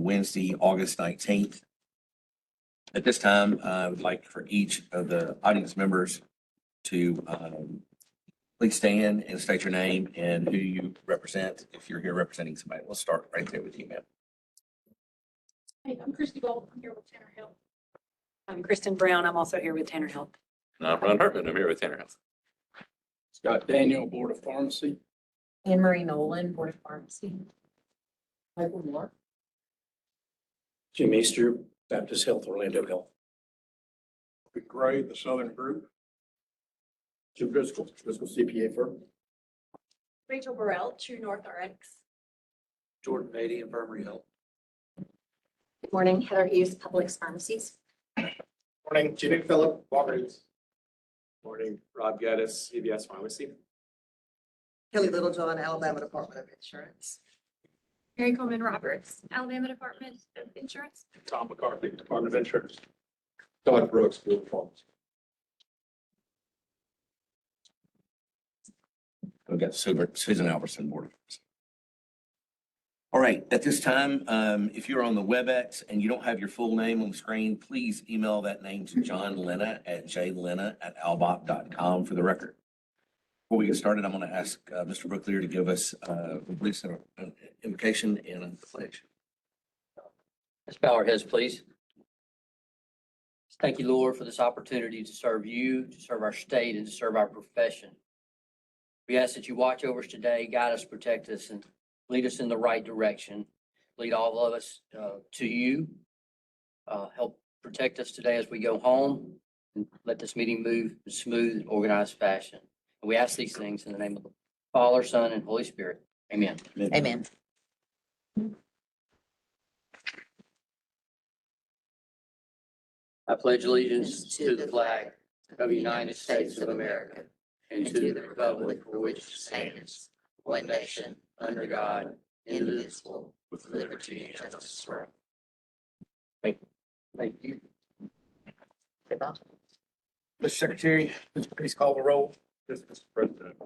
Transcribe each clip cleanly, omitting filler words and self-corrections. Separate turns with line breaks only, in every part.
Wednesday, August 19th. At this time, I would like for each of the audience members to please stand and state your name and who you represent if you're here representing somebody. We'll start right there with you, ma'am.
Hey, I'm Christy Gold. I'm here with Tanner Hill.
I'm Kristen Brown. I'm also here with Tanner Health.
And I'm Ron Hartman. I'm here with Tanner Health.
Scott Daniel, Board of Pharmacy.
Anne Marie Nolan, Board of Pharmacy.
Michael Moore. Jim Easter, Baptist Health, Orlando Health.
Rick Gray, the Southern Group.
Jim Driscoll, Driscoll CPA firm.
Rachel Burrell, True North RX.
Jordan Beatty, Infirmary Health.
Good morning, Heather Hughes, Publix Pharmacies.
Morning, Jimmy Phillip, Walgreens.
Morning, Rob Gaddis, CVS Pharmacy.
Kelly Littlejohn, Alabama Department of Insurance.
Mary Coleman Roberts, Alabama Department of Insurance.
Tom McCarthy, Department of Insurance.
Todd Brooks, Board of Pharmacy.
We've got Susan Albertson, Board of Pharmacy. All right, at this time, if you're on the WebEx and you don't have your full name on the screen, please email that name to John Lena at jlena@albop.com for the record. Before we get started, I'm going to ask Mr. Brooklier to give us please an invocation and a pledge.
Let's bow our heads, please. Thank you, Lord, for this opportunity to serve you, to serve our state, and to serve our profession. We ask that you watch over us today, guide us, protect us, and lead us in the right direction. Lead all of us to you. Help protect us today as we go home, and let this meeting move in smooth and organized fashion. And we ask these things in the name of the Father, Son, and Holy Spirit. Amen.
Amen.
I pledge allegiance to the flag of the United States of America and to the republic for which it stands, one nation, under God, indivisible, with liberty and justice for all. Thank you.
Mr. Secretary, please call the roll.
Yes, Mr. President.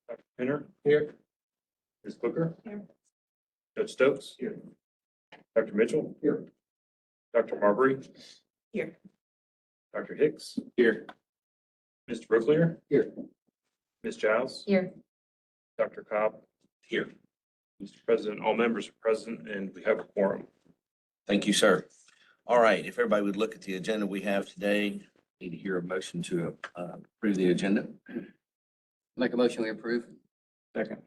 Dr. Pinner. Here. Ms. Booker.
Here.
Judge Stokes. Here. Dr. Mitchell. Here. Dr. Marbury.
Here.
Dr. Hicks.
Here.
Mr. Brooklier.
Here.
Ms. Giles.
Here.
Dr. Cobb.
Here.
Mr. President, all members are present and we have a quorum.
Thank you, sir. All right, if everybody would look at the agenda we have today, need to hear a motion to approve the agenda.
Make a motion, we approve.
Second.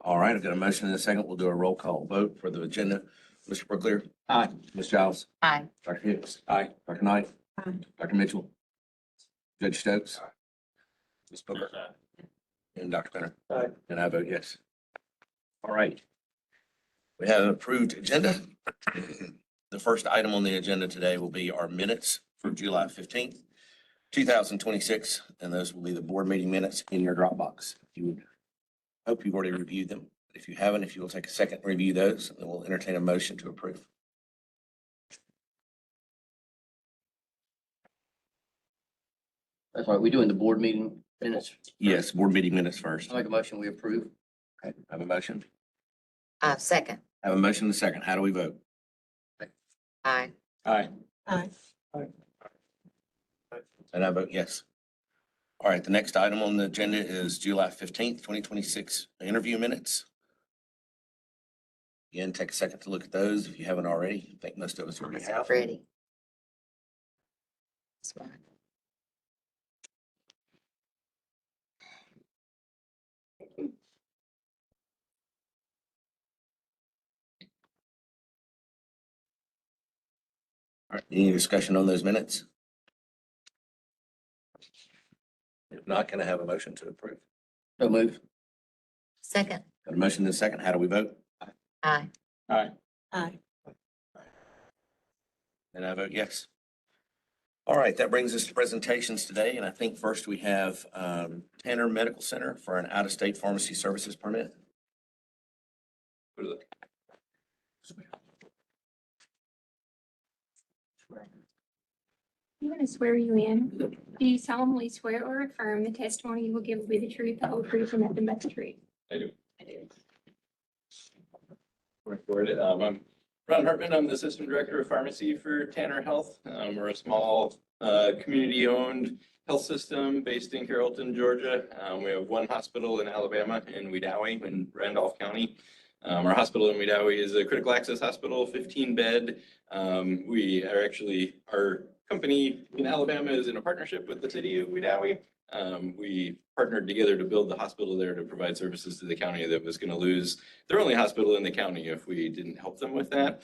All right, I've got a motion and a second. We'll do a roll call vote for the agenda. Mr. Brooklier.
Aye.
Ms. Giles.
Aye.
Dr. Hicks.
Aye.
Dr. Knight.
Aye.
Dr. Mitchell. Judge Stokes. Ms. Booker. And Dr. Penner.
Aye.
And I vote yes. All right. We have an approved agenda. The first item on the agenda today will be our minutes for July 15th, 2026, and those will be the board meeting minutes in your Dropbox. You would hope you've already reviewed them. If you haven't, if you will take a second to review those, then we'll entertain a motion to approve.
That's right, we doing the board meeting minutes.
Yes, board meeting minutes first.
I make a motion, we approve.
Okay, have a motion.
Second.
Have a motion and a second. How do we vote?
Aye.
Aye.
Aye.
And I vote yes. All right, the next item on the agenda is July 15th, 2026 interview minutes. Again, take a second to look at those if you haven't already. I think most of us already have.
Ready. That's fine.
All right, any discussion on those minutes? If not, can I have a motion to approve?
So move.
Second.
Got a motion and a second. How do we vote?
Aye.
Aye.
Aye.
And I vote yes. All right, that brings us to presentations today. And I think first we have Tanner Medical Center for an out-of-state pharmacy services permit.
I'm going to swear you in. Do you solemnly swear or affirm the testimony you will give will be the truth, the whole truth, and nothing but the truth?
I do.
I do.
Morning, Board. I'm Ron Hartman. I'm the Assistant Director of Pharmacy for Tanner Health. We're a small, community-owned health system based in Carrollton, Georgia. We have one hospital in Alabama, in Wedowee, in Randolph County. Our hospital in Wedowee is a critical access hospital, 15-bed. We are actually, our company in Alabama is in a partnership with the city of Wedowee. We partnered together to build the hospital there to provide services to the county that was going to lose their only hospital in the county if we didn't help them with that.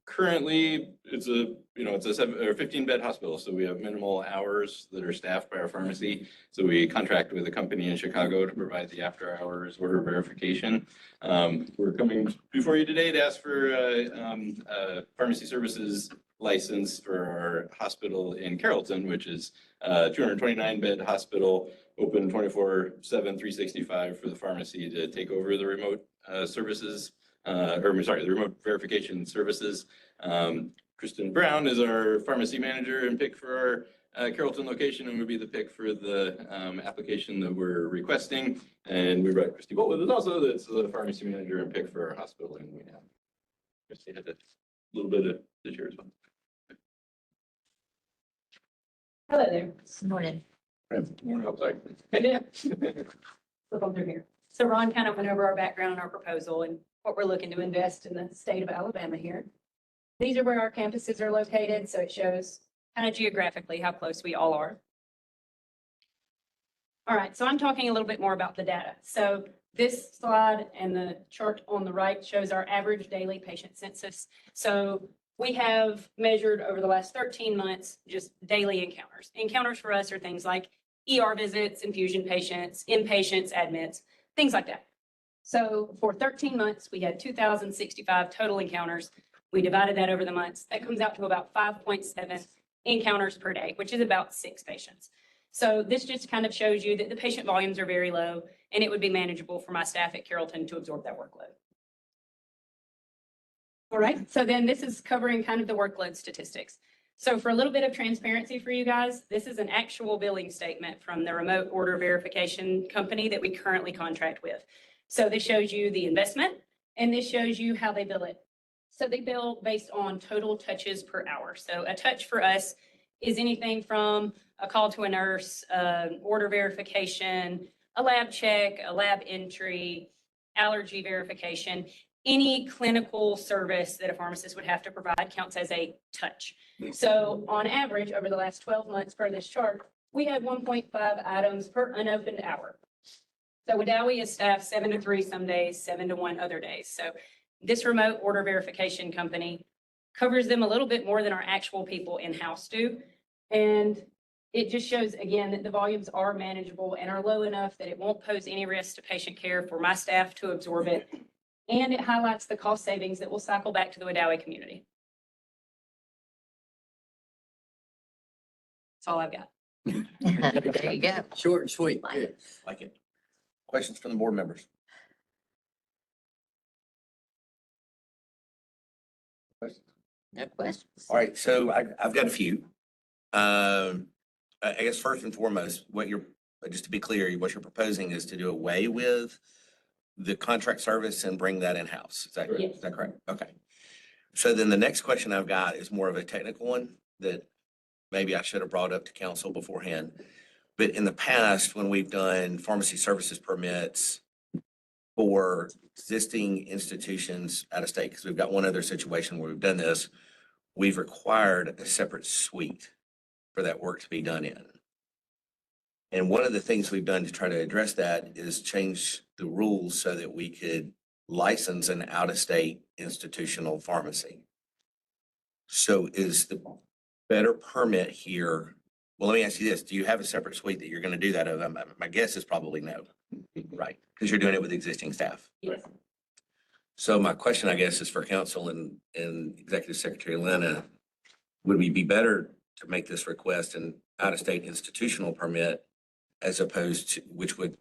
Currently, it's a 15-bed hospital, so we have minimal hours that are staffed by our pharmacy. So we contract with a company in Chicago to provide the after-hours order verification. We're coming before you today to ask for a pharmacy services license for our hospital in Carrollton, which is a 229-bed hospital, open 24/7, 365 for the pharmacy to take over the remote services, the remote verification services. Kristen Brown is our pharmacy manager and pick for our Carrollton location and would be the pick for the application that we're requesting. And we brought Christy Bolt with us also, that's the pharmacy manager and pick for our hospital in Wayne. Christy had a little bit of the share as well.
Hello there.
Good morning.
Flip on through here. So Ron kind of went over our background and our proposal and what we're looking to invest in the state of Alabama here. These are where our campuses are located, so it shows kind of geographically how close we all are. All right, so I'm talking a little bit more about the data. So this slide and the chart on the right shows our average daily patient census. So we have measured over the last 13 months, just daily encounters. Encounters for us are things like ER visits, infusion patients, inpatients, admits, things like that. So for 13 months, we had 2,065 total encounters. We divided that over the months. That comes out to about 5.7 encounters per day, which is about 6 patients. So this just kind of shows you that the patient volumes are very low and it would be manageable for my staff at Carrollton to absorb that workload. All right, so then this is covering kind of the workload statistics. So for a little bit of transparency for you guys, this is an actual billing statement from the remote order verification company that we currently contract with. So this shows you the investment and this shows you how they bill it. So they bill based on total touches per hour. So a touch for us is anything from a call to a nurse, order verification, a lab check, a lab entry, allergy verification. Any clinical service that a pharmacist would have to provide counts as a touch. So on average, over the last 12 months per this chart, we had 1.5 items per unopened hour. So Wedowee is staffed 7 to 3 some days, 7 to 1 other days. So this remote order verification company covers them a little bit more than our actual people in-house do. And it just shows, again, that the volumes are manageable and are low enough that it won't pose any risk to patient care for my staff to absorb it. And it highlights the cost savings that will cycle back to the Wedowee community. That's all I've got.
There you go.
Short and sweet.
Like it.
Like it. Questions from the board members?
No questions.
All right, so I've got a few. I guess first and foremost, just to be clear, what you're proposing is to do away with the contract service and bring that in-house. Is that
Yes.
is that correct? Okay. So then the next question I've got is more of a technical one that maybe I should have brought up to council beforehand. But in the past, when we've done pharmacy services permits for existing institutions out of state, because we've got one other situation where we've done this, we've required a separate suite for that work to be done in. And one of the things we've done to try to address that is change the rules so that we could license an out-of-state institutional pharmacy. So is the better permit here? Well, let me ask you this. Do you have a separate suite that you're going to do that of? My guess is probably no, right? Because you're doing it with existing staff.
Yes.
So my question, I guess, is for council and Executive Secretary Lena, would we be better to make this request an out-of-state institutional permit as opposed to, which would,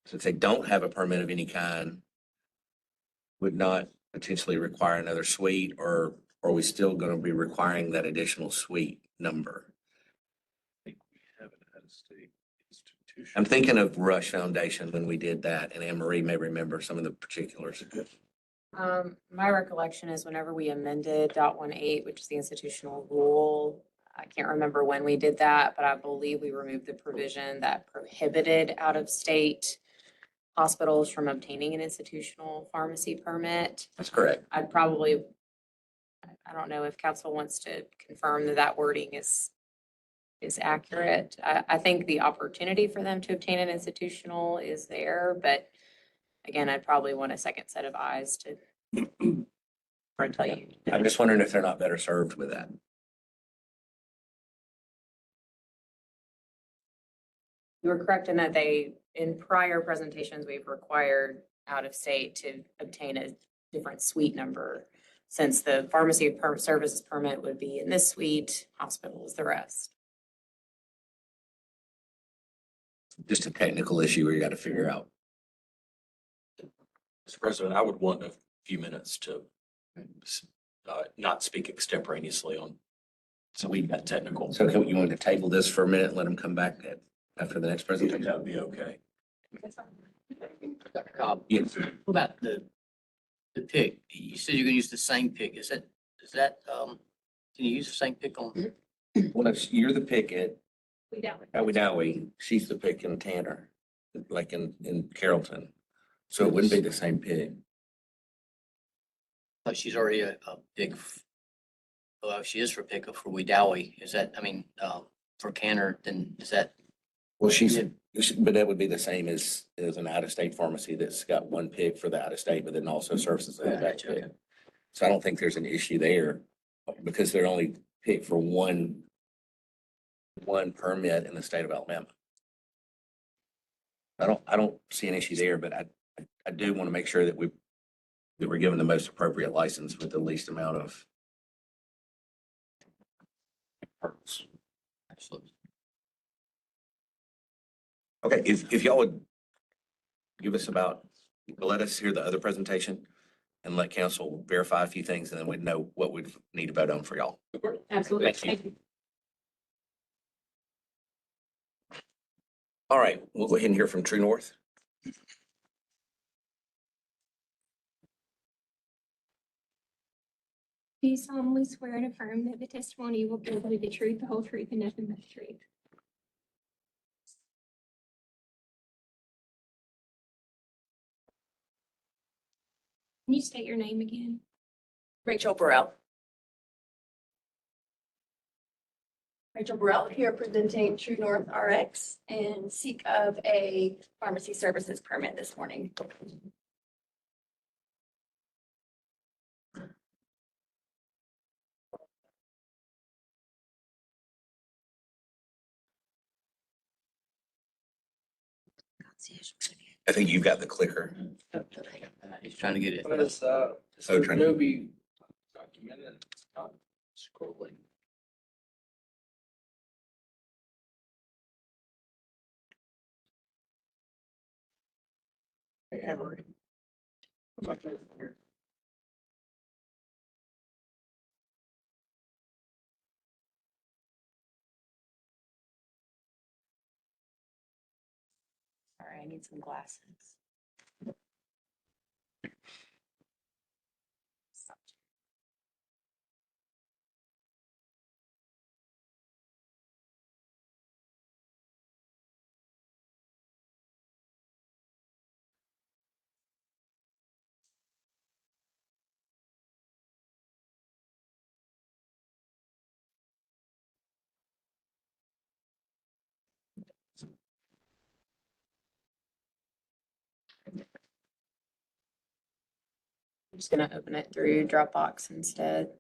since they don't have a permit of any kind, would not potentially require another suite, or are we still going to be requiring that additional suite number? I'm thinking of Rush Foundation when we did that, and Anne Marie may remember some of the particulars.
My recollection is whenever we amended .18, which is the institutional rule, I can't remember when we did that, but I believe we removed the provision that prohibited out-of-state hospitals from obtaining an institutional pharmacy permit.
That's correct.
I'd probably, I don't know if council wants to confirm that that wording is accurate. I think the opportunity for them to obtain an institutional is there, but again, I'd probably want a second set of eyes to or tell you.
I'm just wondering if they're not better served with that.
You were correct in that in prior presentations, we've required out of state to obtain a different suite number. Since the pharmacy services permit would be in this suite, hospital is the rest.
Just a technical issue where you got to figure out.
Mr. President, I would want a few minutes to not speak extemporaneously on
So we,
that technical.
so can you want to table this for a minute and let them come back after the next presentation?
That would be okay.
Dr. Cobb,
Yes.
what about the pick? You said you're gonna use the same pick. Is that, can you use the same pick on?
Well, if you're the pick at
We don't.
Dowie, she's the pick in Tanner, like in Carrollton. So it wouldn't be the same pick.
Oh, she's already a pick. Well, she is for pickup for Wedowee. Is that, I mean, for Canner, then is that?
Well, but that would be the same as an out-of-state pharmacy that's got one pick for the out-of-state, but then also services the back
Gotcha,
pick.
okay.
So I don't think there's an issue there because they're only picked for one permit in the state of Alabama. I don't see an issue there, but I do want to make sure that we're given the most appropriate license with the least amount of hurdles.
Absolutely.
Okay, if y'all would give us let us hear the other presentation and let council verify a few things, and then we'd know what we'd need to vote on for y'all.
Absolutely.
Thank you. All right, we'll go ahead and hear from True North.
Do you solemnly swear and affirm that the testimony you will give will be the truth, the whole truth, and nothing but the truth? Can you state your name again?
Rachel Burrell. Rachel Burrell here presenting True North RX and seek of a pharmacy services permit this morning.
I think you've got the clicker.
He's trying to get it.
This
Oh, trying to-
Adobe documented, not scrolling.
Sorry, I need some glasses. I'm just gonna open it through Dropbox instead.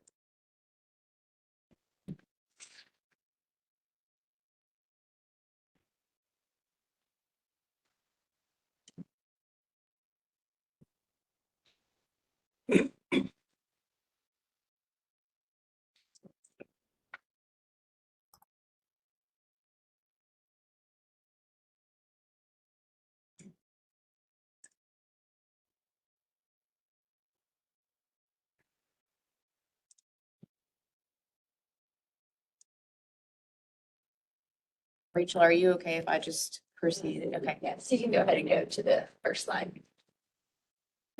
Rachel, are you okay if I just proceed? Okay.
Yeah, so you can go ahead and go to the first slide.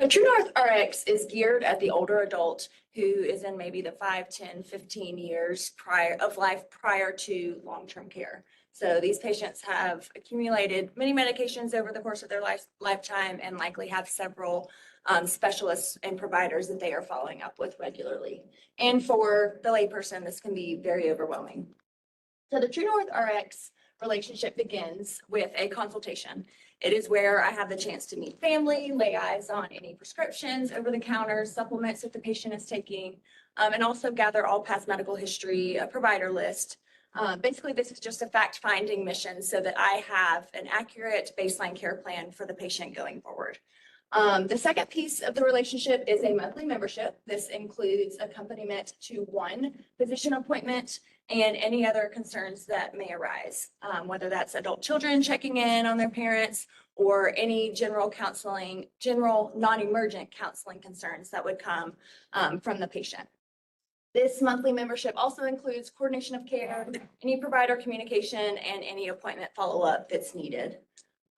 So True North RX is geared at the older adult who is in maybe the 5, 10, 15 years of life prior to long-term care. So these patients have accumulated many medications over the course of their lifetime and likely have several specialists and providers that they are following up with regularly. And for the layperson, this can be very overwhelming. So the True North RX relationship begins with a consultation. It is where I have the chance to meet family, lay eyes on any prescriptions, over-the-counter supplements that the patient is taking, and also gather all past medical history, a provider list. Basically, this is just a fact-finding mission so that I have an accurate baseline care plan for the patient going forward. The second piece of the relationship is a monthly membership. This includes accompaniment to one physician appointment and any other concerns that may arise, whether that's adult children checking in on their parents or any general non-emergent counseling concerns that would come from the patient. This monthly membership also includes coordination of care, any provider communication, and any appointment follow-up that's needed.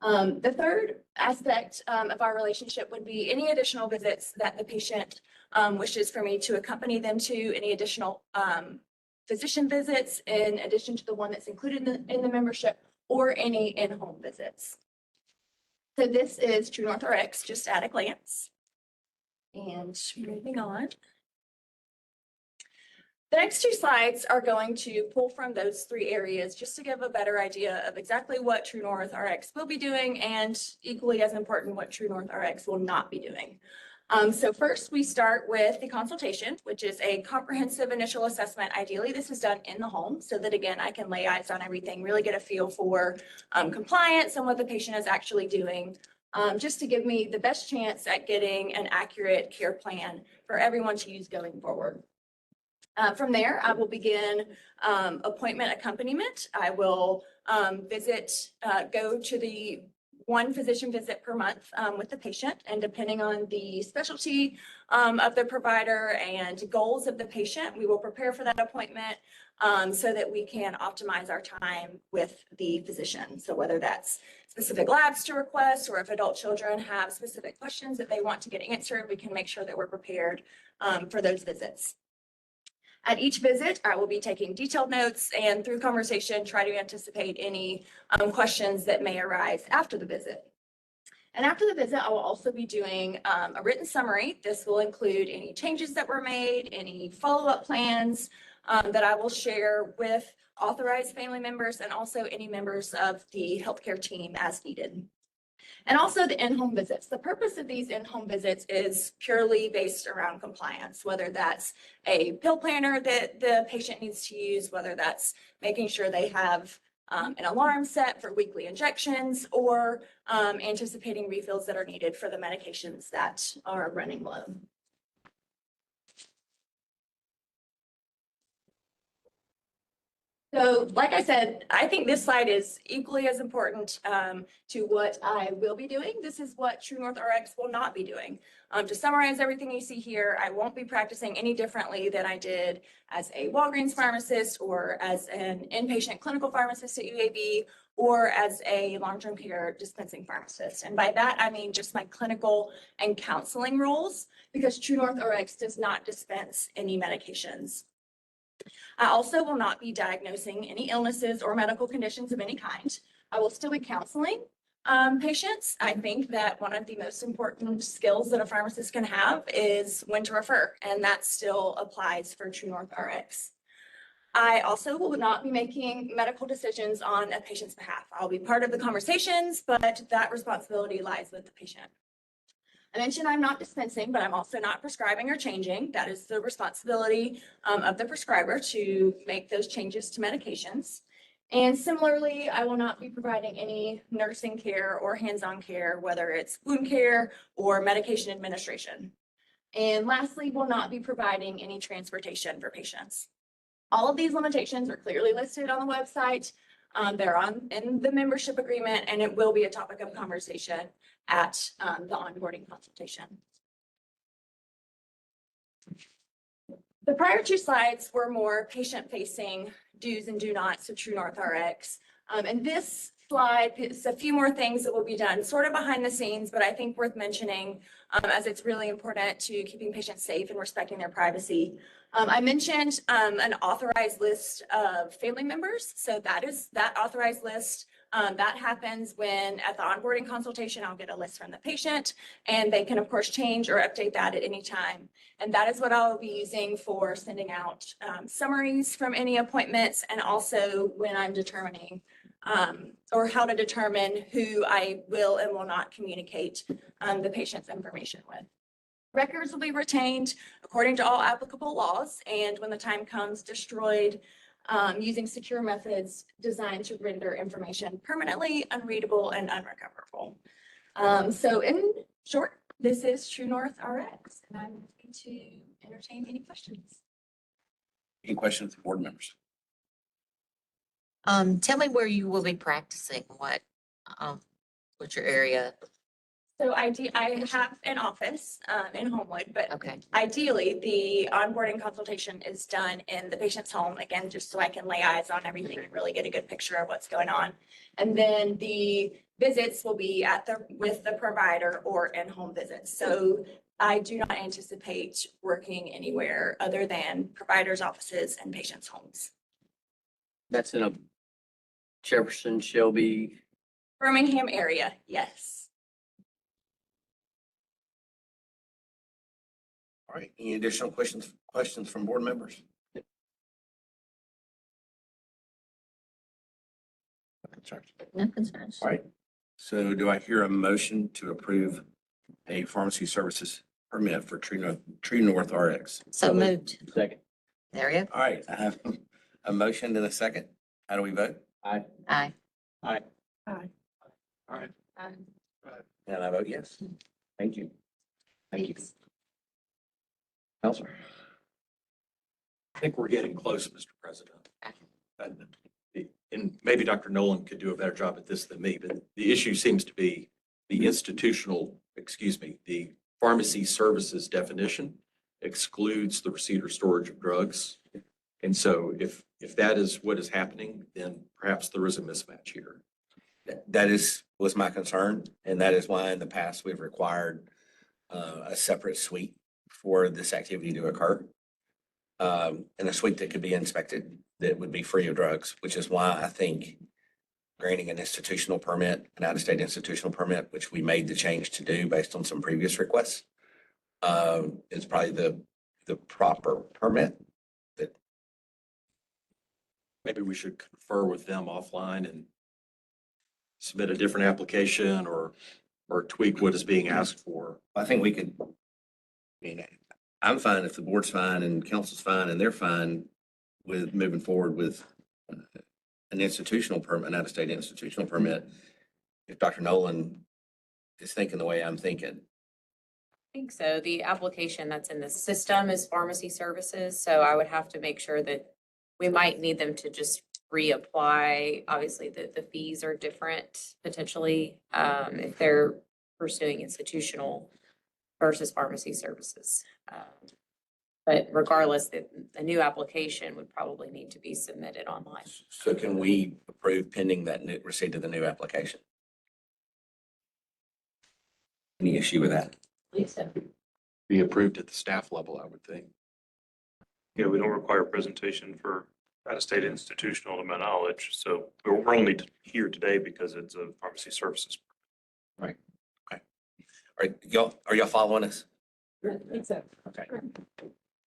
The third aspect of our relationship would be any additional visits that the patient wishes for me to accompany them to, any additional physician visits in addition to the one that's included in the membership, or any in-home visits. So this is True North RX just at a glance. And moving on. The next two slides are going to pull from those three areas just to give a better idea of exactly what True North RX will be doing, and equally as important, what True North RX will not be doing. So first we start with the consultation, which is a comprehensive initial assessment. Ideally, this is done in the home so that, again, I can lay eyes on everything, really get a feel for compliance and what the patient is actually doing, just to give me the best chance at getting an accurate care plan for everyone to use going forward. From there, I will begin appointment accompaniment. I will go to the one physician visit per month with the patient, and depending on the specialty of the provider and goals of the patient, we will prepare for that appointment so that we can optimize our time with the physician. So whether that's specific labs to request, or if adult children have specific questions that they want to get answered, we can make sure that we're prepared for those visits. At each visit, I will be taking detailed notes and through conversation, try to anticipate any questions that may arise after the visit. And after the visit, I will also be doing a written summary. This will include any changes that were made, any follow-up plans that I will share with authorized family members and also any members of the healthcare team as needed. And also the in-home visits. The purpose of these in-home visits is purely based around compliance, whether that's a pill planner that the patient needs to use, whether that's making sure they have an alarm set for weekly injections, or anticipating refills that are needed for the medications that are running low. So like I said, I think this slide is equally as important to what I will be doing. This is what True North RX will not be doing. To summarize everything you see here, I won't be practicing any differently than I did as a Walgreens pharmacist, or as an inpatient clinical pharmacist at UAB, or as a long-term care dispensing pharmacist. And by that, I mean just my clinical and counseling roles, because True North RX does not dispense any medications. I also will not be diagnosing any illnesses or medical conditions of any kind. I will still be counseling patients. I think that one of the most important skills that a pharmacist can have is when to refer, and that still applies for True North RX. I also will not be making medical decisions on a patient's behalf. I'll be part of the conversations, but that responsibility lies with the patient. I mentioned I'm not dispensing, but I'm also not prescribing or changing. That is the responsibility of the prescriber to make those changes to medications. And similarly, I will not be providing any nursing care or hands-on care, whether it's wound care or medication administration. And lastly, will not be providing any transportation for patients. All of these limitations are clearly listed on the website. They're in the membership agreement, and it will be a topic of conversation at the onboarding consultation. The prior two slides were more patient-facing do's and do nots of True North RX. And this slide, it's a few more things that will be done sort of behind the scenes, but I think worth mentioning, as it's really important to keeping patients safe and respecting their privacy. I mentioned an authorized list of family members. So that authorized list. That happens when at the onboarding consultation, I'll get a list from the patient and they can of course change or update that at any time. And that is what I'll be using for sending out summaries from any appointments and also when I'm determining or how to determine who I will and will not communicate the patient's information with. Records will be retained according to all applicable laws and when the time comes, destroyed using secure methods designed to render information permanently unreadable and unrecoverable. So in short, this is True North RX and I'm happy to entertain any questions.
Any questions from board members?
Tell me where you will be practicing, what's your area?
So I have an office in Homewood, but
Okay,
ideally, the onboarding consultation is done in the patient's home, again, just so I can lay eyes on everything and really get a good picture of what's going on. And then the visits will be with the provider or in-home visits. So I do not anticipate working anywhere other than providers' offices and patients' homes.
That's in a Jefferson, Shelby.
Birmingham area, yes.
All right, any additional questions from board members? Concerns?
no concerns.
All right, so do I hear a motion to approve a pharmacy services permit for True North RX?
So moved.
Second.
There you go.
All right, I have a motion and a second. How do we vote?
Aye.
Aye.
And I vote yes. Thank you. Thank you. Counselor?
I think we're getting close, Mr. President. And maybe Dr. Nolan could do a better job at this than me, but the issue seems to be the the pharmacy services definition excludes the receipt or storage of drugs. And so if that is what is happening, then perhaps there is a mismatch here.
That was my concern, and that is why in the past we've required a separate suite for this activity to occur. And a suite that could be inspected that would be free of drugs, which is why I think granting an institutional permit, an out-of-state institutional permit, which we made the change to do based on some previous requests, is probably the proper permit.
Maybe we should confer with them offline and submit a different application or tweak what is being asked for.
I think we could, I mean, I'm fine if the board's fine and council's fine and they're fine with moving forward with an institutional permit, an out-of-state institutional permit. If Dr. Nolan is thinking the way I'm thinking.
I think so. The application that's in the system is pharmacy services, so I would have to make sure that we might need them to just reapply. Obviously, the fees are different potentially if they're pursuing institutional versus pharmacy services. But regardless, the new application would probably need to be submitted online.
So can we approve pending that receipt of the new application? Any issue with that?
Please so.
Be approved at the staff level, I would think.
Yeah, we don't require presentation for out-of-state institutional to my knowledge, so we're only here today because it's a pharmacy services.
Right. Okay. All right, are y'all following us?
I think so.
Okay.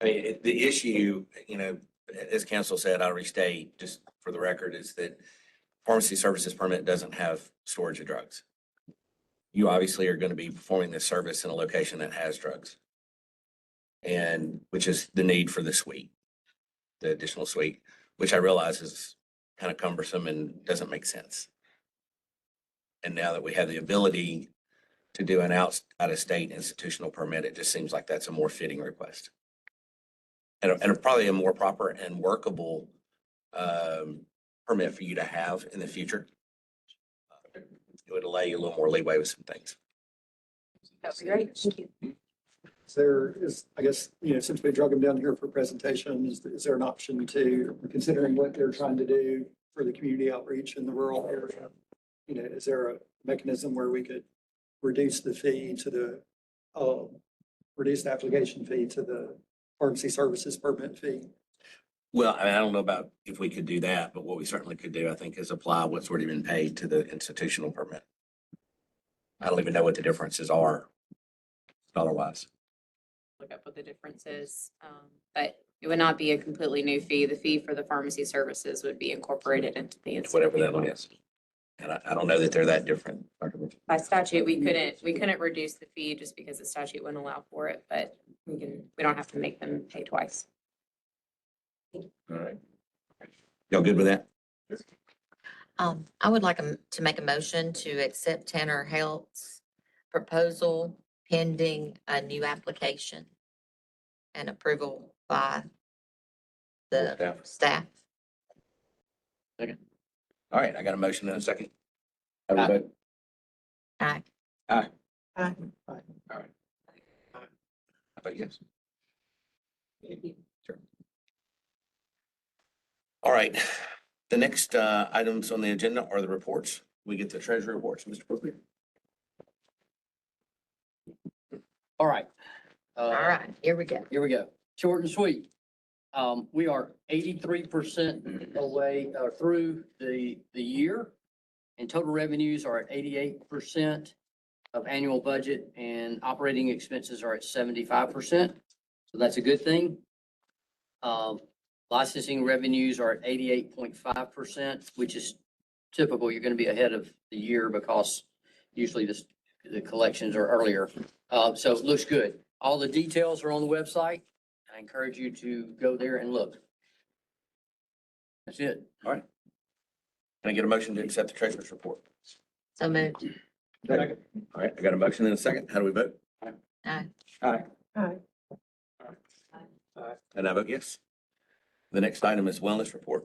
I mean, the issue, as council said, I'll restate just for the record, is that pharmacy services permit doesn't have storage of drugs. You obviously are going to be performing this service in a location that has drugs. And which is the need for the suite, the additional suite, which I realize is kind of cumbersome and doesn't make sense. And now that we have the ability to do an out-of-state institutional permit, it just seems like that's a more fitting request. And probably a more proper and workable permit for you to have in the future. It would allow you a little more leeway with some things.
That would be great. Thank you.
I guess, since we drug them down here for presentation, is there an option to, considering what they're trying to do for the community outreach in the rural area, is there a mechanism where we could reduce the fee to reduce the application fee to the pharmacy services permit fee?
Well, I don't know about if we could do that, but what we certainly could do, I think, is apply what's already been paid to the institutional permit. I don't even know what the differences are dollar-wise.
Look up what the difference is. But it would not be a completely new fee. The fee for the pharmacy services would be incorporated into the.
Whatever that is. And I don't know that they're that different.
By statute, we couldn't reduce the fee just because the statute wouldn't allow for it, but we don't have to make them pay twice.
All right. Y'all good with that?
I would like to make a motion to accept Tanner Health's proposal pending a new application and approval by the staff.
All right, I got a motion in a second. Everybody?
Aye.
Aye.
Aye.
All right. I vote yes. Sure. All right, the next items on the agenda are the reports. We get the treasury reports, Mr. Brooklyn.
All right.
All right, here we go.
Here we go. Short and sweet. We are 83% away through the year, and total revenues are at 88% of annual budget, and operating expenses are at 75%. So that's a good thing. Licensing revenues are at 88.5%, which is typical. You're going to be ahead of the year because usually the collections are earlier. So it looks good. All the details are on the website. I encourage you to go there and look. That's it.
All right. Can I get a motion to accept the treasurer's report?
So moved.
All right, I got a motion in a second. How do we vote?
Aye.
Aye.
Aye.
And I vote yes. The next item is wellness report.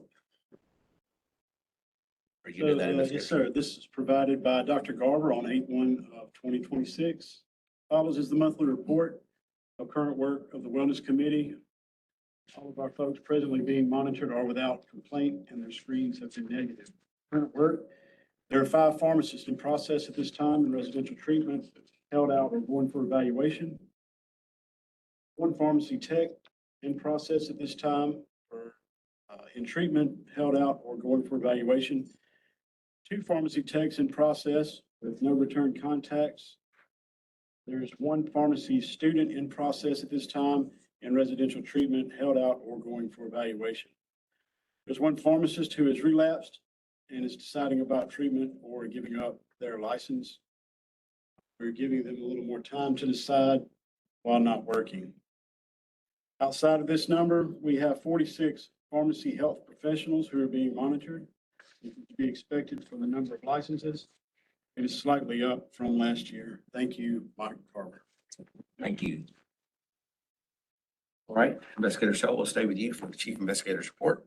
Are you doing that,
Yes,
Mr.
sir. This is provided by Dr. Garber on 8/1 of 2026. Follows is the monthly report of current work of the Wellness Committee. All of our folks presently being monitored are without complaint and their screens have been negative. Current work, there are 5 pharmacists in process at this time in residential treatment, held out or going for evaluation. 1 pharmacy tech in process at this time for in treatment, held out or going for evaluation. 2 pharmacy techs in process with no return contacts. There is 1 pharmacy student in process at this time in residential treatment, held out or going for evaluation. There's 1 pharmacist who has relapsed and is deciding about treatment or giving up their license. We're giving them a little more time to decide while not working. Outside of this number, we have 46 pharmacy health professionals who are being monitored. To be expected for the number of licenses. It is slightly up from last year. Thank you, Mike Carver.
Thank you. All right, Investigator Shell, we'll stay with you for the chief investigator's report.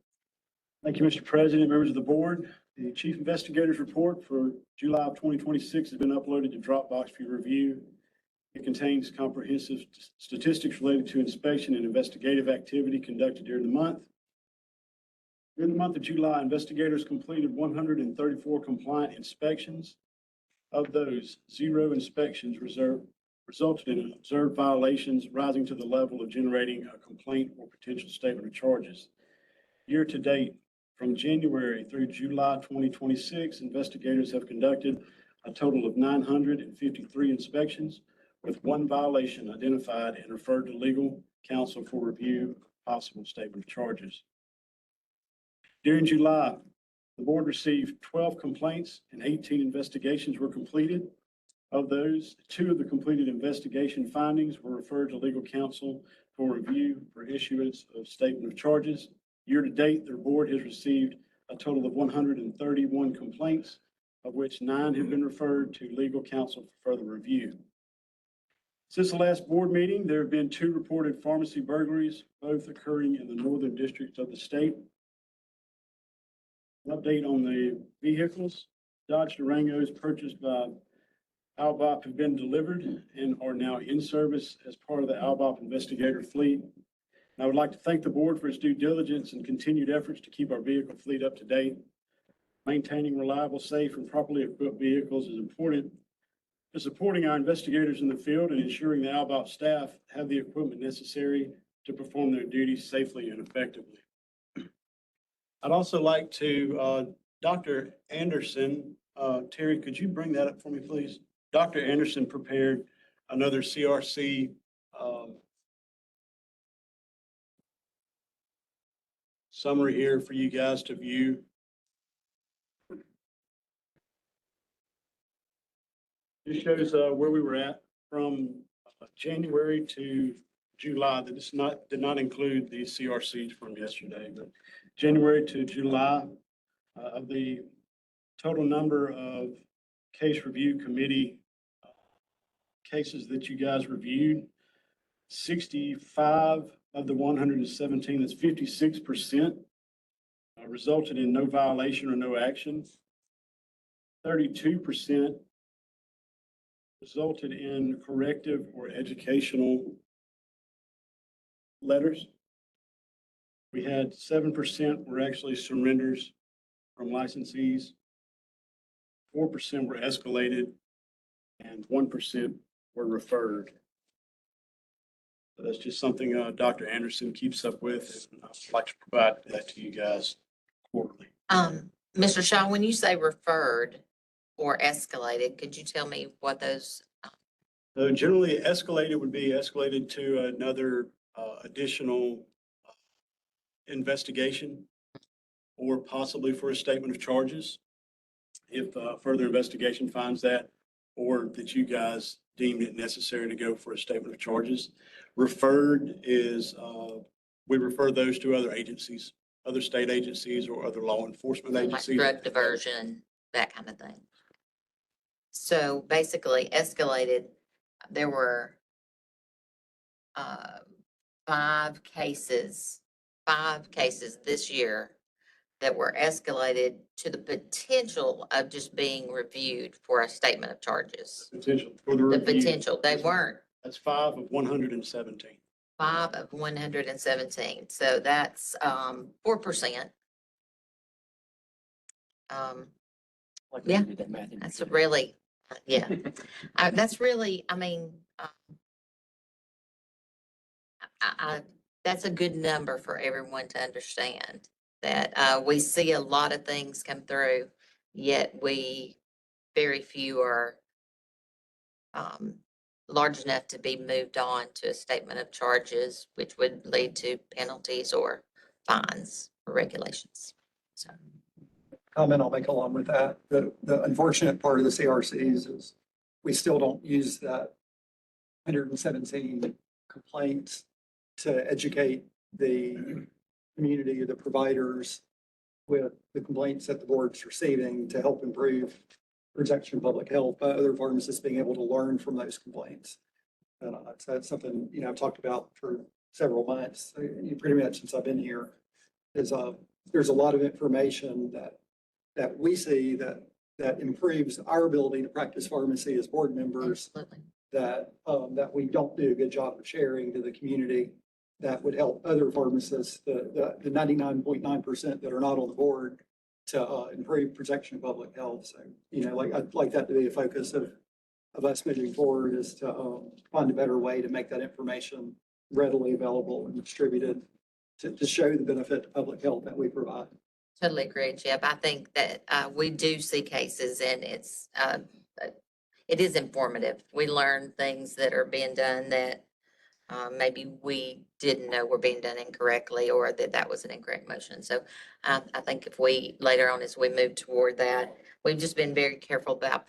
Thank you, Mr. President, members of the board. The chief investigator's report for July of 2026 has been uploaded to Dropbox for your review. It contains comprehensive statistics related to inspection and investigative activity conducted during the month. During the month of July, investigators completed 134 compliant inspections. Of those, 0 inspections resulted in observed violations rising to the level of generating a complaint or potential statement of charges. Year to date, from January through July 2026, investigators have conducted a total of 953 inspections, with 1 violation identified and referred to legal counsel for review of possible statement of charges. During July, the board received 12 complaints and 18 investigations were completed. Of those, 2 of the completed investigation findings were referred to legal counsel for review for issuance of statement of charges. Year to date, their board has received a total of 131 complaints, of which 9 have been referred to legal counsel for further review. Since the last board meeting, there have been 2 reported pharmacy burglaries, both occurring in the northern districts of the state. An update on the vehicles. Dodge Durangos purchased by Albop have been delivered and are now in service as part of the Albop investigator fleet. And I would like to thank the board for its due diligence and continued efforts to keep our vehicle fleet up to date. Maintaining reliable, safe, and properly equipped vehicles is important to supporting our investigators in the field and ensuring the Albop staff have the equipment necessary to perform their duties safely and effectively. I'd also like to, Dr. Anderson, Terry, could you bring that up for me, please? Dr. Anderson prepared another CRC summary here for you guys to view. This shows where we were at from January to July. That did not include the CRCs from yesterday, but January to July of the total number of case review committee cases that you guys reviewed, 65 of the 117, that's 56%, resulted in no violation or no action. 32% resulted in corrective or educational letters. We had 7% were actually surrenders from licensees. 4% were escalated and 1% were referred. So that's just something Dr. Anderson keeps up with, and I'd like to provide that to you guys quarterly.
Mr. Shaw, when you say referred or escalated, could you tell me what those?
So generally, escalated would be escalated to another additional investigation or possibly for a statement of charges if further investigation finds that, or that you guys deemed it necessary to go for a statement of charges. Referred is, we refer those to other agencies, other state agencies or other law enforcement
Like
agencies.
drug diversion, that kind of thing. So basically escalated, there were five cases this year that were escalated to the potential of just being reviewed for a statement of charges.
Potential for the
The
review.
potential, they weren't.
That's 5 of 117.
5 of 117, so that's 4%. Yeah, that's a really, yeah. That's really, I mean, that's a good number for everyone to understand, that we see a lot of things come through, yet very few are large enough to be moved on to a statement of charges, which would lead to penalties or fines or regulations. So.
Comment I'll make along with that. The unfortunate part of the CRCs is we still don't use that 117 complaints to educate the community, the providers with the complaints that the board's receiving to help improve protection of public health by other pharmacists being able to learn from those complaints. And so that's something, I've talked about for several months, pretty much since I've been here, is there's a lot of information that we see that improves our ability to practice pharmacy as board members.
Absolutely.
That we don't do a good job of sharing to the community that would help other pharmacists, the 99.9% that are not on the board, to improve protection of public health. So, I'd like that to be a focus of us moving forward, is to find a better way to make that information readily available and distributed to show the benefit to public health that we provide.
Totally agree, Jeff. I think that we do see cases, and it is informative. We learn things that are being done that maybe we didn't know were being done incorrectly, or that was an incorrect motion. So I think if we, later on, as we move toward that, we've just been very careful about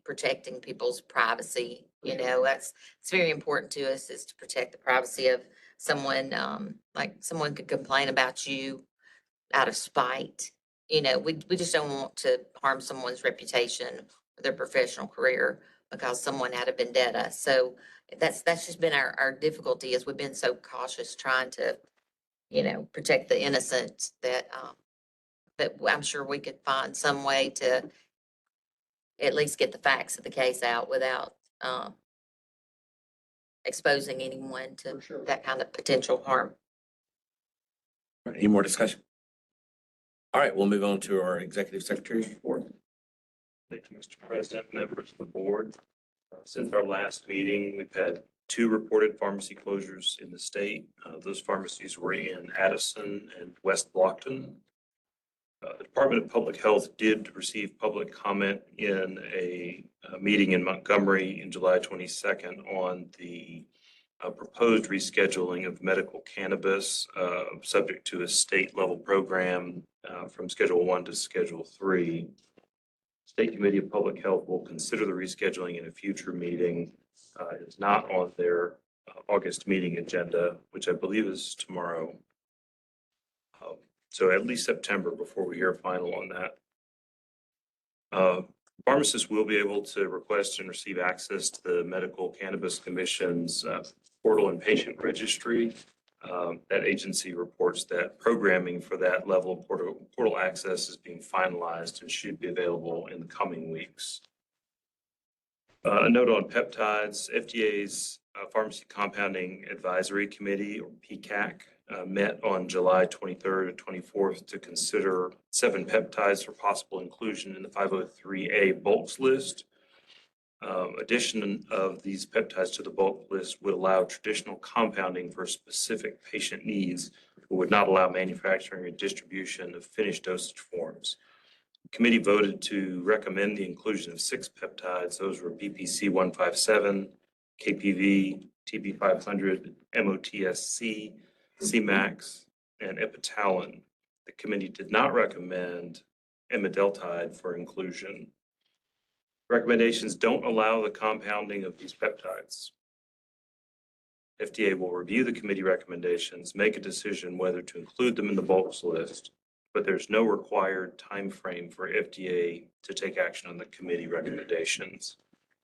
protecting people's privacy. It's very important to us, is to protect the privacy of someone. Like someone could complain about you out of spite. We just don't want to harm someone's reputation or their professional career because someone had a vendetta. So that's just been our difficulty, is we've been so cautious trying to, protect the innocent, that I'm sure we could find some way to at least get the facts of the case out without exposing anyone to that kind of potential harm.
Any more discussion? All right, we'll move on to our executive secretary's report.
Thank you, Mr. President, members of the board. Since our last meeting, we've had 2 reported pharmacy closures in the state. Those pharmacies were in Addison and West Blockton. The Department of Public Health did receive public comment in a meeting in Montgomery in July 22nd on the proposed rescheduling of medical cannabis, subject to a state level program from Schedule 1 to Schedule 3. State Committee of Public Health will consider the rescheduling in a future meeting. It's not on their August meeting agenda, which I believe is tomorrow. So at least September before we hear final on that. Pharmacists will be able to request and receive access to the Medical Cannabis Commission's portal and patient registry. That agency reports that programming for that level of portal access is being finalized and should be available in the coming weeks. A note on peptides, FDA's Pharmacy Compounding Advisory Committee, or PCAC, met on July 23rd and 24th to consider 7 peptides for possible inclusion in the 503A bulks list. Addition of these peptides to the bulk list would allow traditional compounding for specific patient needs, but would not allow manufacturing or distribution of finished dosage forms. The committee voted to recommend the inclusion of 6 peptides. Those were BPC 157, KPV, TB 500, MOTSC, CMAX, and Epitalin. The committee did not recommend imideltide for inclusion. Recommendations don't allow the compounding of these peptides. FDA will review the committee recommendations, make a decision whether to include them in the bulks list, but there's no required time frame for FDA to take action on the committee recommendations.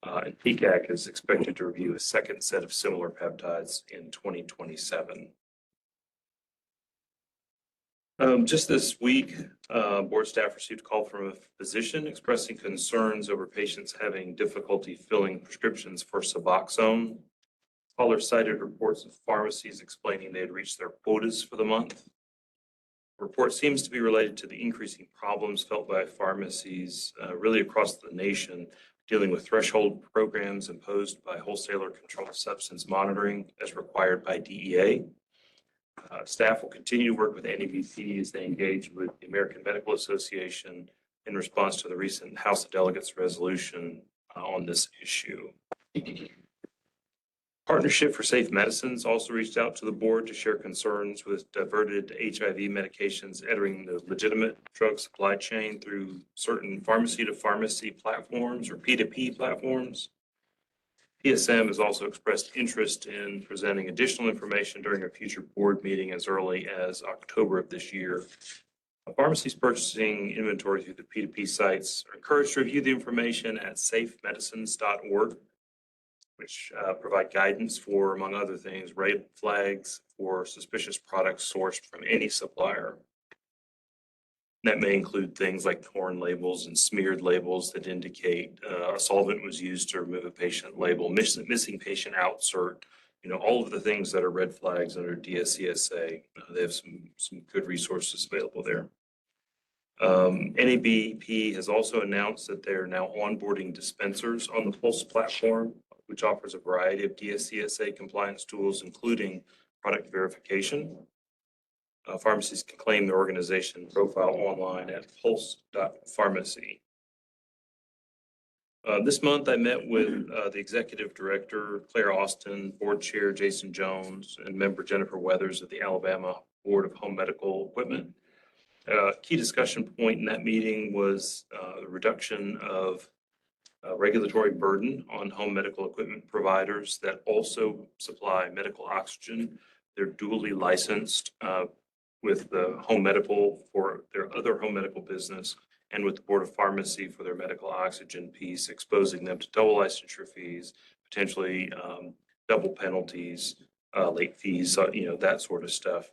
And PCAC is expected to review a second set of similar peptides in 2027. Just this week, board staff received a call from a physician expressing concerns over patients having difficulty filling prescriptions for Suboxone. Caller cited reports of pharmacies explaining they had reached their quotas for the month. The report seems to be related to the increasing problems felt by pharmacies really across the nation dealing with threshold programs imposed by wholesaler controlled substance monitoring as required by DEA. Staff will continue to work with NEBC as they engage with the American Medical Association in response to the recent House of Delegates resolution on this issue. Partnership for Safe Medicines also reached out to the board to share concerns with diverted HIV medications entering the legitimate drug supply chain through certain pharmacy-to-pharmacy platforms or P2P platforms. PSM has also expressed interest in presenting additional information during a future board meeting as early as October of this year. Pharmacies purchasing inventory through the P2P sites are encouraged to review the information at safemedicines.org, which provide guidance for, among other things, red flags for suspicious products sourced from any supplier. That may include things like torn labels and smeared labels that indicate a solvent was used to remove a patient label, missing patient outsert, all of the things that are red flags under DSCSA. They have some good resources available there. NABP has also announced that they're now onboarding dispensers on the Pulse platform, which offers a variety of DSCSA compliance tools, including product verification. Pharmacies can claim their organization profile online at pulse.pharmacy. This month, I met with the executive director, Claire Austin, board chair, Jason Jones, and member Jennifer Weathers of the Alabama Board of Home Medical Equipment. Key discussion point in that meeting was the reduction of regulatory burden on home medical equipment providers that also supply medical oxygen. They're duly licensed with the home medical for their other home medical business and with the Board of Pharmacy for their medical oxygen piece, exposing them to double licensure fees, potentially double penalties, late fees, that sort of stuff.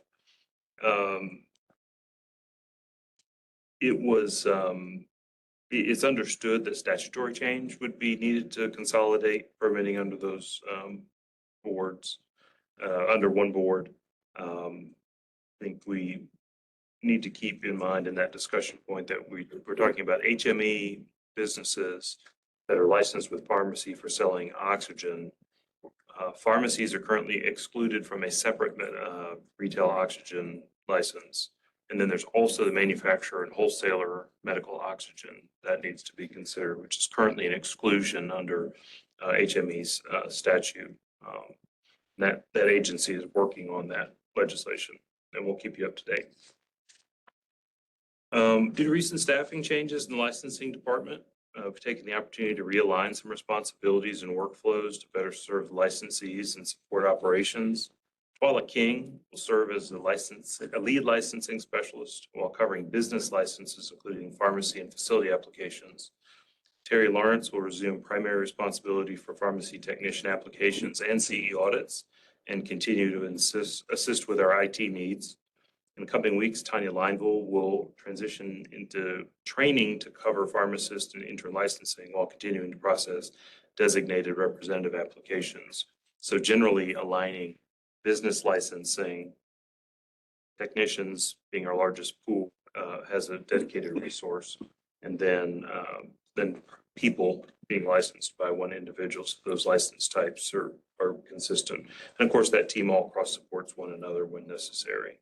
It's understood that statutory change would be needed to consolidate permitting under those boards, under one board. I think we need to keep in mind in that discussion point that we're talking about HME businesses that are licensed with pharmacy for selling oxygen. Pharmacies are currently excluded from a separate retail oxygen license. And then there's also the manufacturer and wholesaler medical oxygen that needs to be considered, which is currently an exclusion under HME's statute. That agency is working on that legislation, and we'll keep you up to date. Due to recent staffing changes in the licensing department, we've taken the opportunity to realign some responsibilities and workflows to better serve licensees and support operations. Twala King will serve as a lead licensing specialist while covering business licenses, including pharmacy and facility applications. Terry Lawrence will resume primary responsibility for pharmacy technician applications and CE audits and continue to assist with our IT needs. In the coming weeks, Tanya Lineville will transition into training to cover pharmacist and intern licensing while continuing to process designated representative applications. So generally aligning business licensing, technicians being our largest pool, has a dedicated resource, and then people being licensed by one individual. So those license types are consistent. And of course, that team all cross supports one another when necessary.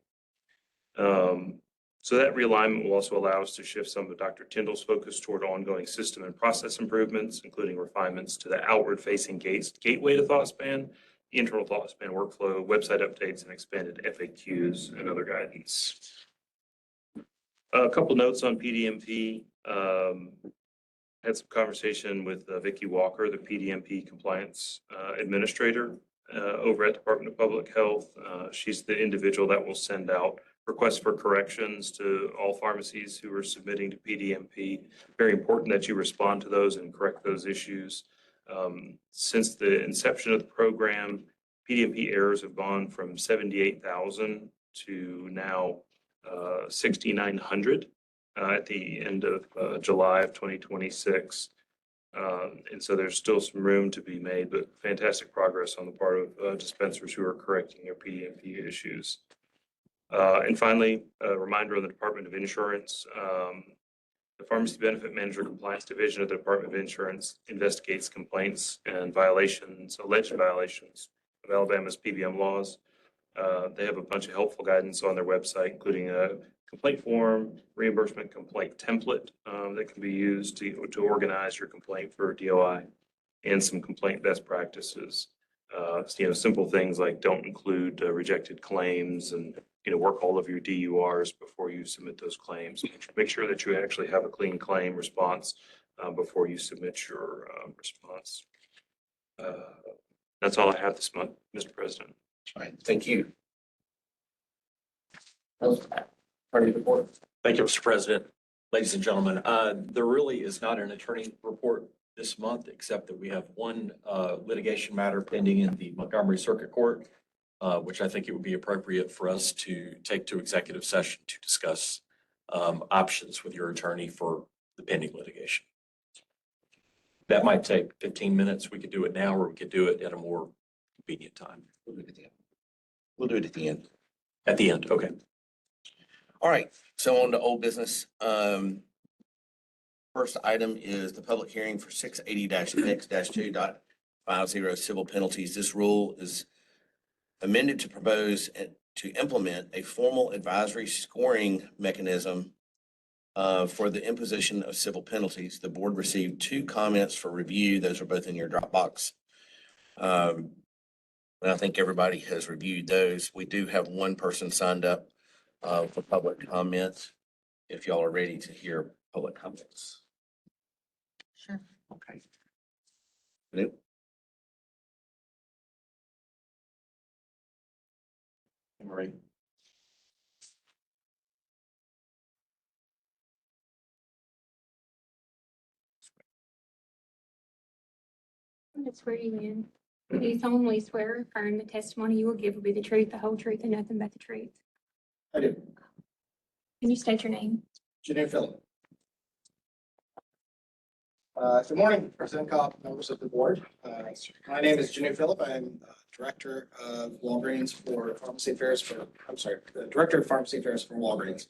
So that realignment will also allow us to shift some of Dr. Tyndall's focus toward ongoing system and process improvements, including refinements to the outward-facing gateway to ThoughtSpan, internal ThoughtSpan workflow, website updates, and expanded FAQs and other guidance. A couple notes on PDMP. Had some conversation with Vicki Walker, the PDMP compliance administrator over at Department of Public Health. She's the individual that will send out requests for corrections to all pharmacies who are submitting to PDMP. Very important that you respond to those and correct those issues. Since the inception of the program, PDMP errors have gone from 78,000 to now 6,900 at the end of July of 2026. And so there's still some room to be made, but fantastic progress on the part of dispensers who are correcting their PDMP issues. And finally, a reminder on the Department of Insurance. The Pharmacy Benefit Manager Compliance Division of the Department of Insurance investigates complaints and violations, alleged violations of Alabama's PBM laws. They have a bunch of helpful guidance on their website, including a complaint form, reimbursement complaint template that can be used to organize your complaint for DOI, and some complaint best practices. Simple things like don't include rejected claims, and work all of your DURs before you submit those claims. Make sure that you actually have a clean claim response before you submit your response. That's all I have this month, Mr. President.
All right, thank you.
Thank you, Mr. President. Ladies and gentlemen, there really is not an attorney report this month, except that we have one litigation matter pending in the Montgomery Circuit Court, which I think it would be appropriate for us to take to executive session to discuss options with your attorney for the pending litigation. That might take 15 minutes. We could do it now, or we could do it at a more convenient time.
We'll do it at the end. We'll do it at the end.
At the end, okay.
All right, so on to old business. First item is the public hearing for 680-X-2.50 civil penalties. This rule is amended to propose to implement a formal advisory scoring mechanism for the imposition of civil penalties. The board received 2 comments for review. Those are both in your Dropbox. And I think everybody has reviewed those. We do have one person signed up for public comments, if y'all are ready to hear public comments.
Sure.
Okay. Nope. Marie.
I'm going to swear you in. Do you solemnly swear or affirm the testimony you will give will be the truth, the whole truth, and nothing but the truth?
I do.
Can you state your name?
Janine Phillip.
Good morning, President Cobb, members of the board. My name is Janu Phillip. I'm Director of Walgreens for Pharmacy Affairs for, the Director of Pharmacy Affairs for Walgreens.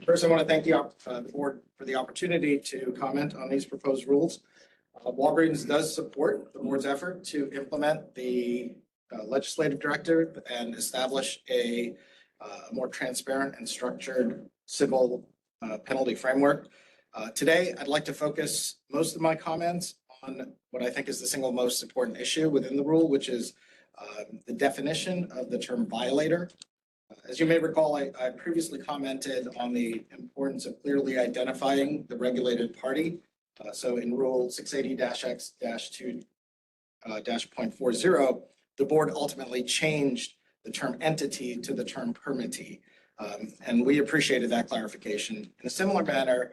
First, I want to thank the board for the opportunity to comment on these proposed rules. Walgreens does support the board's effort to implement the legislative directive and establish a more transparent and structured civil penalty framework. Today, I'd like to focus most of my comments on what I think is the single most important issue within the rule, which is the definition of the term violator. As you may recall, I previously commented on the importance of clearly identifying the regulated party. So in Rule 680-X-2 -.40, the board ultimately changed the term entity to the term permittee. And we appreciated that clarification. In a similar manner,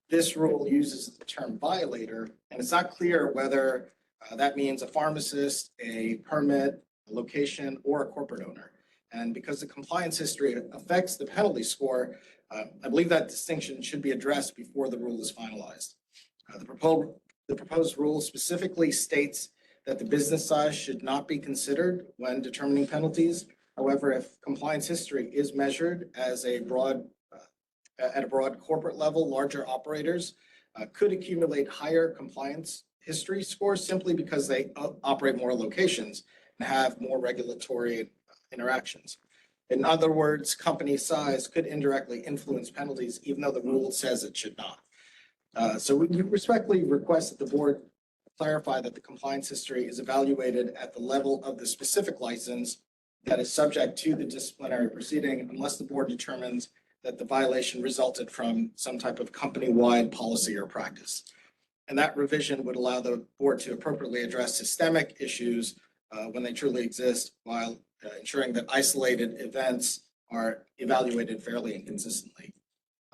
this rule uses the term violator, and it's not clear whether that means a pharmacist, a permit, a location, or a corporate owner. And because the compliance history affects the penalty score, I believe that distinction should be addressed before the rule is finalized. The proposed rule specifically states that the business size should not be considered when determining penalties. However, if compliance history is measured as at a broad corporate level, larger operators could accumulate higher compliance history scores simply because they operate more locations and have more regulatory interactions. In other words, company size could indirectly influence penalties, even though the rule says it should not. So we respectfully request that the board clarify that the compliance history is evaluated at the level of the specific license that is subject to the disciplinary proceeding, unless the board determines that the violation resulted from some type of company-wide policy or practice. And that revision would allow the board to appropriately address systemic issues when they truly exist, while ensuring that isolated events are evaluated fairly and consistently.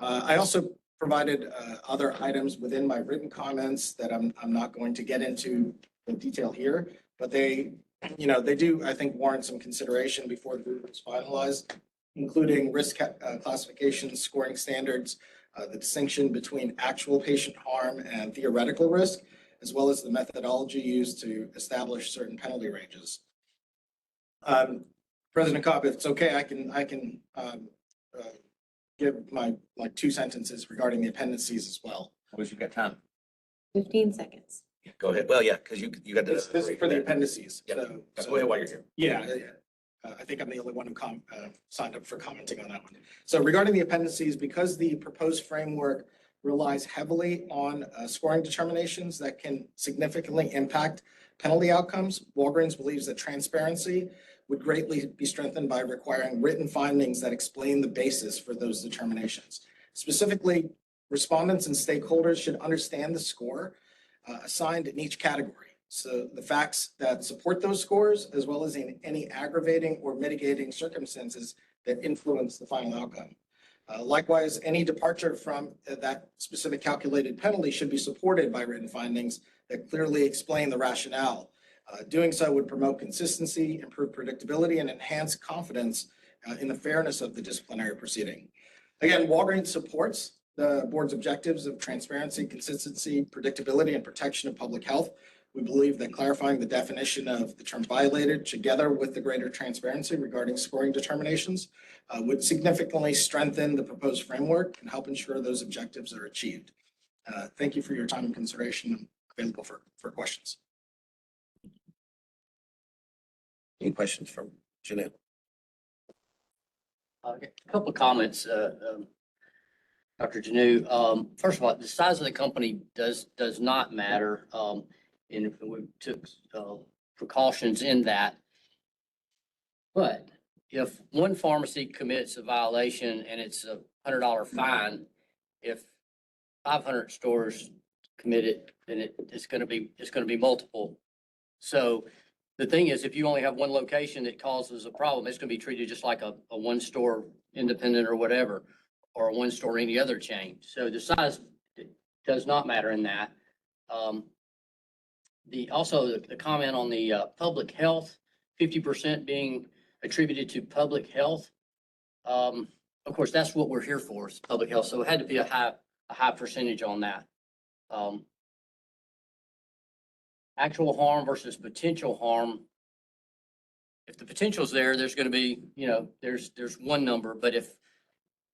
I also provided other items within my written comments that I'm not going to get into in detail here, but they do, I think, warrant some consideration before the rule is finalized, including risk classification, scoring standards, the distinction between actual patient harm and theoretical risk, as well as the methodology used to establish certain penalty ranges. President Cobb, if it's okay, I can give my 2 sentences regarding the appendices as well.
Wish you got time.
15 seconds.
Go ahead. Well, yeah, because you got
This is for the appendices.
Yeah.
So-
Go ahead while you're here.
Yeah. I think I'm the only one who signed up for commenting on that one. So regarding the appendices, because the proposed framework relies heavily on scoring determinations that can significantly impact penalty outcomes, Walgreens believes that transparency would greatly be strengthened by requiring written findings that explain the basis for those determinations. Specifically, respondents and stakeholders should understand the score assigned in each category. So the facts that support those scores, as well as any aggravating or mitigating circumstances that influence the final outcome. Likewise, any departure from that specific calculated penalty should be supported by written findings that clearly explain the rationale. Doing so would promote consistency, improve predictability, and enhance confidence in the fairness of the disciplinary proceeding. Again, Walgreens supports the board's objectives of transparency, consistency, predictability, and protection of public health. We believe that clarifying the definition of the term violated, together with the greater transparency regarding scoring determinations, would significantly strengthen the proposed framework and help ensure those objectives are achieved. Thank you for your time and consideration. I'm available for questions.
Any questions from Jeanette?
A couple of comments, Dr. Janu. First of all, the size of the company does not matter. And we took precautions in that. But if one pharmacy commits a violation and it's $100 fine, if 500 stores commit it, then it's going to be multiple. So the thing is, if you only have one location that causes a problem, it's going to be treated just like a one store independent or whatever, or a one store any other chain. So the size does not matter in that. Also the comment on the public health, 50% being attributed to public health. Of course, that's what we're here for, is public health. So it had to be a high percentage on that. actual harm versus potential harm. If the potential's there, there's gonna be, there's one number, but if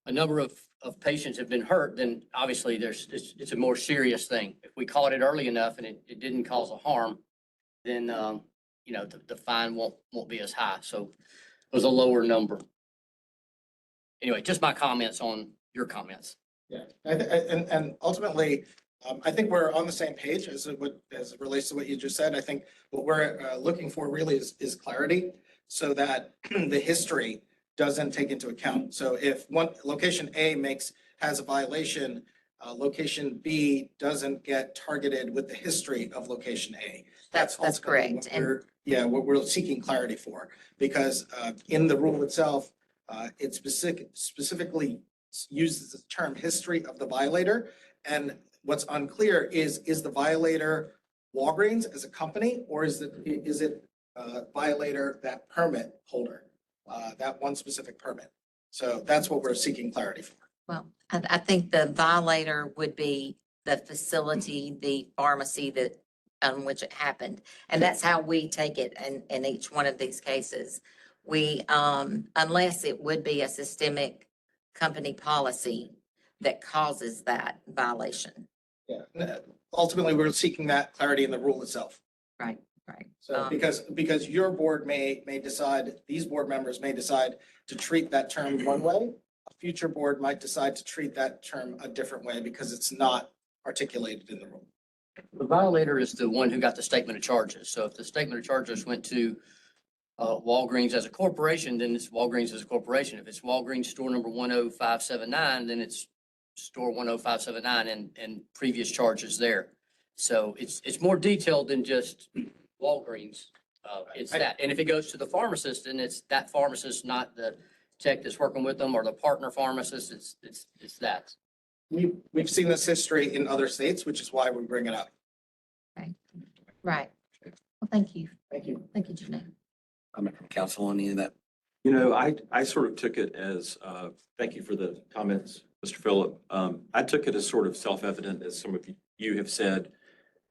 a number of patients have been hurt, then obviously it's a more serious thing. If we caught it early enough and it didn't cause a harm, then, the fine won't be as high. So it was a lower number. Anyway, just my comments on your comments.
Yeah, and ultimately, I think we're on the same page as it relates to what you just said. I think what we're looking for really is clarity so that the history doesn't take into account. So if one location A has a violation, location B doesn't get targeted with the history of location A.
That's
ultimately
correct.
what we're seeking clarity for, because in the rule itself, it specifically uses the term history of the violator. And what's unclear is the violator Walgreens as a company, or is it violator that permit holder, that one specific permit? So that's what we're seeking clarity for.
Well, I think the violator would be the facility, the pharmacy on which it happened. And that's how we take it in each one of these cases. We, unless it would be a systemic company policy that causes that violation.
Yeah, ultimately, we're seeking that clarity in the rule itself.
Right.
So because your board may decide, these board members may decide to treat that term one way, a future board might decide to treat that term a different way because it's not articulated in the rule.
The violator is the one who got the statement of charges. So if the statement of charges went to Walgreens as a corporation, then it's Walgreens as a corporation. If it's Walgreens store number 10579, then it's store 10579 and previous charges there. So it's more detailed than just Walgreens. It's that. And if it goes to the pharmacist, then it's that pharmacist, not the tech that's working with them or the partner pharmacist. It's that.
We've seen this history in other states, which is why we bring it up.
Right. Well, thank you.
Thank you.
Thank you, Janelle.
Comment from council on any of that?
I sort of took it as, thank you for the comments, Mr. Phillip. I took it as sort of self-evident, as some of you have said,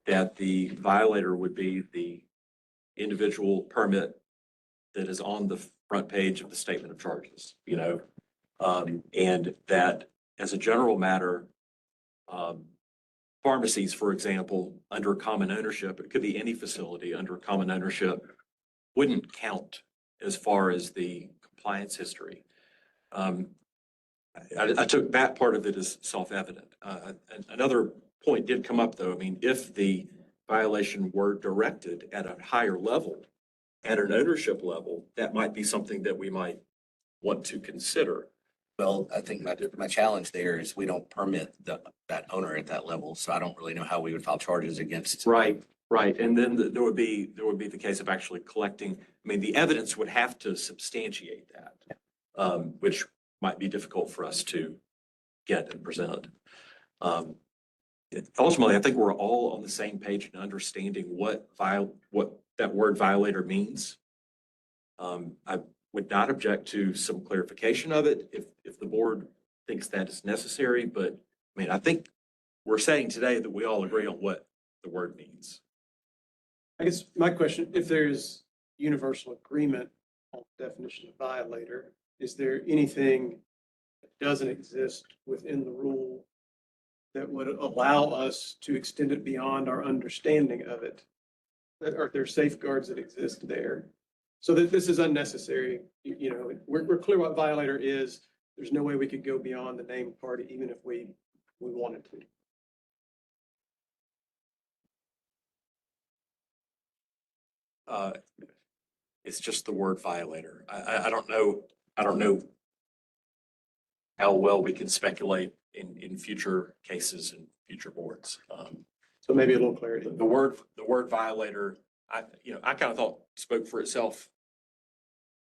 that the violator would be the individual permit that is on the front page of the statement of charges, and that as a general matter, pharmacies, for example, under common ownership, it could be any facility under common ownership, wouldn't count as far as the compliance history. I took that part of it as self-evident. Another point did come up, though. I mean, if the violation were directed at a higher level, at an ownership level, that might be something that we might want to consider.
Well, I think my challenge there is we don't permit that owner at that level, so I don't really know how we would file charges against.
Right. And then there would be the case of actually collecting. I mean, the evidence would have to substantiate that, which might be difficult for us to get and present. Ultimately, I think we're all on the same page in understanding what that word violator means. I would not object to some clarification of it if the board thinks that is necessary, but I mean, I think we're saying today that we all agree on what the word means.
I guess my question, if there's universal agreement on the definition of violator, is there anything that doesn't exist within the rule that would allow us to extend it beyond our understanding of it? Are there safeguards that exist there? So that this is unnecessary, we're clear what violator is. There's no way we could go beyond the named party, even if we wanted to.
It's just the word violator. I don't know how well we can speculate in future cases and future boards.
So maybe a little clarity.
The word violator, I kind of thought spoke for itself.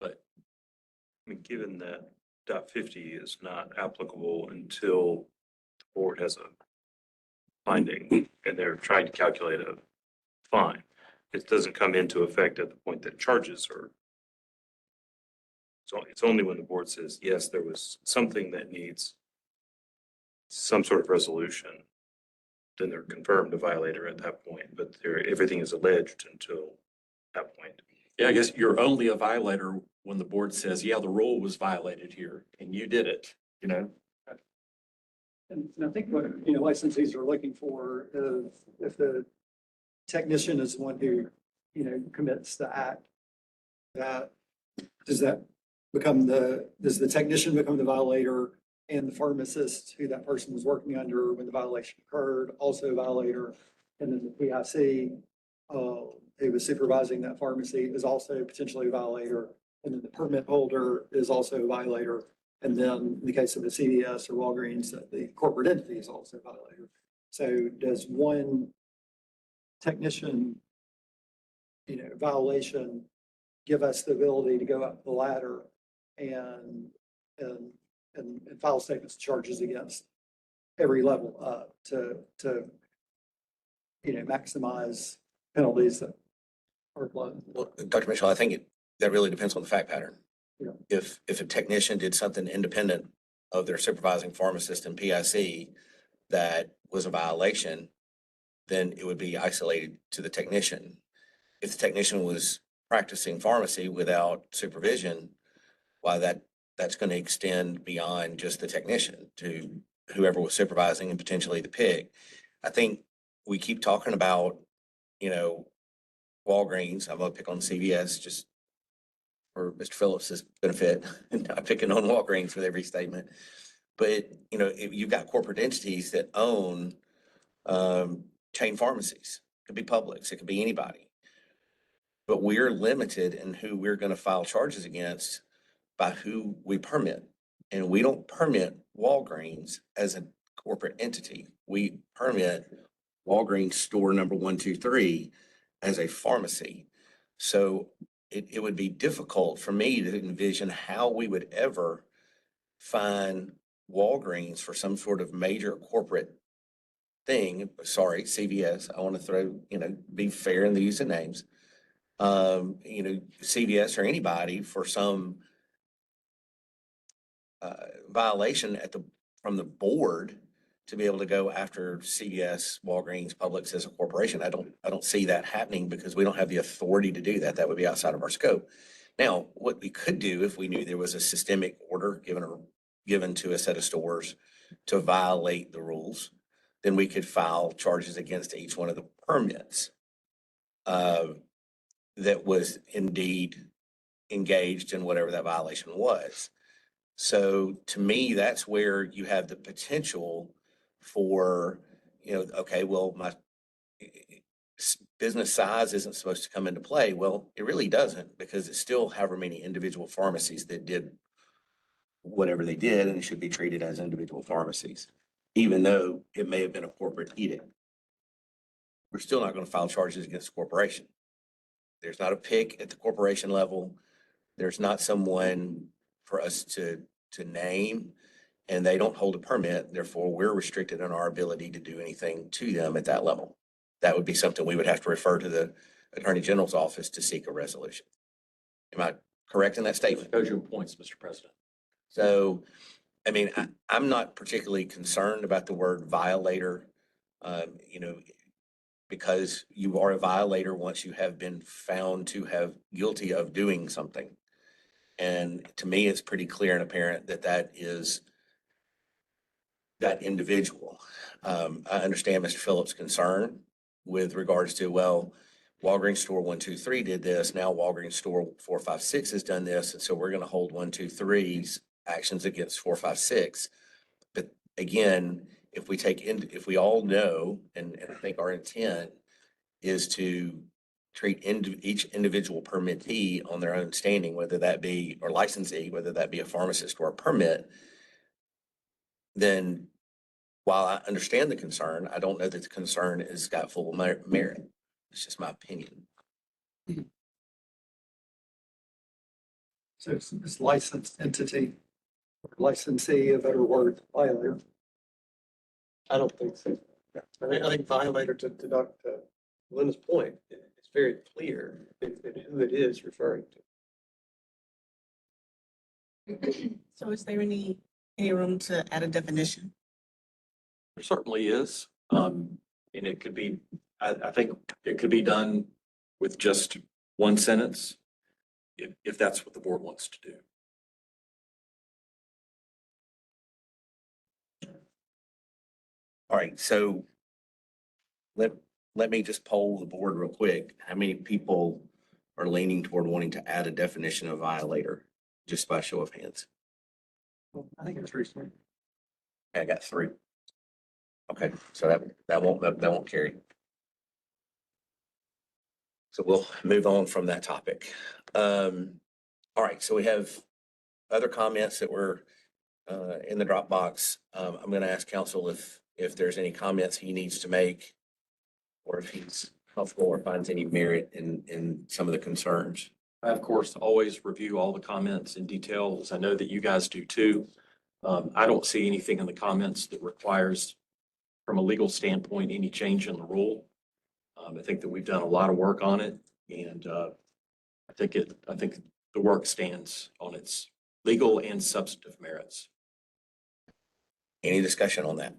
But
I mean, given that .50 is not applicable until the board has a finding and they're trying to calculate a fine, it doesn't come into effect at the point that charges are. So it's only when the board says, yes, there was something that needs some sort of resolution then they're confirmed a violator at that point, but everything is alleged until that point.
Yeah, I guess you're only a violator when the board says, yeah, the rule was violated here and you did it, you know?
And I think what, you know, licensees are looking for is if the technician is the one who, you know, commits the act, that, does the technician become the violator and the pharmacist who that person was working under when the violation occurred, also a violator? And then the PIC, who was supervising that pharmacy is also potentially a violator. And then the permit holder is also a violator. And then in the case of the CVS or Walgreens, the corporate entity is also a violator. So does one technician, you know, violation give us the ability to go up the ladder and file statements of charges against every level up to, you know, maximize penalties that are applied?
Well, Dr. Mitchell, I think that really depends on the fact pattern.
Yeah.
If a technician did something independent of their supervising pharmacist and PIC that was a violation, then it would be isolated to the technician. If the technician was practicing pharmacy without supervision, why that's going to extend beyond just the technician to whoever was supervising and potentially the PIC. I think we keep talking about, you know, Walgreens. I'm gonna pick on CVS just for Mr. Phillips's benefit, and not picking on Walgreens with every statement. But, you know, if you've got corporate entities that own chain pharmacies, it could be Publix, it could be anybody. But we're limited in who we're going to file charges against by who we permit. And we don't permit Walgreens as a corporate entity. We permit Walgreens store number 123 as a pharmacy. So it would be difficult for me to envision how we would ever fine Walgreens for some sort of major corporate thing. Sorry, CVS. I want to throw, you know, be fair in the use of names. You know, CVS or anybody for some violation from the board to be able to go after CVS, Walgreens, Publix as a corporation. I don't see that happening because we don't have the authority to do that. That would be outside of our scope. Now, what we could do if we knew there was a systemic order given to a set of stores to violate the rules, then we could file charges against each one of the permits that was indeed engaged in whatever that violation was. So to me, that's where you have the potential for, you know, okay, well, my business size isn't supposed to come into play. Well, it really doesn't, because it's still however many individual pharmacies that did whatever they did, and it should be treated as individual pharmacies, even though it may have been a corporate edict. We're still not going to file charges against the corporation. There's not a PIC at the corporation level. There's not someone for us to name, and they don't hold a permit. Therefore, we're restricted in our ability to do anything to them at that level. That would be something we would have to refer to the Attorney General's office to seek a resolution. Am I correct in that statement?
Cogent points, Mr. President.
So, I mean, I'm not particularly concerned about the word violator, you know, because you are a violator once you have been found to have guilty of doing something. And to me, it's pretty clear and apparent that that is that individual. I understand Mr. Phillips' concern with regards to, well, Walgreens store 123 did this. Now Walgreens store 456 has done this. And so we're going to hold 123's actions against 456. But again, if we all know, and I think our intent is to treat each individual permittee on their own standing, whether that be, or licensee, whether that be a pharmacist or a permit, then while I understand the concern, I don't know that the concern has got full merit. It's just my opinion.
So it's licensed entity, licensee, a better word, violator.
I don't think so. I think violator, to Dr. Linda's point, it's very clear in who it is referring to.
So is there any room to add a definition?
There certainly is. And it could be, I think it could be done with just one sentence, if that's what the board wants to do.
All right, so let me just poll the board real quick. How many people are leaning toward wanting to add a definition of violator, just by show of hands?
I think it's recent.
I got 3. Okay, so that won't carry. So we'll move on from that topic. All right, so we have other comments that were in the Dropbox. I'm going to ask council if there's any comments he needs to make, or if he's comfortable or finds any merit in some of the concerns.
I, of course, always review all the comments in detail, as I know that you guys do too. I don't see anything in the comments that requires, from a legal standpoint, any change in the rule. I think that we've done a lot of work on it, and I think the work stands on its legal and substantive merits.
Any discussion on that?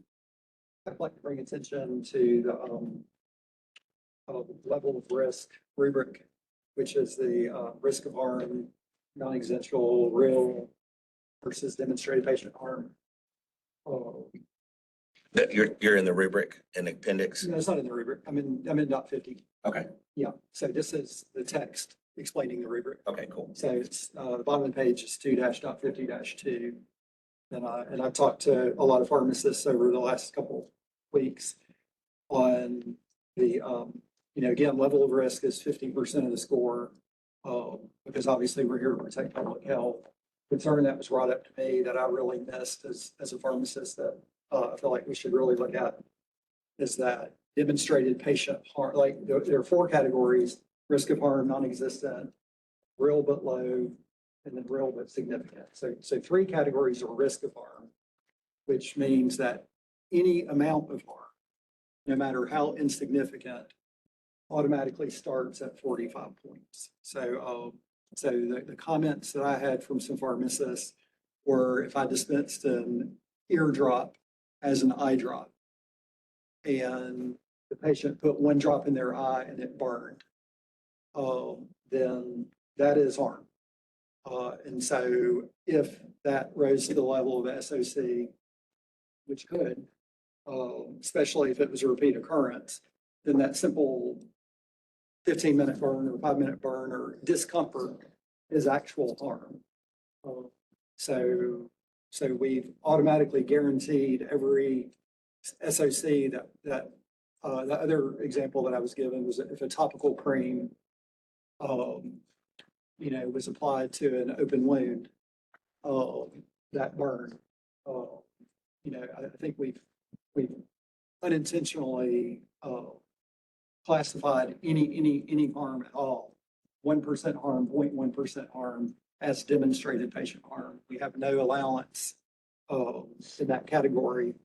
I'd like to bring attention to the level of risk rubric, which is the risk of harm, non-existential, real versus demonstrated patient harm.
That you're in the rubric and appendix?
No, it's not in the rubric. I'm in dot 50.
Okay,
Yeah, so this is the text explaining the rubric.
okay, cool.
So it's, the bottom of the page is 2-.50-2. And I've talked to a lot of pharmacists over the last couple weeks on the, again, level of risk is 50% of the score. Because obviously we're here to protect public health. Concern that was brought up to me that I really missed as a pharmacist that I feel like we should really look at is that demonstrated patient harm. Like there are 4 categories: risk of harm, non-existent, real but low, and then real but significant. So 3 categories are risk of harm, which means that any amount of harm, no matter how insignificant, automatically starts at 45 points. So the comments that I had from some pharmacists were if I dispensed an eardrop as an eye drop and the patient put 1 drop in their eye and it burned, then that is harm. And so if that rose to the level of SOC, which could, especially if it was a repeat occurrence, then that simple 15-minute burn or 5-minute burn or discomfort is actual harm. So we've automatically guaranteed every SOC that the other example that I was given was if a topical cream, was applied to an open wound, that burn, I think we've unintentionally classified any harm at all, 1% harm, 0.1% harm as demonstrated patient harm. We have no allowance in that category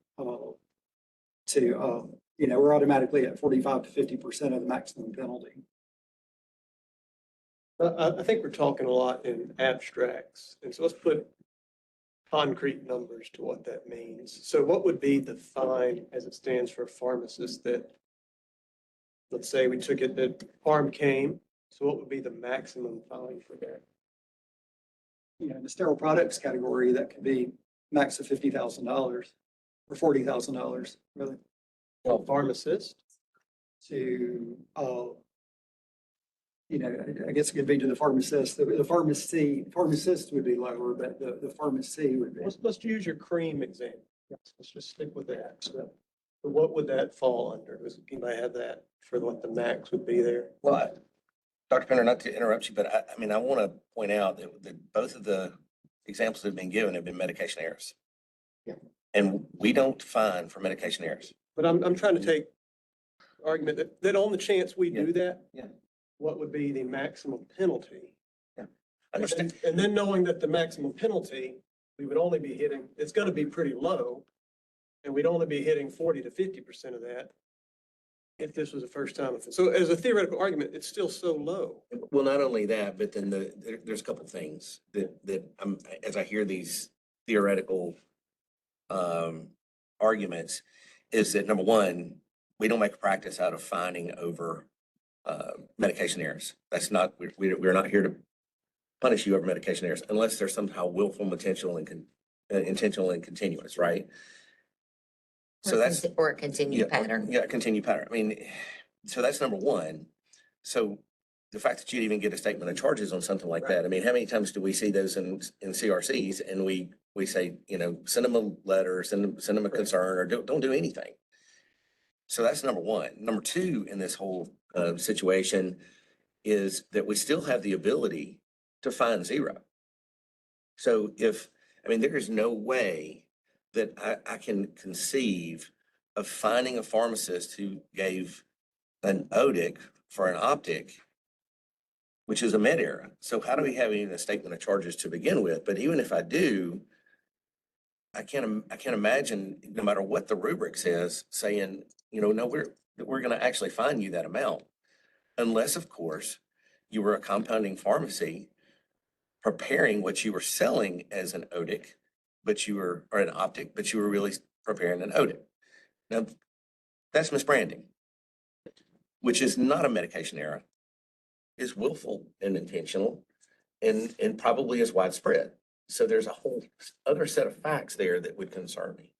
we're automatically at 45 to 50% of the maximum penalty.
I think we're talking a lot in abstracts, and so let's put concrete numbers to what that means. So what would be the fine as it stands for a pharmacist that, let's say we took it that harm came, so what would be the maximum fine for that?
In the sterile products category, that could be max of $50,000 or $40,000, really.
Well, pharmacist?
To, I guess it could be to the pharmacist. The pharmacist would be lower, but the pharmacy would be.
Let's use your cream example. Let's just stick with that. So what would that fall under? Does anybody have that for what the max would be there?
Well, Dr. Penner, not to interrupt you, but I want to point out that both of the examples that have been given have been medication errors.
Yeah.
And we don't fine for medication errors.
But I'm trying to take argument that on the chance we do that,
Yeah.
what would be the maximum penalty?
Understand?
And then knowing that the maximum penalty, we would only be hitting, it's going to be pretty low, and we'd only be hitting 40 to 50% of that if this was a first time. So as a theoretical argument, it's still so low.
Well, not only that, but then there's a couple of things that as I hear these theoretical arguments, is that number one, we don't make a practice out of fining over medication errors. That's not, we're not here to punish you over medication errors unless they're somehow willful, intentional and continuous, right? So that's.
Or a continued pattern.
Yeah, continued pattern. I mean, so that's number one. So the fact that you'd even get a statement of charges on something like that, I mean, how many times do we see those in CRCs and we say, send them a letter, send them a concern, or don't do anything. So that's number one. Number two in this whole situation is that we still have the ability to find zero. So there is no way that I can conceive of finding a pharmacist who gave an ODIC for an optic, which is a med error. So how do we have even a statement of charges to begin with? But even if I do, I can't imagine, no matter what the rubric says, saying, no, we're going to actually fine you that amount. Unless, of course, you were a compounding pharmacy preparing what you were selling as an ODIC, or an optic, but you were really preparing an ODIC. Now, that's misbranding, which is not a medication error, is willful and intentional, and probably is widespread. So there's a whole other set of facts there that would concern me.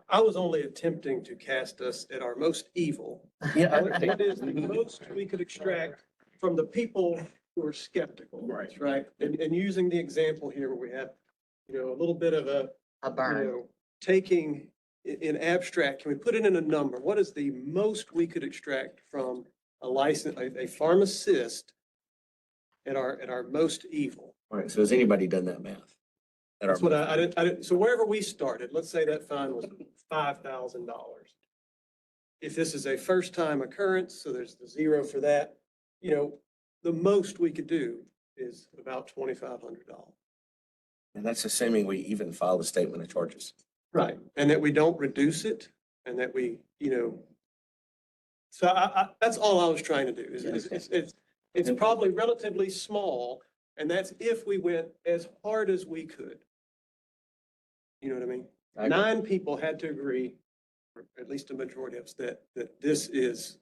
I was only attempting to cast us at our most evil.
Yeah.
What is the most we could extract from the people who are skeptical? Right. And using the example here where we have, a little bit of a
burn.
Taking in abstract, can we put it in a number? What is the most we could extract from a pharmacist at our most evil?
All right. So has anybody done that math?
That's what I didn't, so wherever we started, let's say that fine was $5,000. If this is a first time occurrence, so there's the zero for that, the most we could do is about $2,500.
And that's assuming we even file the statement of charges.
Right, and that we don't reduce it, and that we, so that's all I was trying to do, it's probably relatively small, and that's if we went as hard as we could. You know what I mean?
I agree.
9 people had to agree, or at least a majority of us, that this is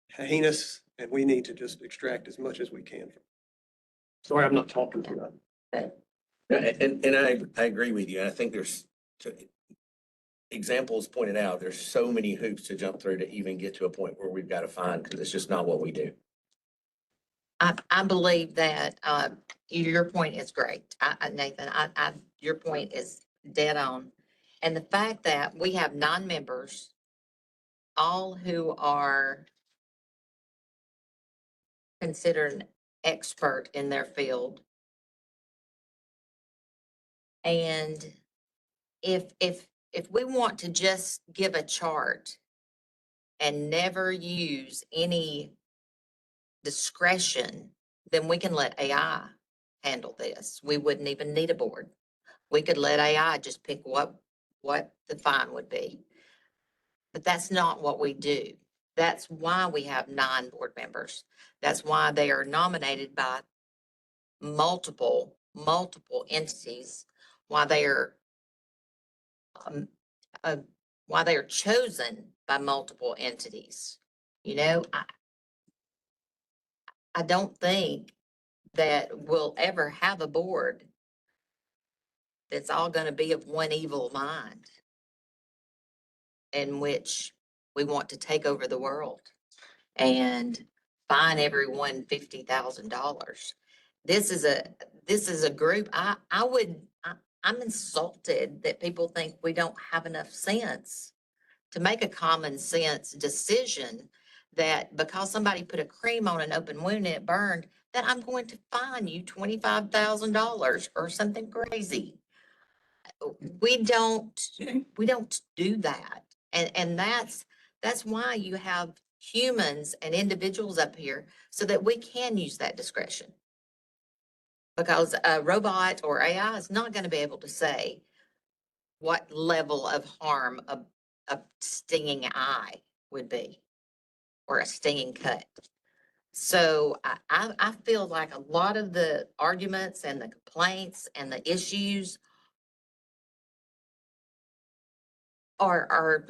heinous, and we need to just extract as much as we can. Sorry, I'm not talking too much.
And I agree with you. And I think there's examples pointed out, there's so many hoops to jump through to even get to a point where we've got to find, because it's just not what we do.
I believe that, your point is great. Nathan, your point is dead on. And the fact that we have 9 members, all who are considered an expert in their field. And if we want to just give a chart and never use any discretion, then we can let AI handle this. We wouldn't even need a board. We could let AI just pick what the fine would be. But that's not what we do. That's why we have 9 board members. That's why they are nominated by multiple entities, why they are chosen by multiple entities. I don't think that we'll ever have a board that's all going to be of one evil mind in which we want to take over the world and fine everyone $50,000. This is a group. I'm insulted that people think we don't have enough sense to make a common sense decision that because somebody put a cream on an open wound and it burned, that I'm going to fine you $25,000 or something crazy. We don't do that. And that's why you have humans and individuals up here so that we can use that discretion. Because a robot or AI is not going to be able to say what level of harm a stinging eye would be or a stinging cut. So I feel like a lot of the arguments and the complaints and the issues are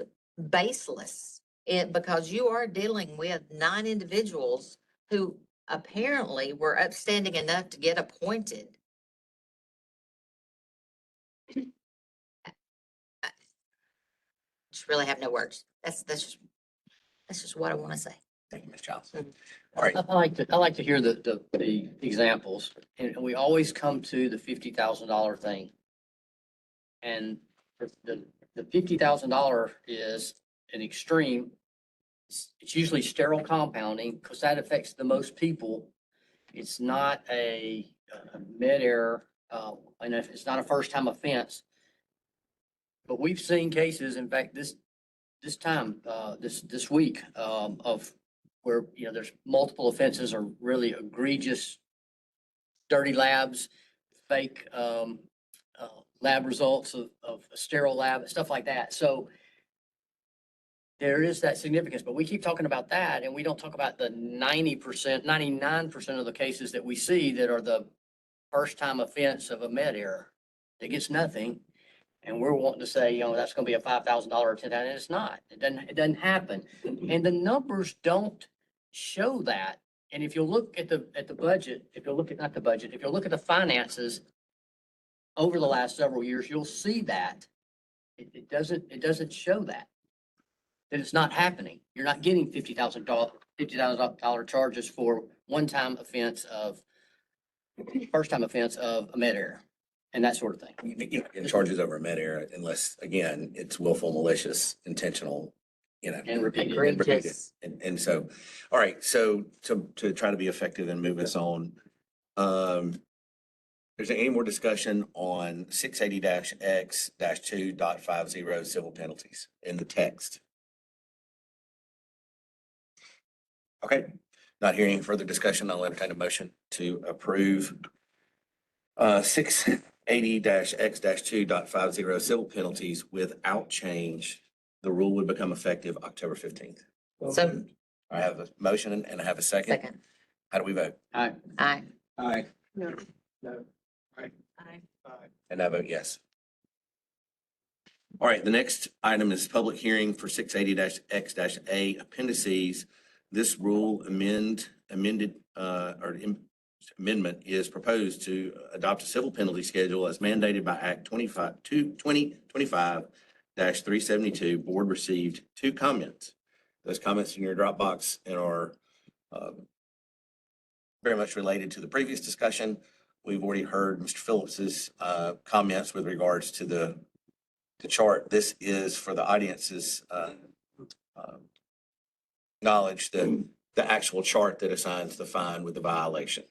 baseless. because you are dealing with 9 individuals who apparently were upstanding enough to get appointed. I just really have no words. That's just what I want to say.
Thank you, Ms. Johnson. All right,
I like to hear the examples, and we always come to the $50,000 thing. And the $50,000 is an extreme. It's usually sterile compounding because that affects the most people. It's not a med error, and if it's not a first time offense. But we've seen cases, in fact, this week, of where, there's multiple offenses or really egregious dirty labs, fake, lab results of a sterile lab, stuff like that. So there is that significance, but we keep talking about that and we don't talk about the 90%, 99% of the cases that we see that are the first time offense of a med error that gets nothing. And we're wanting to say, that's going to be a $5,000 or $10,000, and it's not. It doesn't happen. And the numbers don't show that. And if you look at the budget, if you look at, not the budget, if you look at the finances over the last several years, you'll see that it doesn't show that it's not happening. You're not getting $50,000 charges for first-time offense of a med error and that sort of thing.
you get charges over a med error unless, again, it's willful, malicious, intentional,
And repeated.
and repeated.
Egregious.
And so, all right, so to try to be effective and move us on, is there any more discussion on 680-X-2.50 civil penalties in the text? Okay, not hearing any further discussion, I'll entertain a motion to approve 680-X-2.50 civil penalties without change. The rule would become effective October 15th.
So,
I have a motion and I have a second.
second,
How do we vote?
Aye.
aye.
Aye.
No.
Aye.
And I vote yes. All right, the next item is public hearing for 680-X-A appendices. This rule amendment is proposed to adopt a civil penalty schedule as mandated by Act 2025-372. Board received 2 comments. Those comments in your Dropbox and are very much related to the previous discussion. We've already heard Mr. Phillips's comments with regards to the chart. This is for the audience's knowledge, the actual chart that assigns the fine with the violation.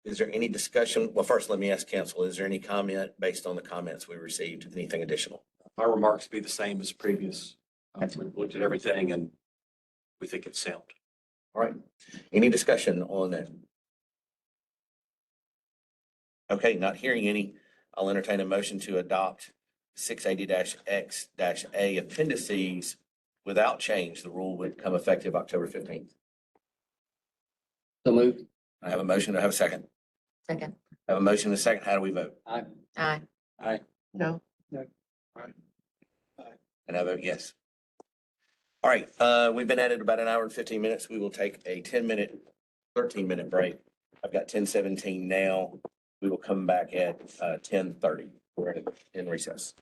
Is there any discussion? Well, first, let me ask council, is there any comment based on the comments we received? Anything additional?
My remarks be the same as previous. We've looked at everything and we think it's sound.
All right. Any discussion on that? Okay, not hearing any. I'll entertain a motion to adopt 680-X-A appendices without change. The rule would become effective October 15th.
So moved.
I have a motion. I have a second.
Second,
I have a motion and a second. How do we vote?
Aye.
aye.
Aye.
No.
And I vote yes. All right, we've been at it about an hour and 15 minutes. We will take a 13-minute break. I've got 10:17 now. We will come back at 10:30. We're in recess.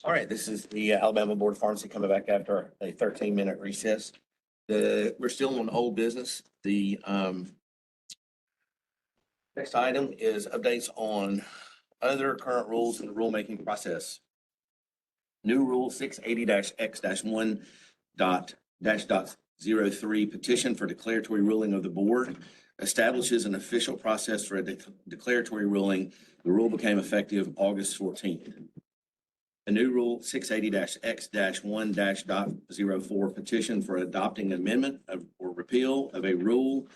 All right, this is the Alabama Board of Pharmacy coming back after a 13-minute recess. We're still on old business. The next item is updates on other current rules in the rulemaking process. New Rule 680-X-1.03 petition for declaratory ruling of the board establishes an official process for a declaratory ruling. The rule became effective August 14th. A new Rule 680-X-1.04 petition for adopting amendment or repeal of a rule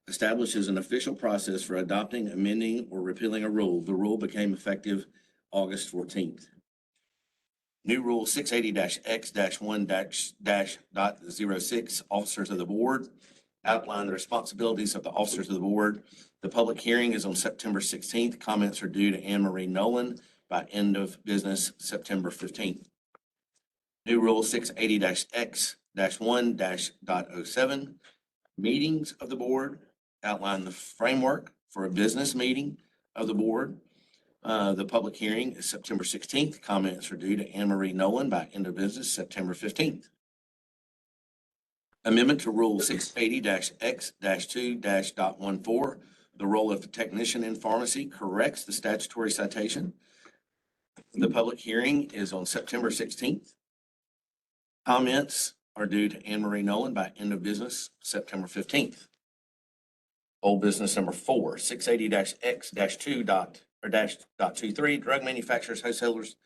establishes an official process for adopting, amending, or repealing a rule. The rule became effective August 14th. New Rule 680-X-1-06, officers of the board, outline the responsibilities of the officers of the board. The public hearing is on September 16th. Comments are due to Anne Marie Nolan by end of business September 15th. New Rule 680-X-1-07, meetings of the board, outline the framework for a business meeting of the board. The public hearing is September 16th. Comments are due to Anne Marie Nolan by end of business September 15th. Amendment to Rule 680-X-2-.14, the role of the technician in pharmacy, corrects the statutory citation. The public hearing is on September 16th. Comments are due to Anne Marie Nolan by end of business September 15th. Old business number 4, 680-X-2.23, drug manufacturers, wholesalers,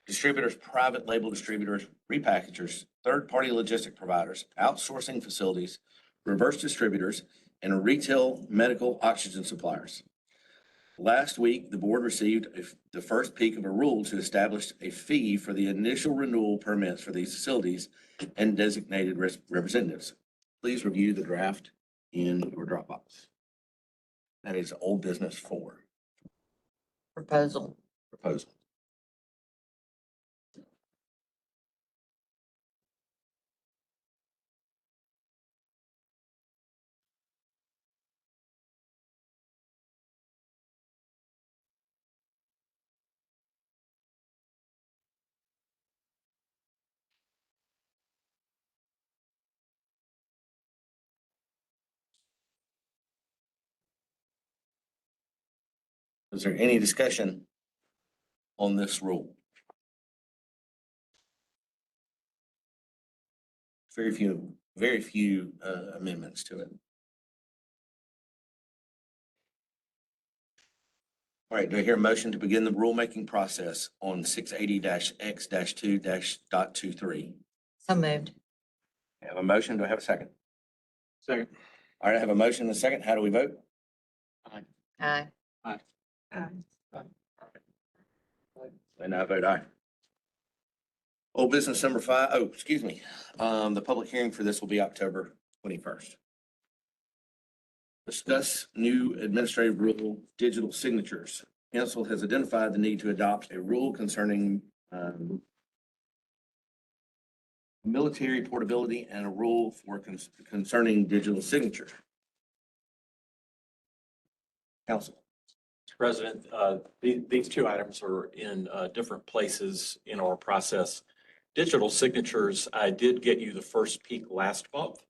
distributors, private label distributors, repackagers, third-party logistic providers, outsourcing facilities, reverse distributors, and retail medical oxygen suppliers. Last week, the board received the first peek of a rule to establish a fee for the initial renewal permits for these facilities and designated representatives. Please review the draft in your Dropbox. That is old business 4.
Proposal.
Is there any discussion on this rule? Very few amendments to it. All right, do I hear a motion to begin the rulemaking process on 680-X-2-.23?
So moved.
I have a motion. Do I have a second?
Second.
All right, I have a motion and a second. How do we vote?
Aye.
And I vote aye. Old business number 5, the public hearing for this will be October 21st. Discuss new administrative rule, digital signatures. Council has identified the need to adopt a rule concerning military portability and a rule for concerning digital signature. Council.
Mr. President, these two items are in different places in our process. Digital signatures, I did get you the first peek last month.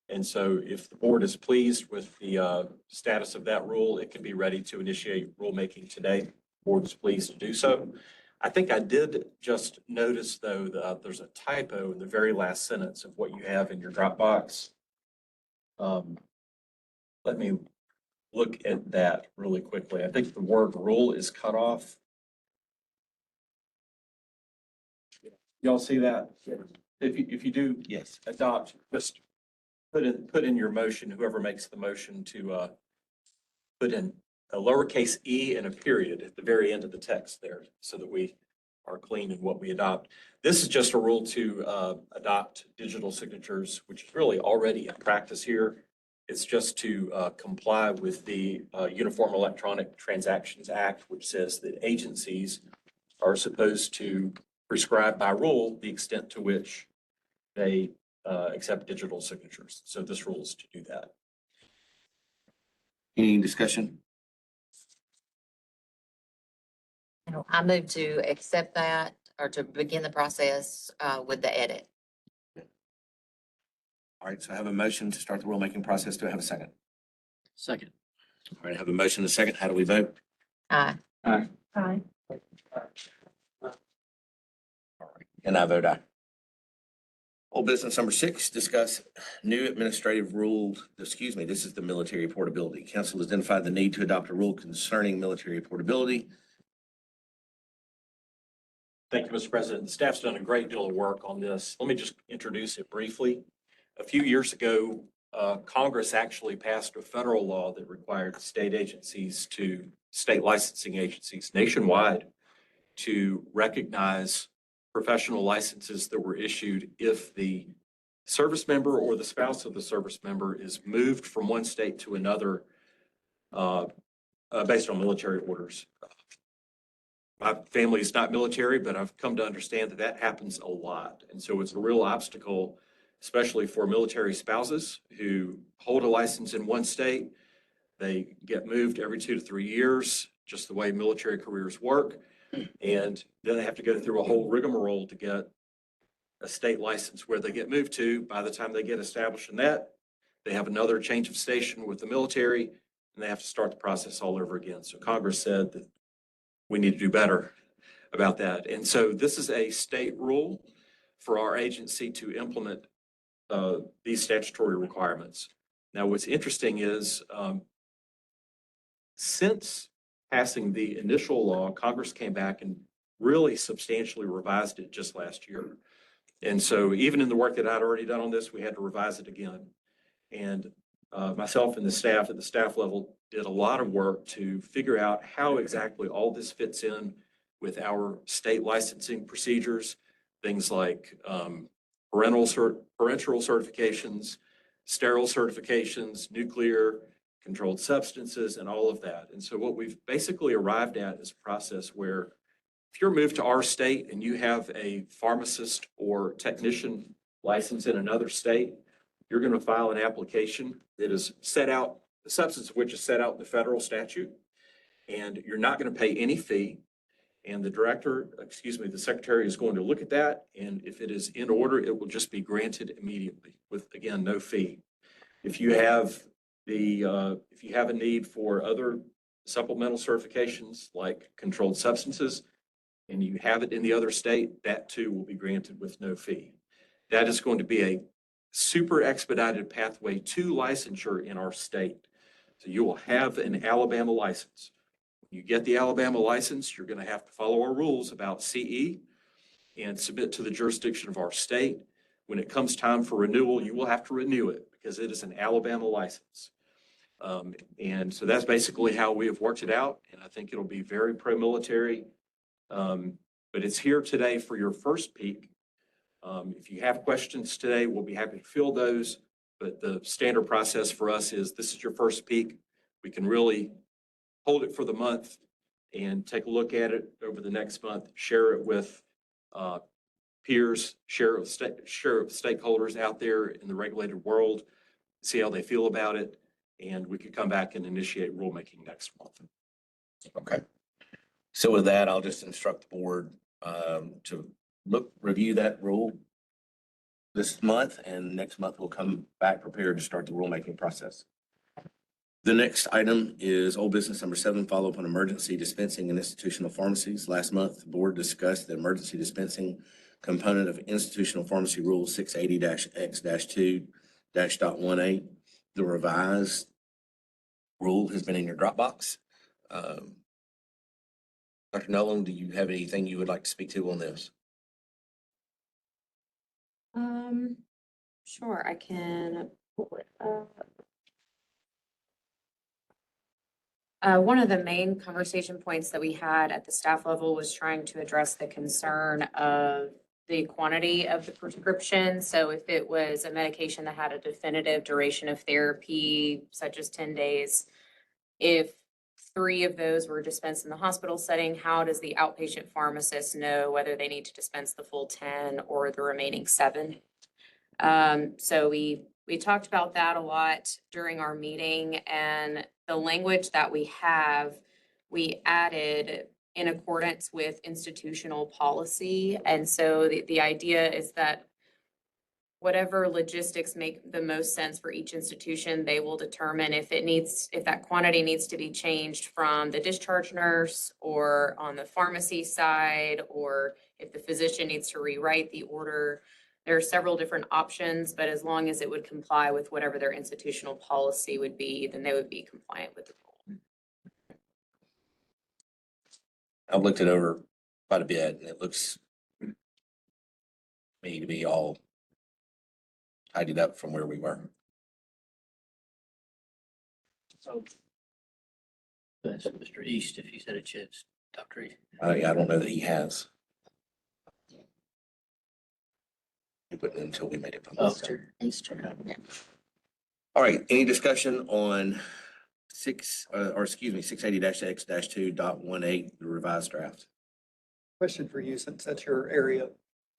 And so if the board is pleased with the status of that rule, it can be ready to initiate rulemaking today. The board is pleased to do so. I think I did just notice, though, that there's a typo in the very last sentence of what you have in your Dropbox. Let me look at that really quickly. I think the word rule is cut off. Y'all see that? If you do
Yes.
adopt, just put in your motion, whoever makes the motion, to put in a lowercase e and a period at the very end of the text there, so that we are clean in what we adopt. This is just a rule to adopt digital signatures, which is really already in practice here. It's just to comply with the Uniform Electronic Transactions Act, which says that agencies are supposed to prescribe by rule the extent to which they accept digital signatures. So this rule is to do that.
Any discussion?
I move to accept that or to begin the process, with the edit.
All right, so I have a motion to start the rulemaking process. Do I have a second?
Second.
All right, I have a motion and a second. How do we vote?
Aye.
Aye.
And I vote aye. Old business number 6, discuss new administrative rule, this is the military portability. Council has identified the need to adopt a rule concerning military portability.
Thank you, Mr. President. The staff's done a great deal of work on this. Let me just introduce it briefly. A few years ago, Congress actually passed a federal law that required state licensing agencies nationwide to recognize professional licenses that were issued if the service member or the spouse of the service member is moved from one state to another based on military orders. My family is not military, but I've come to understand that that happens a lot. And so it's a real obstacle, especially for military spouses who hold a license in one state. They get moved every 2 to 3 years, just the way military careers work. And then they have to go through a whole rigmarole to get a state license where they get moved to. By the time they get established in that, they have another change of station with the military, and they have to start the process all over again. So Congress said that we need to do better about that. And so this is a state rule for our agency to implement these statutory requirements. Now, what's interesting is since passing the initial law, Congress came back and really substantially revised it just last year. And so even in the work that I'd already done on this, we had to revise it again. And myself and the staff at the staff level did a lot of work to figure out how exactly all this fits in with our state licensing procedures, things like parental certifications, sterile certifications, nuclear, controlled substances, and all of that. And so what we've basically arrived at is a process where if you're moved to our state and you have a pharmacist or technician license in another state, you're going to file an application that is set out, the substance of which is set out in the federal statute, and you're not going to pay any fee. And the secretary is going to look at that, and if it is in order, it will just be granted immediately with, again, no fee. If you have a need for other supplemental certifications like controlled substances, and you have it in the other state, that too will be granted with no fee. That is going to be a super expedited pathway to licensure in our state. So you will have an Alabama license. When you get the Alabama license, you're going to have to follow our rules about CE and submit to the jurisdiction of our state. When it comes time for renewal, you will have to renew it because it is an Alabama license. And so that's basically how we have worked it out. And I think it'll be very pro-military. But it's here today for your first peek. If you have questions today, we'll be happy to field those. But the standard process for us is this is your first peek. We can really hold it for the month and take a look at it over the next month, share it with peers, share it with stakeholders out there in the regulated world, see how they feel about it, and we could come back and initiate rulemaking next month.
Okay. So with that, I'll just instruct the board to review that rule this month, and next month we'll come back prepared to start the rulemaking process. The next item is old business number 7, follow up on emergency dispensing and institutional pharmacies. Last month, the board discussed the emergency dispensing component of institutional pharmacy rule 680-X-2-.18. The revised rule has been in your Dropbox. Dr. Nolan, do you have anything you would like to speak to on this?
Sure, I can pull it up. One of the main conversation points that we had at the staff level was trying to address the concern of the quantity of the prescription. So if it was a medication that had a definitive duration of therapy, such as 10 days, if 3 of those were dispensed in the hospital setting, how does the outpatient pharmacist know whether they need to dispense the full 10 or the remaining 7? So we talked about that a lot during our meeting, and the language that we have, we added in accordance with institutional policy. And so the idea is that whatever logistics make the most sense for each institution, they will determine if that quantity needs to be changed from the discharge nurse or on the pharmacy side, or if the physician needs to rewrite the order. There are several different options, but as long as it would comply with whatever their institutional policy would be, then they would be compliant with the rule.
I've looked it over quite a bit and it looks to me to be all tidied up from where we were.
So. That's Mr. East, if he's had a chance, Dr. East.
I don't know that he has. He put it until we made it public.
Easter, yeah.
All right, any discussion on 680-X-2.18, the revised draft?
Question for you, since that's your area.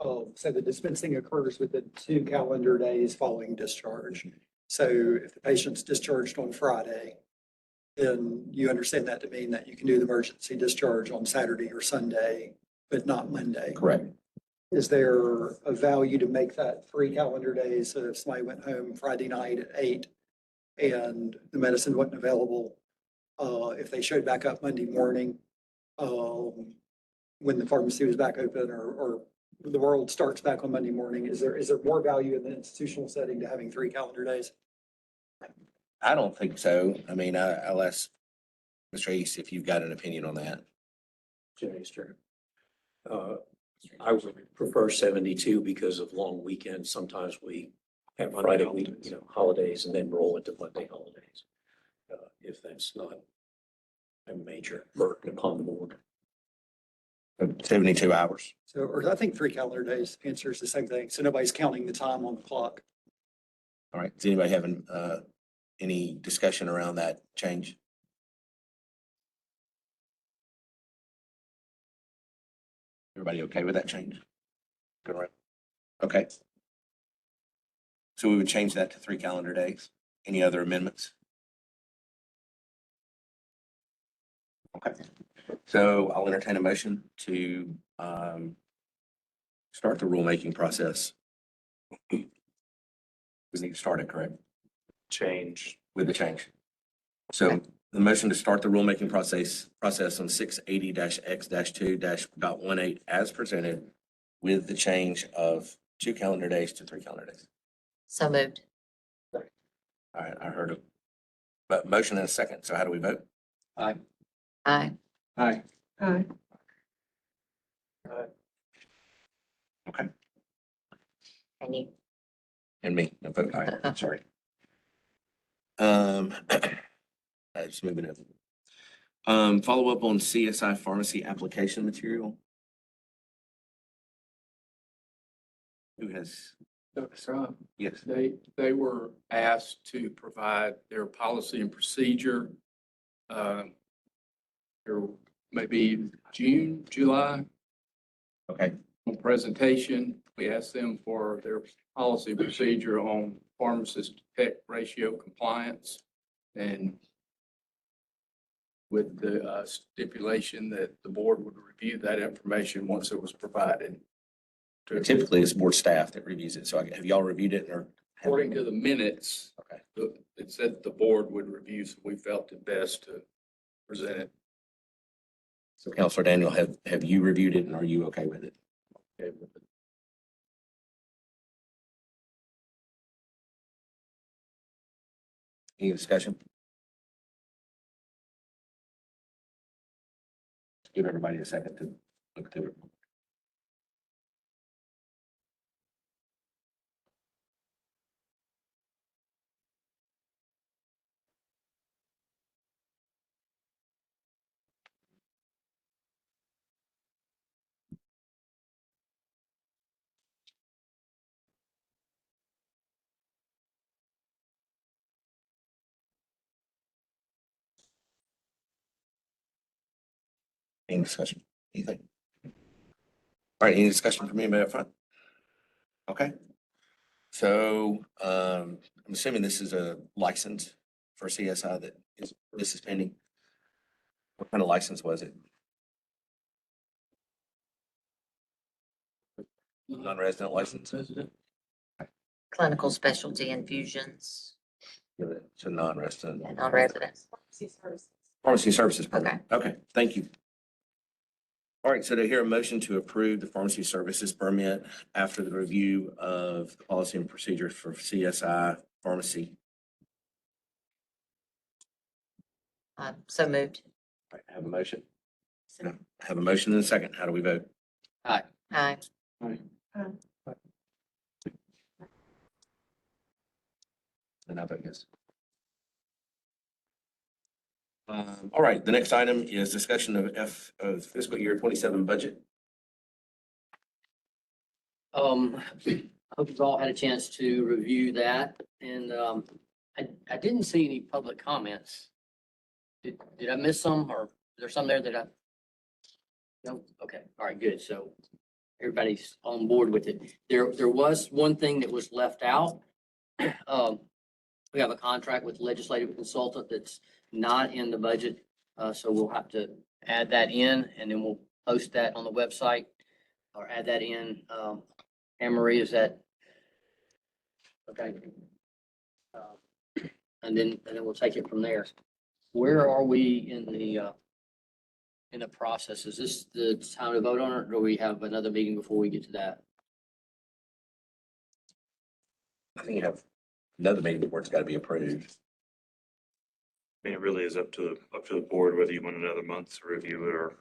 So the dispensing occurs within 2 calendar days following discharge. So if the patient's discharged on Friday, then you understand that to mean that you can do the emergency discharge on Saturday or Sunday, but not Monday.
Correct.
Is there a value to make that 3 calendar days? So if somebody went home Friday night at 8 and the medicine wasn't available, if they showed back up Monday morning, when the pharmacy was back open or the world starts back on Monday morning, is there more value in the institutional setting to having 3 calendar days?
I don't think so. I mean, I'll ask Mr. East if you've got an opinion on that.
I would prefer 72 because of long weekends. Sometimes we have Friday week, holidays and then roll into Monday holidays. If that's not a major burden upon the board.
72 hours.
So, or I think 3 calendar days answers the same thing. So nobody's counting the time on the clock.
All right, is anybody having any discussion around that change? Everybody okay with that change? Good, right? Okay. So we would change that to 3 calendar days. Any other amendments? Okay, so I'll entertain a motion to start the rulemaking process. We need to start it, correct?
Change.
With the change. So the motion to start the rulemaking process on 680-X-2.18 as presented with the change of 2 calendar days to 3 calendar days.
So moved.
All right, I heard a motion and a second. So how do we vote?
Aye.
Aye.
Aye.
Aye.
Okay.
And you?
And me, I vote aye. Sorry. Just moving it. Follow up on CSI pharmacy application material. Who has?
Dr. Scott,
Yes.
they were asked to provide their policy and procedure. There maybe June, July
Okay.
presentation. We asked them for their policy and procedure on pharmacist tech ratio compliance and with the stipulation that the board would review that information once it was provided.
Typically, it's board staff that reviews it. So have y'all reviewed it or?
According to the minutes,
Okay.
it said the board would review, so we felt it best to present it.
So Counselor Daniel, have you reviewed it and are you okay with it?
Okay with it.
Any discussion? Give everybody a second to look through it. Any discussion? Anything? All right, any discussion from anybody up front? Okay. So I'm assuming this is a license for CSI this is pending. What kind of license was it? non-resident licenses.
Clinical specialty infusions,
Give it to non-resident.
non-residents.
Pharmacy services permit.
Okay.
Okay, thank you. All right, so to hear a motion to approve the pharmacy services permit after the review of the policy and procedures for CSI pharmacy.
So moved.
All right, have a motion. Have a motion and a second. How do we vote?
Aye.
Aye.
And I vote yes. All right, the next item is discussion of fiscal year 27 budget.
I hope you've all had a chance to review that, and I didn't see any public comments. Did I miss some, or is there some there that I? No, okay, all right, good, so everybody's on board with it. There was one thing that was left out. We have a contract with legislative consultant that's not in the budget, so we'll have to add that in, and then we'll post that on the website, or add that in. Anne Marie, is that? Okay. And then we'll take it from there. Where are we in the process? Is this the time to vote on it, or do we have another meeting before we get to that?
I think you have another meeting before it's got to be approved.
I mean, it really is up to the board whether you want another month to review it or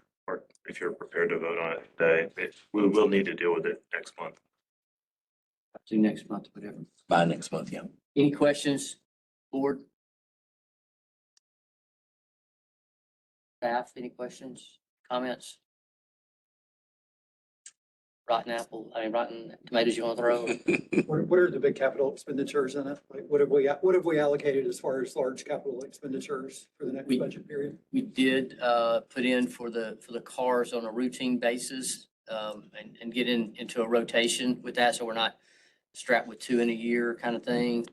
if you're prepared to vote on it today. We will need to deal with it next month.
Do next month, whatever.
By next month, yeah.
Any questions, board? Staff, any questions, comments? Rotten tomatoes you want to throw?
What are the big capital expenditures in it? Like, what have we allocated as far as large capital expenditures for the next budget period?
We did put in for the cars on a routine basis, and get into a rotation with that, so we're not strapped with 2 in a year kind of thing.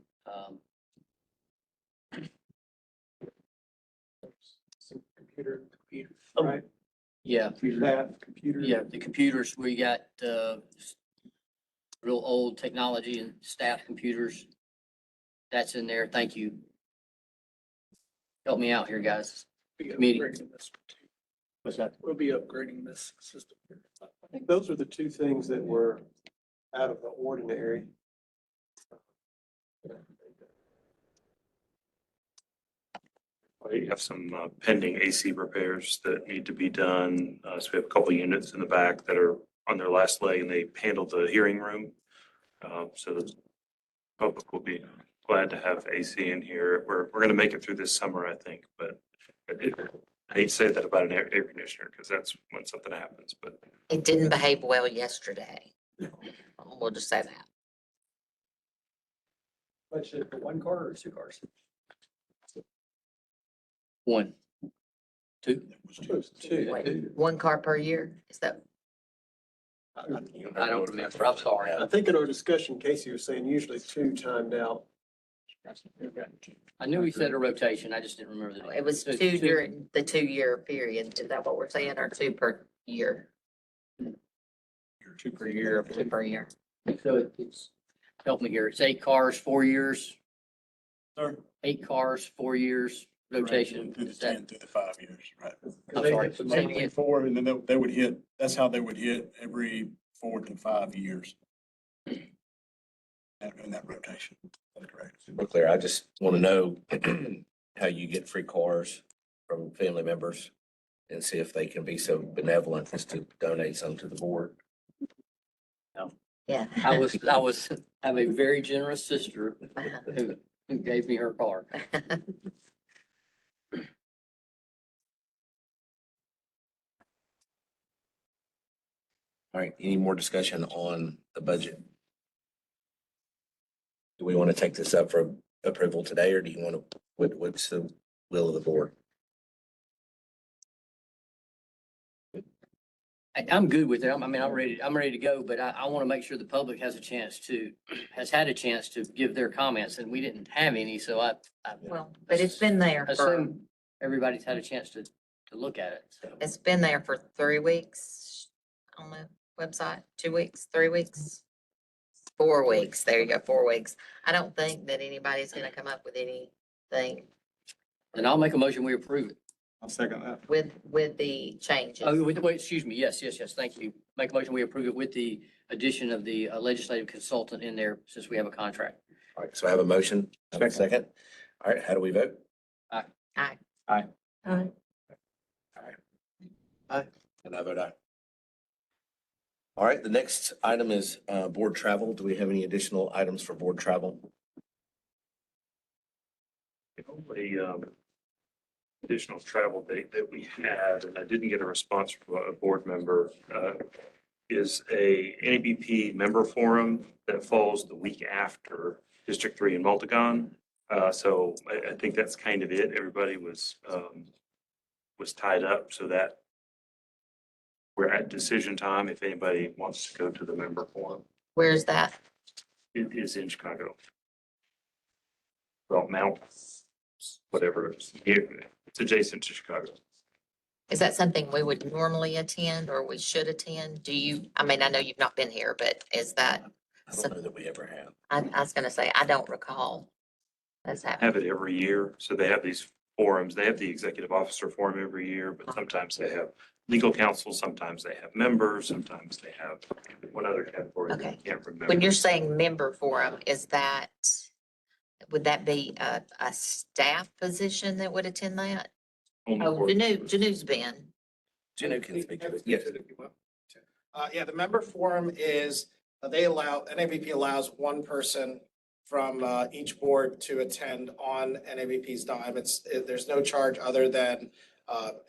Computer,
Oh,
right?
Yeah.
That, computer.
Yeah, the computers, we got real old technology and staff computers. That's in there. Thank you. Help me out here, guys. Committee. What's that?
We'll be upgrading this system. I think those are the two things that were out of the ordinary.
We have some pending AC repairs that need to be done. So we have a couple units in the back that are on their last leg and they handled the hearing room. So the public will be glad to have AC in here. We're going to make it through this summer, I think, but I hate to say that about an air conditioner because that's when something happens, but.
It didn't behave well yesterday. We'll just say that.
Budget for one car or 2 cars?
1, 2.
Two.
One car per year, is that?
I don't remember. I'm sorry.
I think in our discussion, Casey was saying usually 2 timed out.
I knew we said a rotation. I just didn't remember the.
It was 2 during the 2-year period. Is that what we're saying, or 2 per year?
2 per year.
2 per year.
So it's, help me here. It's 8 cars, 4 years.
Sir?
8 cars, 4 years rotation.
Through the
Is that-
10, through the 5 years, right?
I'm sorry.
So maybe 4, and then they would hit, that's how they would hit every 4 to 5 years. In that rotation. That's correct.
Super clear. I just want to know how you get free cars from family members and see if they can be so benevolent as to donate some to the board.
Yeah.
I have a very generous sister who gave me her car.
All right, any more discussion on the budget? Do we want to take this up for approval today, or do you want to, what's the will of the board?
I'm good with it. I'm ready to go, but I want to make sure the public has had a chance to give their comments, and we didn't have any, so
Well, but it's been there for,
assume everybody's had a chance to look at it, so.
it's been there for 3 weeks, almost. website? 2 weeks, 3 weeks? 4 weeks. There you go, 4 weeks. I don't think that anybody's gonna come up with anything
And I'll make a motion, we approve it.
I'll second that.
with the changes.
Oh, wait, excuse me. Yes, thank you. Make a motion, we approve it with the addition of the legislative consultant in there since we have a contract.
All right, so I have a motion, I have a second. All right, how do we vote?
Aye.
Aye.
Aye.
And I vote aye. All right, the next item is board travel. Do we have any additional items for board travel?
The only additional travel date that we had, and I didn't get a response from a board member, is a NABP member forum that falls the week after District 3 in Multigon. So I think that's kind of it. Everybody was tied up so that we're at decision time if anybody wants to go to the member forum.
Where's that?
It is in Chicago. Well, Mount, whatever, it's adjacent to Chicago.
Is that something we would normally attend or we should attend? Do you, I mean, I know you've not been here, but is that,
I don't know that we ever have.
I was gonna say, I don't recall that's happening.
Have it every year. So they have these forums. They have the executive officer forum every year, but sometimes they have legal counsel, sometimes they have members, sometimes they have one other category that I
Okay.
can't remember.
When you're saying member forum, would that be a staff position that would attend that?
Only
Oh,
for-
Janu's been.
Janu can speak to it. Yes.
Yeah, the member forum is, NABP allows one person from each board to attend on NABP's dime. There's no charge other than,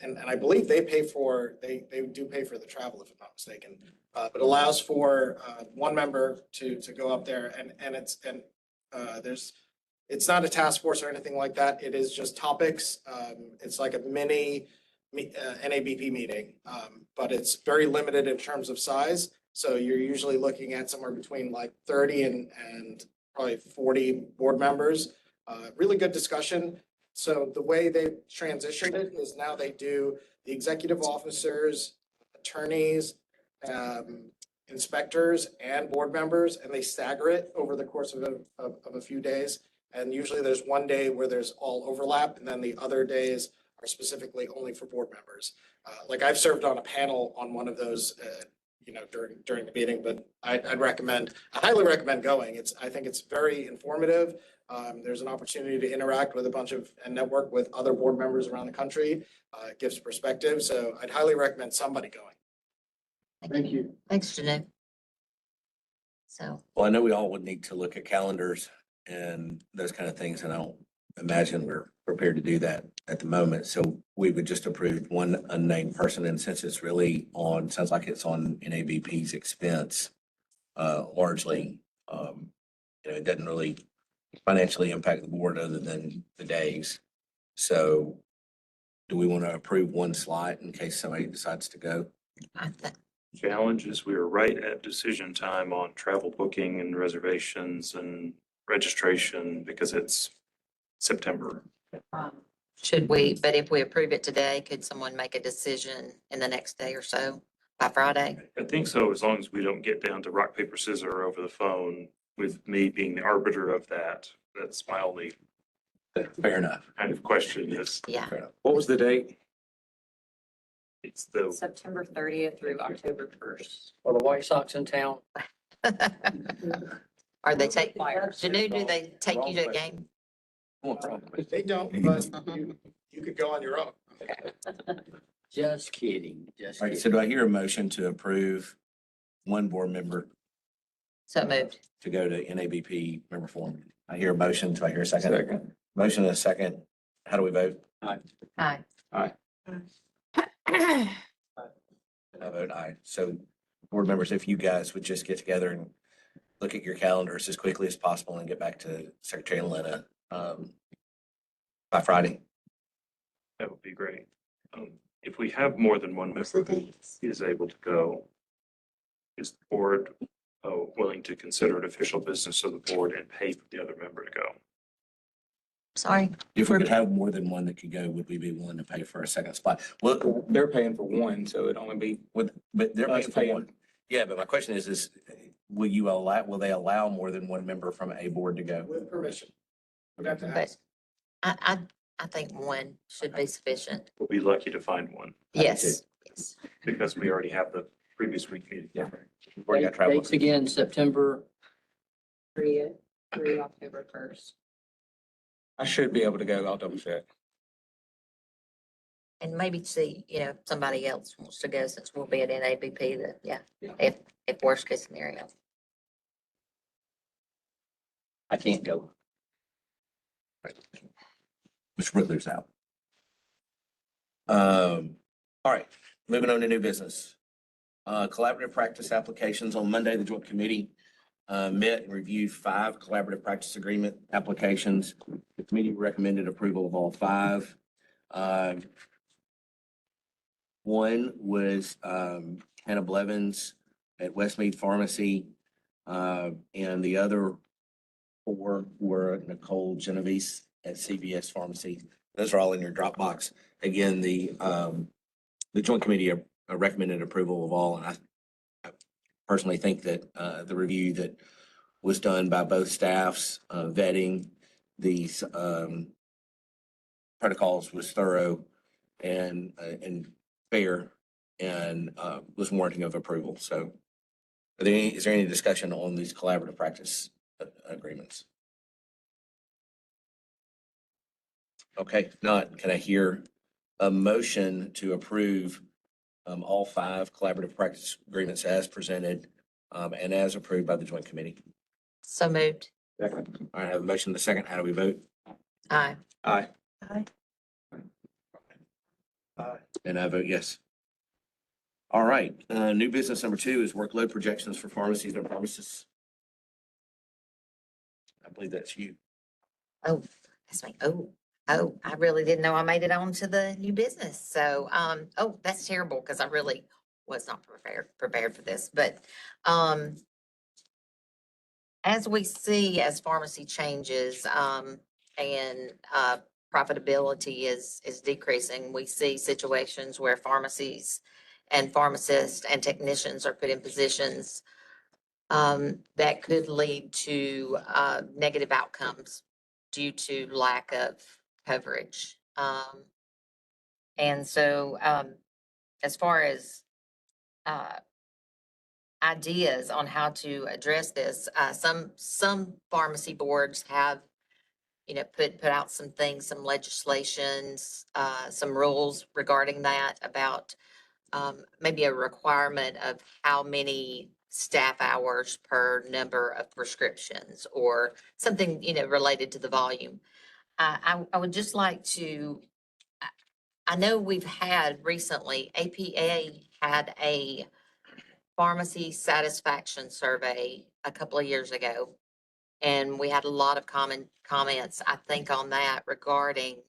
and I believe they do pay for the travel, if I'm not mistaken. But allows for one member to go up there and it's not a task force or anything like that. It is just topics. It's like a mini NABP meeting, but it's very limited in terms of size. So you're usually looking at somewhere between like 30 and probably 40 board members. Really good discussion. So the way they've transitioned it is now they do the executive officers, attorneys, inspectors, and board members, and they stagger it over the course of a few days. And usually there's one day where there's all overlap, and then the other days are specifically only for board members. Like I've served on a panel on one of those, during the meeting, but I highly recommend going. I think it's very informative. There's an opportunity to interact with and network with other board members around the country. It gives perspective, so I'd highly recommend somebody going.
Thank you.
Thanks, Janu. So,
Well, I know we all would need to look at calendars and those kind of things, and I don't imagine we're prepared to do that at the moment. So we would just approve one unnamed person, and since it's really sounds like it's on NABP's expense, largely, it doesn't really financially impact the board other than the days. So do we want to approve one slot in case somebody decides to go?
I think,
Challenge is we were right at decision time on travel booking and reservations and registration because it's September.
should we, but if we approve it today, could someone make a decision in the next day or so by Friday?
I think so, as long as we don't get down to rock, paper, scissors over the phone with me being the arbiter of that. That's my only
Fair enough.
kind of question is,
Yeah.
Fair enough.
What was the date?
it's the,
September 30th through October 1st.
Are the White Sox in town?
Are they Janu, do they take you to a game?
They don't, but you could go on your own.
Just kidding, just
All right,
kidding.
so do I hear a motion to approve one board member
So moved.
to go to NABP member forum? I hear a motion. Do I hear a second? Motion and a second. How do we vote?
Aye.
I vote aye. So board members, if you guys would just get together and look at your calendars as quickly as possible and get back to Secretary Lena by Friday.
that would be great. If we have more than one member who is able to go, is the board willing to consider it official business of the board and pay for the other member to go?
Sorry.
If we could have more than one that could go, would we be willing to pay for a second spot? Well,
They're paying for one, so it'd only be.
but they're paying for one. Yeah, but my question is will they allow more than one member from a board to go?
With permission. We'd have to
But
ask.
I think one should be sufficient.
We'll be lucky to find one
Yes, yes.
because we already have the previous week meeting.
Yeah. We've already got travel.
Dates again, September.
3 October 1st.
I should be able to go. I'll double check.
And maybe see, if somebody else wants to go, since we'll be at NABP, that, yeah, if worst case scenario.
I can't go.
Mr. Riddler's out. All right, moving on to new business. Collaborative practice applications. On Monday, the joint committee met and reviewed 5 collaborative practice agreement applications. The committee recommended approval of all 5. One was Hannah Blevins at Westmead Pharmacy, and the other 4 were Nicole Genovese at CVS Pharmacy. Those are all in your Dropbox. Again, the joint committee recommended approval of all. And I personally think that the review that was done by both staffs, vetting these protocols was thorough and fair and was warranting of approval. So is there any discussion on these collaborative practice agreements? Okay, if not, can I hear a motion to approve all 5 collaborative practice agreements as presented and as approved by the joint committee?
So moved.
All right, I have a motion and a second. How do we vote?
Aye.
Aye.
Aye.
And I vote yes. All right, new business number 2 is workload projections for pharmacies and pharmacists. I believe that's you.
Oh, that's me. Oh, I really didn't know I made it on to the new business. So, that's terrible because I really was not prepared for this. But, as we see, as pharmacy changes, and, profitability is decreasing, we see situations where pharmacies and pharmacists and technicians are put in positions, that could lead to, negative outcomes due to lack of coverage. And so, as far as ideas on how to address this, some pharmacy boards have, put out some things, some legislations, some rules regarding that about maybe a requirement of how many staff hours per number of prescriptions or something, related to the volume. I would just like to, I know we've had recently, APA had a pharmacy satisfaction survey a couple of years ago. And we had a lot of comments, I think, on that regarding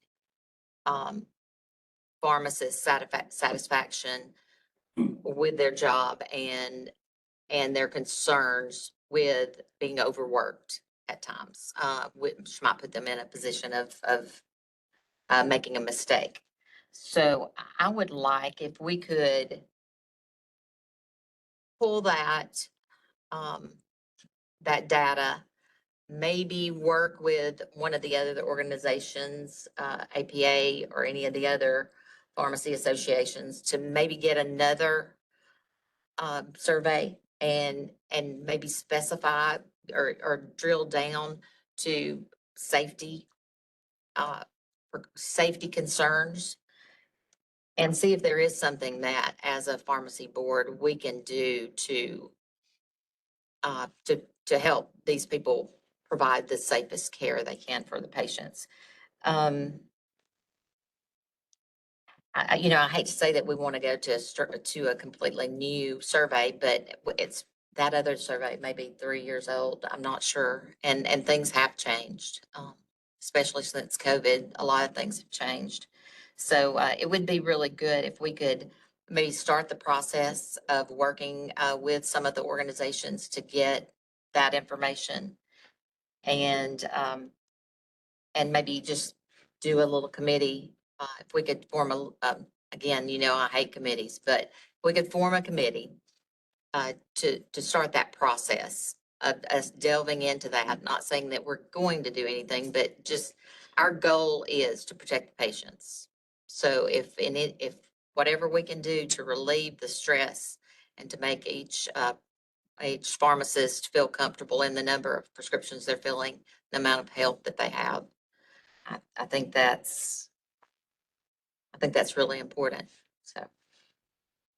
pharmacist satisfaction with their job and their concerns with being overworked at times, which might put them in a position of making a mistake. So I would like if we could pull that data, maybe work with one of the other organizations, APA or any of the other pharmacy associations, to maybe get another survey and maybe specify or drill down to safety, for safety concerns, and see if there is something that, as a pharmacy board, we can do to help these people provide the safest care they can for the patients. I hate to say that we want to go to a completely new survey, but that other survey may be 3 years old. I'm not sure. And things have changed, especially since COVID. A lot of things have changed. So it would be really good if we could maybe start the process of working with some of the organizations to get that information, and maybe just do a little committee. If we could form again, I hate committees, but we could form a committee to start that process of us delving into that, not saying that we're going to do anything, but just our goal is to protect the patients. So if whatever we can do to relieve the stress and to make each pharmacist feel comfortable in the number of prescriptions they're filling, the amount of help that they have, I think that's really important. So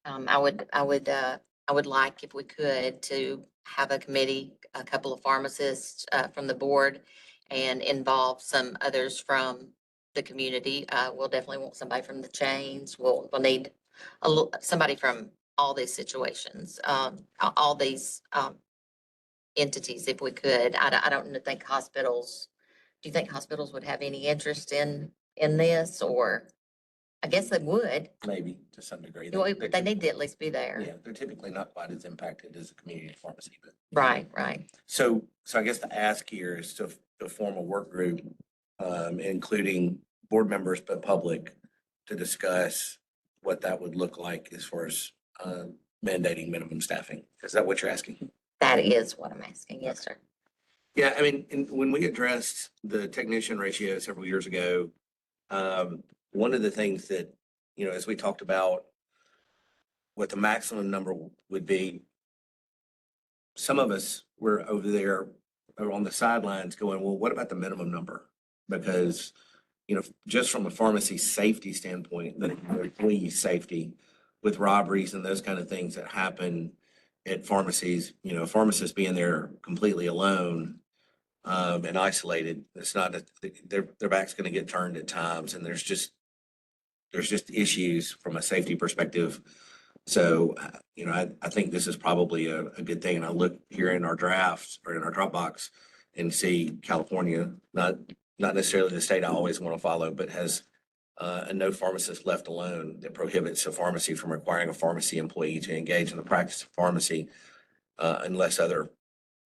I would like, if we could, to have a committee, a couple of pharmacists from the board, and involve some others from the community. We'll definitely want somebody from the chains. We'll need somebody from all these situations, all these entities, if we could. I don't think hospitals. Do you think hospitals would have any interest in this, or? I guess they would.
Maybe to some degree.
Well, they need to at least be there.
Yeah, they're typically not quite as impacted as a community pharmacy, but.
Right, right.
So I guess the ask here is to form a work group, including board members, but public, to discuss what that would look like as far as mandating minimum staffing. Is that what you're asking?
That is what I'm asking. Yes, sir.
Yeah, I mean, when we addressed the technician ratio several years ago, one of the things that, as we talked about what the maximum number would be, some of us were over there or on the sidelines going, well, what about the minimum number? Because, just from a pharmacy safety standpoint, the employee safety with robberies and those kind of things that happen at pharmacies, pharmacists being there completely alone and isolated, it's not, their back's going to get turned at times, and there's just issues from a safety perspective. So, I think this is probably a good thing. And I look here in our drafts or in our Dropbox and see California, not necessarily the state I always want to follow, but has a no pharmacist left alone that prohibits a pharmacy from requiring a pharmacy employee to engage in the practice of pharmacy unless other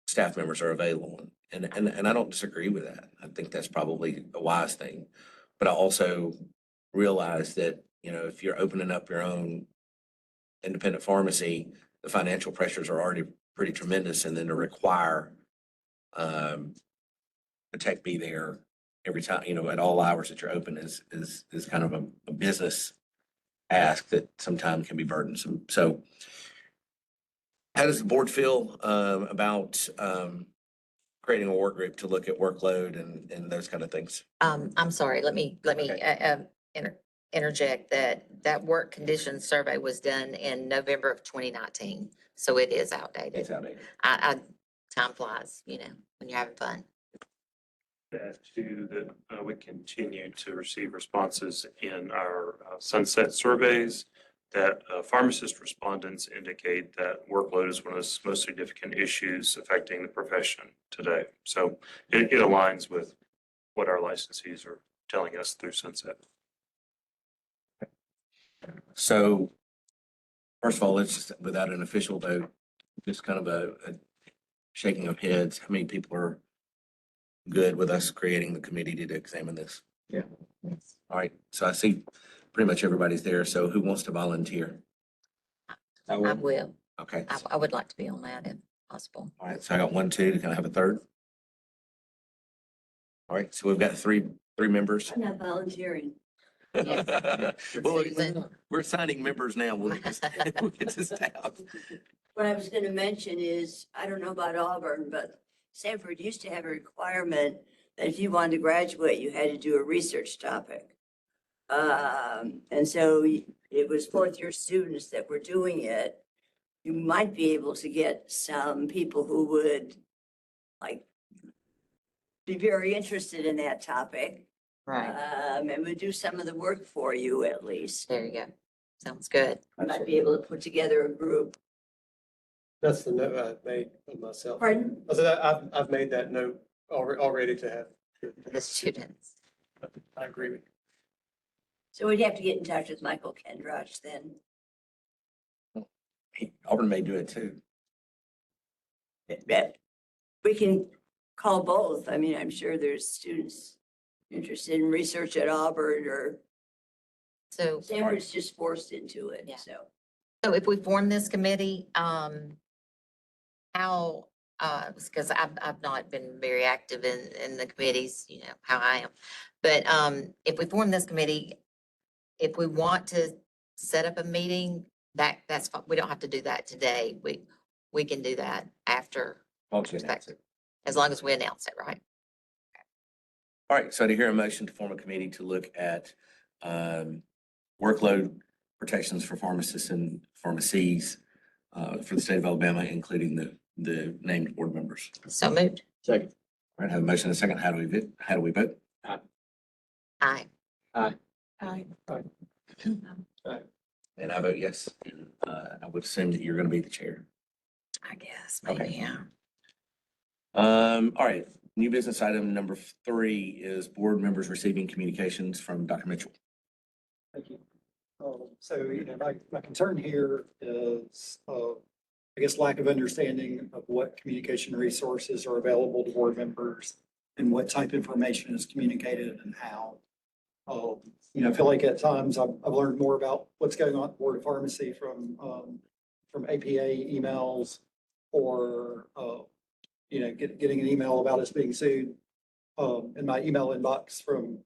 staff members are available. And I don't disagree with that. I think that's probably a wise thing. But I also realize that, if you're opening up your own independent pharmacy, the financial pressures are already pretty tremendous. And then to require a tech be there every time, at all hours that you're open is kind of a business ask that sometimes can be burdensome. So how does the board feel about creating a work group to look at workload and those kind of things?
I'm sorry, let me interject that work conditions survey was done in November of 2019. So it is outdated.
It's outdated.
Time flies, when you're having fun.
That too, that we continue to receive responses in our sunset surveys that pharmacist respondents indicate that workload is one of the most significant issues affecting the profession today. So it aligns with what our licensees are telling us through sunset.
So first of all, let's just, without an official vote, just kind of a shaking of heads. How many people are good with us creating the committee to examine this?
Yeah.
All right. So I see pretty much everybody's there. So who wants to volunteer?
I will.
Okay.
I would like to be on that if possible.
All right. So I got 1, 2. Can I have a third? All right. So we've got three members.
I'm not volunteering.
Well, we're assigning members now. We'll get this down.
What I was gonna mention is, I don't know about Auburn, but Sanford used to have a requirement that if you wanted to graduate, you had to do a research topic. And so it was fourth year students that were doing it. You might be able to get some people who would be very interested in that topic.
Right.
And would do some of the work for you at least.
There you go. Sounds good.
You might be able to put together a group.
That's the note I made of myself.
Pardon?
I said I've made that note already to have.
For the students.
I agree with you.
So we'd have to get in touch with Michael Kendroch then.
Auburn may do it too.
We can call both. I mean, I'm sure there's students interested in research at Auburn, or
So
Sanford's just forced into it,
Yeah.
so.
So if we form this committee, how, because I've not been very active in the committees, you know, how I am. But, if we form this committee, if we want to set up a meeting, that's fine. We don't have to do that today. We can do that after, as long as we announce it, right?
All right, so to hear a motion to form a committee to look at workload protections for pharmacists and pharmacies for the state of Alabama, including the named board members.
So moved.
Second. All right, have a motion and a second. How do we vote?
Aye.
Aye.
Aye.
And I vote yes. I would assume that you're going to be the chair.
I guess, maybe,
Okay.
yeah.
All right, new business item number 3 is board members receiving communications from Dr. Mitchell.
Thank you. So, you know, my concern here is, I guess, lack of understanding of what communication resources are available to board members and what type of information is communicated and how. You know, I feel like at times I've learned more about what's going on at the Board of Pharmacy from APA emails or, you know, getting an email about us being sued in my email inbox from,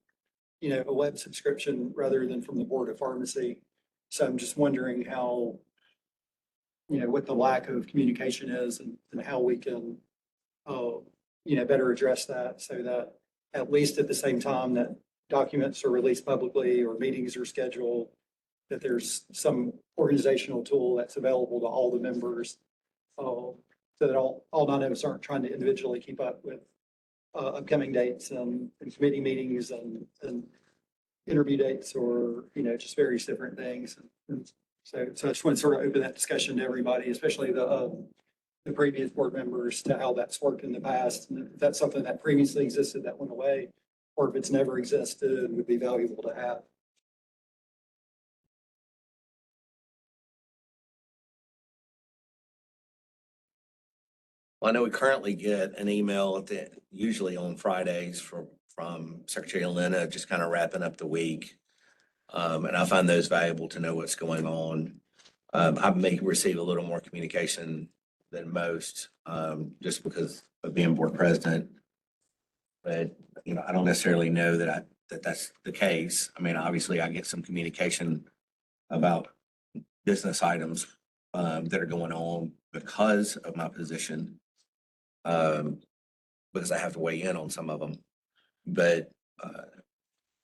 you know, a web subscription rather than from the Board of Pharmacy. So I'm just wondering how, you know, what the lack of communication is and how we can, you know, better address that so that at least at the same time that documents are released publicly or meetings are scheduled, that there's some organizational tool that's available to all the members. So that all 9 of us aren't trying to individually keep up with upcoming dates and committee meetings and interview dates or, you know, just various different things. And so I just want to sort of open that discussion to everybody, especially the previous board members, to how that's worked in the past. And if that's something that previously existed that went away, or if it's never existed, would be valuable to have.
Well, I know we currently get an email usually on Fridays from Secretary Elena, just kind of wrapping up the week. And I find those valuable to know what's going on. I may receive a little more communication than most, just because of being board president. But, you know, I don't necessarily know that that's the case. I mean, obviously I get some communication about business items that are going on because of my position. Because I have to weigh in on some of them. But,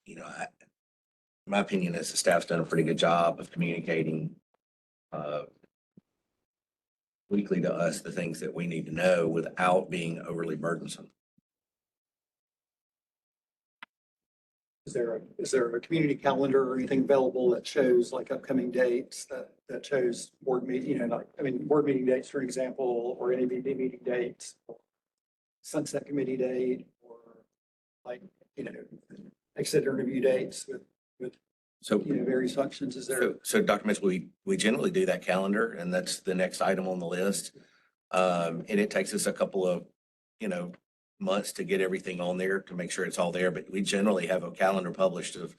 you know, my opinion is the staff's done a pretty good job of communicating weekly to us the things that we need to know without being overly burdensome.
Is there a community calendar or anything available that shows like upcoming dates that shows board meeting, you know, like, I mean, board meeting dates, for example, or NABD meeting dates, or sunset committee date, or like, you know, exit interview dates with,
So,
you know, various functions? Is there?
so Dr. Mitchell, we generally do that calendar, and that's the next item on the list. And it takes us a couple of, you know, months to get everything on there to make sure it's all there. But we generally have a calendar published of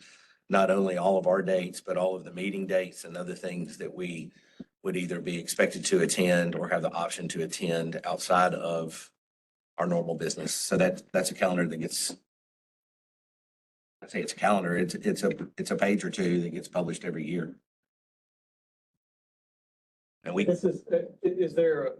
not only all of our dates, but all of the meeting dates and other things that we would either be expected to attend or have the option to attend outside of our normal business. So that's a calendar that gets, I say it's a calendar, it's a page or two that gets published every year. And we,
Is there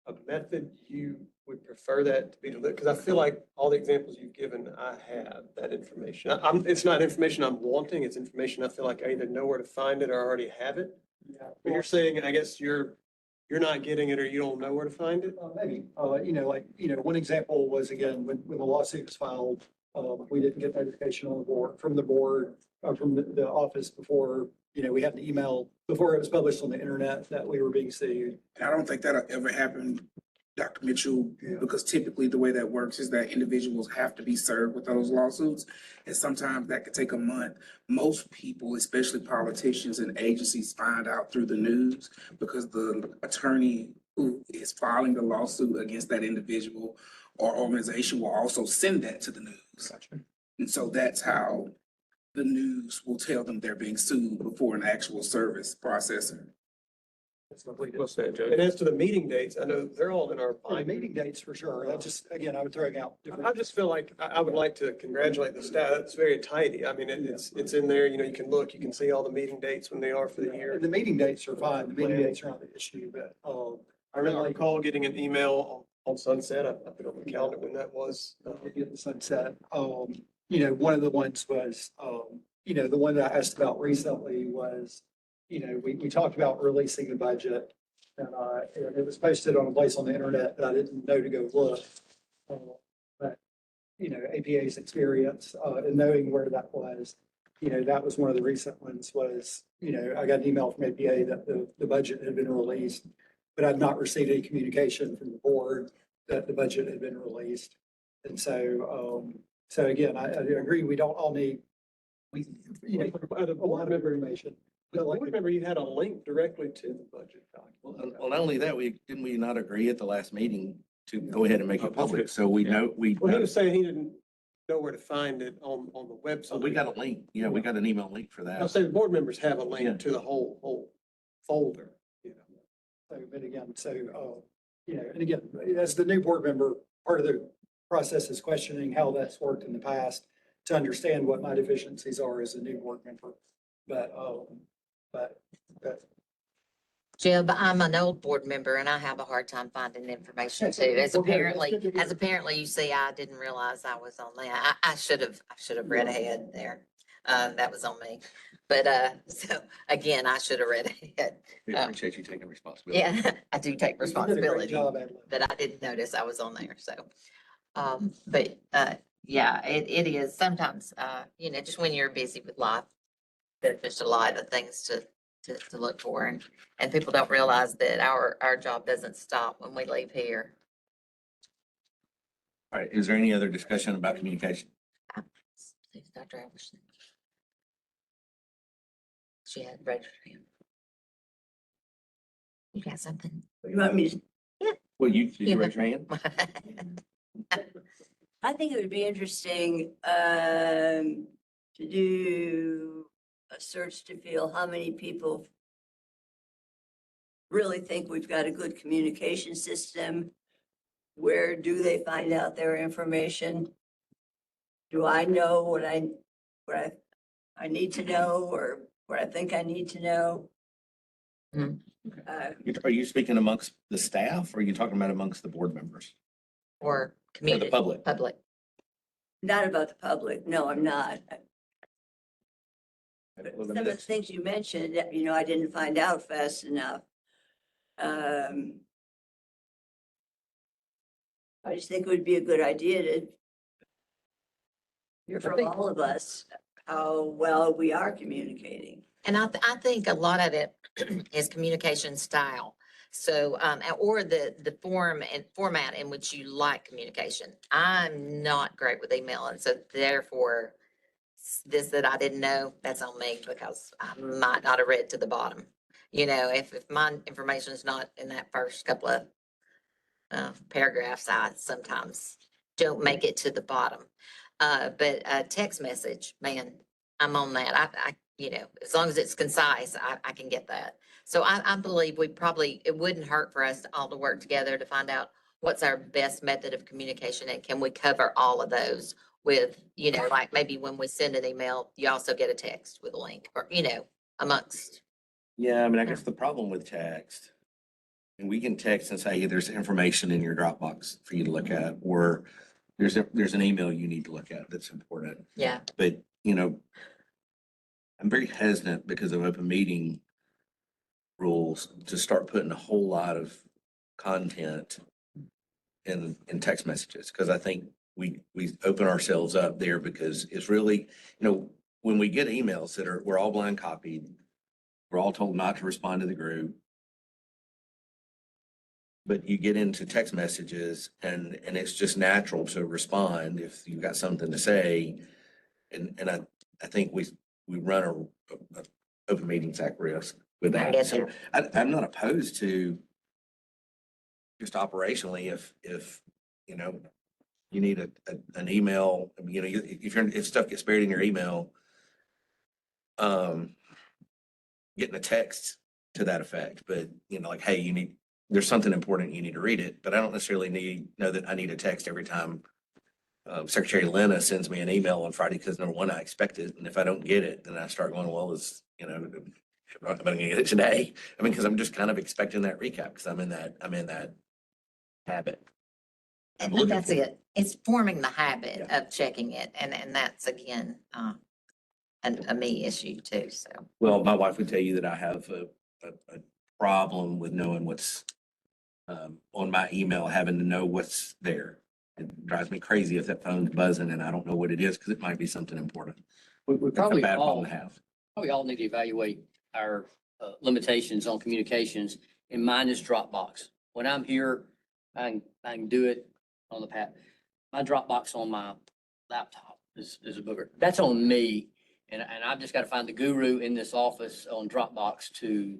a method you would prefer that to be delivered? Because I feel like all the examples you've given, I have that information. It's not information I'm wanting, it's information I feel like I either know where to find it or already have it.
Yeah.
But you're saying, I guess you're not getting it or you don't know where to find it?
Maybe, you know, like, you know, one example was, again, when the lawsuit was filed, we didn't get notification on the board, from the board, from the office before, you know, we had an email before it was published on the internet that we were being sued.
I don't think that'll ever happen, Dr. Mitchell, because typically the way that works is that individuals have to be served with those lawsuits. And sometimes that could take a month. Most people, especially politicians and agencies, find out through the news because the attorney who is filing the lawsuit against that individual or organization will also send that to the news. And so that's how the news will tell them they're being sued before an actual service processor.
It's completed.
Well said, Judge. And as to the meeting dates, I know they're all in our
The
binder.
meeting dates for sure. I just, again, I would throw out. different-
I just feel like I would like to congratulate the staff. It's very tidy. I mean, it's in there, you know, you can look, you can see all the meeting dates when they are for the year.
The meeting dates are fine. The meeting dates are not the issue, but,
I recall getting an email on Sunset. I put on the calendar when that was.
get the sunset. You know, one of the ones was, you know, the one that I asked about recently was, you know, we talked about releasing the budget. And it was posted on a place on the internet that I didn't know to go look. But, you know, APA's experience, and knowing where that was, you know, that was one of the recent ones was, you know, I got an email from APA that the budget had been released, but I'd not received any communication from the board that the budget had been released. And so, so again, I agree, we don't all need, you know, a lot of information.
I remember you had a link directly to the budget document.
Well, not only that, didn't we not agree at the last meeting to go ahead and make it public? So we know,
Well, he was saying he didn't know where to find it on the website.
So we got a link. Yeah, we got an email link for
I'll
that.
say the board members have a
Yeah.
link to the whole folder, you know.
So, but again, so, you know, and again, as the new board member, part of the process is questioning how that's worked in the past to understand what my deficiencies are as a new board member. But,
Jeb, I'm an old board member and I have a hard time finding information too. As apparently you see, I didn't realize I was on that. I should have read ahead there. That was on me. But, so again, I should have read ahead.
We appreciate you taking responsibility.
Yeah, I do take
you did a great
responsibility,
job, Adley.
but I didn't notice I was on there, so. But, yeah, it is sometimes, you know, just when you're busy with life, there's just a lot of things to look for and people don't realize that our job doesn't stop when we leave here.
All right, is there any other discussion about communication?
Dr. Everson. She had read. You got something?
You want me to?
Well, did you raise your hand?
I think it would be interesting to do a search to feel how many people really think we've got a good communication system. Where do they find out their information? Do I know what I need to know or what I think I need to know?
Are you speaking amongst the staff or are you talking about amongst the board members?
Or community.
public?
Public.
Not about the public. No, I'm not. Some of the things you mentioned, you know, I didn't find out fast enough. I just think it would be a good idea to hear from all of us how well we are communicating.
And I think a lot of it is communication style. So, or the form and format in which you like communication. I'm not great with email. And so therefore, this that I didn't know, that's on me because I might not have read to the bottom. You know, if my information is not in that first couple of paragraphs, I sometimes don't make it to the bottom. But a text message, man, I'm on that. I you know, as long as it's concise, I can get that. So I believe it wouldn't hurt for us to all to work together to find out what's our best method of communication and can we cover all of those with, you know, like maybe when we send an email, you also get a text with a link or, you know, amongst.
Yeah, I mean, I guess the problem with text, and we can text and say, hey, there's information in your Dropbox for you to look at, or there's an email you need to look at that's important.
Yeah.
But, you know, I'm very hesitant because of open meeting rules to start putting a whole lot of content in text messages, because I think we open ourselves up there because it's really, you know, when we get emails that we're all blind copied, we're all told not to respond to the group. But you get into text messages and it's just natural to respond if you've got something to say. And I think we run a open meetings act risk with that. So I'm not opposed to just operationally if you know, you need an email, you know, if stuff gets buried in your email, getting a text to that effect, but like, hey, there's something important, you need to read it, but I don't necessarily know that I need a text every time Secretary Lena sends me an email on Friday, because number one, I expect it, and if I don't get it, then I start going, well, am I gonna get it today? I mean, because I'm just kind of expecting that recap, because I'm in that habit.
I
I'm
think
looking
that's
for
it. It's forming the habit of checking it, and that's again, a me issue too, so.
Well, my wife would tell you that I have a problem with knowing what's on my email, having to know what's there. It drives me crazy if that phone's buzzing and I don't know what it is, because it might be something important.
We
That's a
probably
bad
all,
problem to have.
probably all need to evaluate our limitations on communications, and mine is Dropbox. When I'm here, I can do it on the pad. My Dropbox on my laptop is a booger. That's on me, and I've just got to find the guru in this office on Dropbox to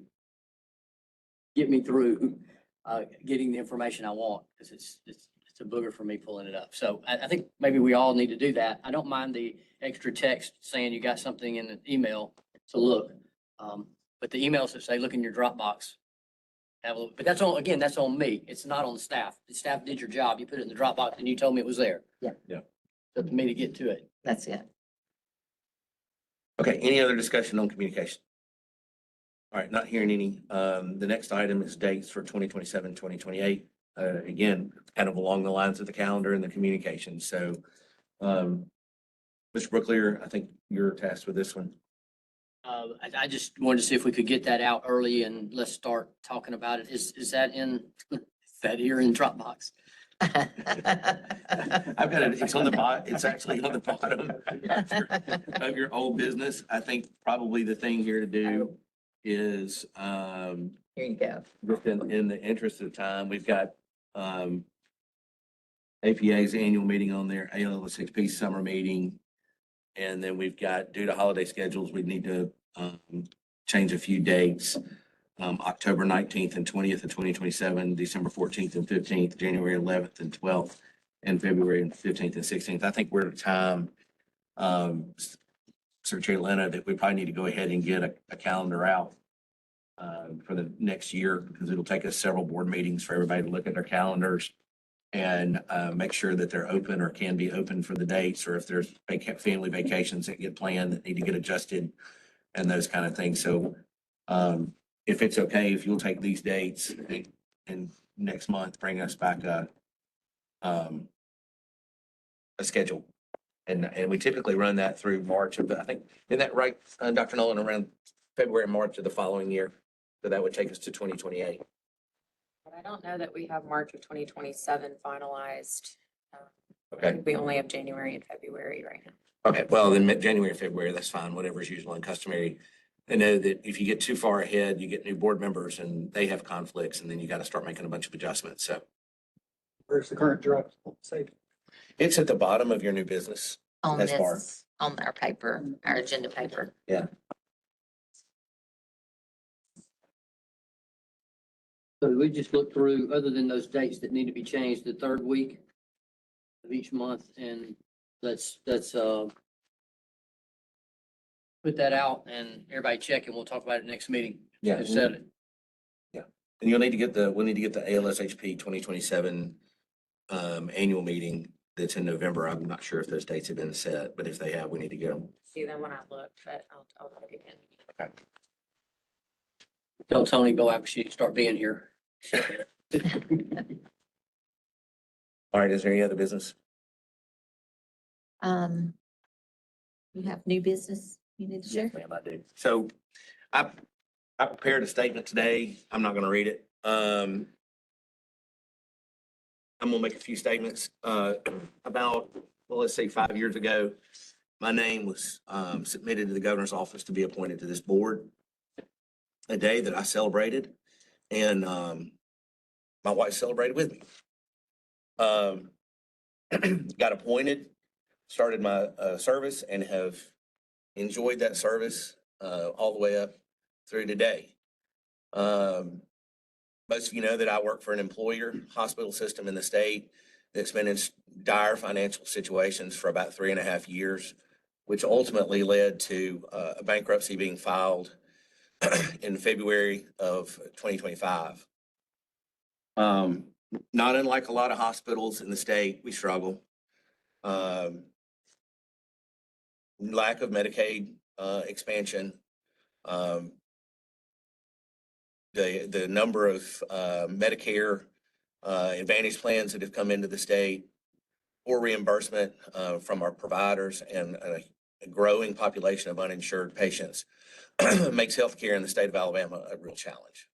get me through getting the information I want, because it's a booger for me pulling it up. So I think maybe we all need to do that. I don't mind the extra text saying you got something in the email to look. But the emails that say, look in your Dropbox, have a look. But that's on me. It's not on the staff. The staff did your job. You put it in the Dropbox and you told me it was there.
Yeah.
Yeah.
It's up to me to get to it.
That's it.
Okay, any other discussion on communication? All right, not hearing any. The next item is dates for 2027, 2028. Again, kind of along the lines of the calendar and the communication. So, Mr. Brooklier, I think you're tasked with this one.
I just wanted to see if we could get that out early and let's start talking about it. Is that here in Dropbox?
I've got it, it's on the it's actually on the bottom of your old business. I think probably the thing here to do is,
Here you go.
just in the interest of time, we've got, APA's annual meeting on there, ALSHP summer meeting. And then we've got, due to holiday schedules, we need to, change a few dates. October 19th and 20th of 2027, December 14th and 15th, January 11th and 12th, and February 15th and 16th. I think we're at a time, Secretary Lena, that we probably need to go ahead and get a calendar out for the next year, because it'll take us several board meetings for everybody to look at their calendars and make sure that they're open or can be open for the dates, or if there's family vacations that get planned that need to get adjusted and those kind of things. So if it's okay, if you'll take these dates and next month, bring us back a schedule. And we typically run that through March of I think, isn't that right, Dr. Nolan, around February, March of the following year? So that would take us to 2028.
But I don't know that we have March of 2027 finalized. I
Okay.
think we only have January and February right now.
Okay, well, then January and February, that's fine, whatever's usual and customary. I know that if you get too far ahead, you get new board members and they have conflicts, and then you got to start making a bunch of adjustments. So
Where's the current direct safety?
it's at the bottom of your new business.
On
That's far.
this, on our paper, our agenda paper.
Yeah.
So we just look through, other than those dates that need to be changed, the third week of each month, and let's put that out and everybody check, and we'll talk about it next meeting.
Yeah.
Just set it.
Yeah. And we'll need to get the ALSHP 2027 annual meeting that's in November. I'm not sure if those dates have been set, but if they have, we need to get them.
See them when I look, but I'll look again.
Okay.
Tell Tony go after she start being here.
All right, is there any other business?
You have new business you need to share?
Yes, ma'am, I do. So I prepared a statement today. I'm not going to read it. I'm going to make a few statements about, well, let's say 5 years ago, my name was submitted to the governor's office to be appointed to this board. A day that I celebrated, and my wife celebrated with me. Got appointed, started my service, and have enjoyed that service all the way up through today. Most of you know that I work for an employer hospital system in the state that's been in dire financial situations for about 3.5 years, which ultimately led to a bankruptcy being filed in February of 2025. Not unlike a lot of hospitals in the state, we struggle. Lack of Medicaid expansion. The number of Medicare Advantage plans that have come into the state, or reimbursement from our providers, and a growing population of uninsured patients makes healthcare in the state of Alabama a real challenge.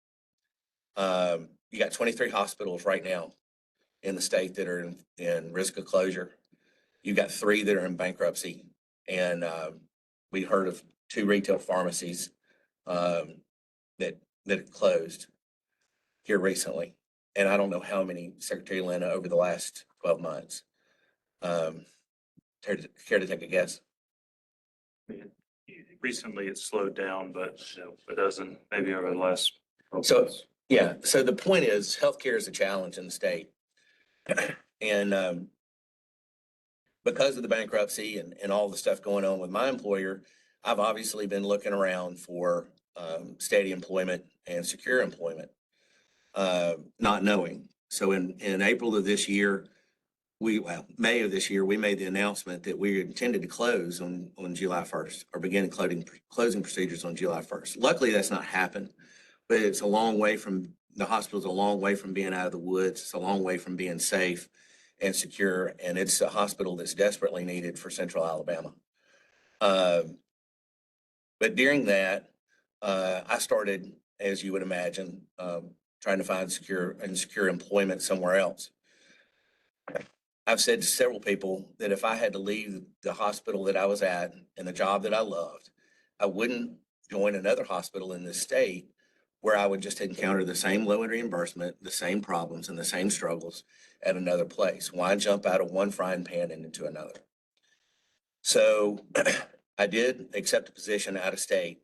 You got 23 hospitals right now in the state that are in risk of closure. You've got 3 that are in bankruptcy, and we heard of 2 retail pharmacies that closed here recently. And I don't know how many, Secretary Lena, over the last 12 months. Care to take a guess?
Recently, it's slowed down, but it doesn't, maybe over the last.
So, yeah, so the point is, healthcare is a challenge in the state. And because of the bankruptcy and all the stuff going on with my employer, I've obviously been looking around for steady employment and secure employment, not knowing. So in April of this year, May of this year, we made the announcement that we intended to close on July 1st, or begin closing procedures on July 1st. Luckily, that's not happened, but it's a long way from, the hospital's a long way from being out of the woods. It's a long way from being safe and secure, and it's a hospital that's desperately needed for Central Alabama. But during that, I started, as you would imagine, trying to find secure employment somewhere else. I've said to several people that if I had to leave the hospital that I was at and the job that I loved, I wouldn't join another hospital in this state where I would just encounter the same low end reimbursement, the same problems and the same struggles at another place. Why jump out of one frying pan and into another? So I did accept a position out of state,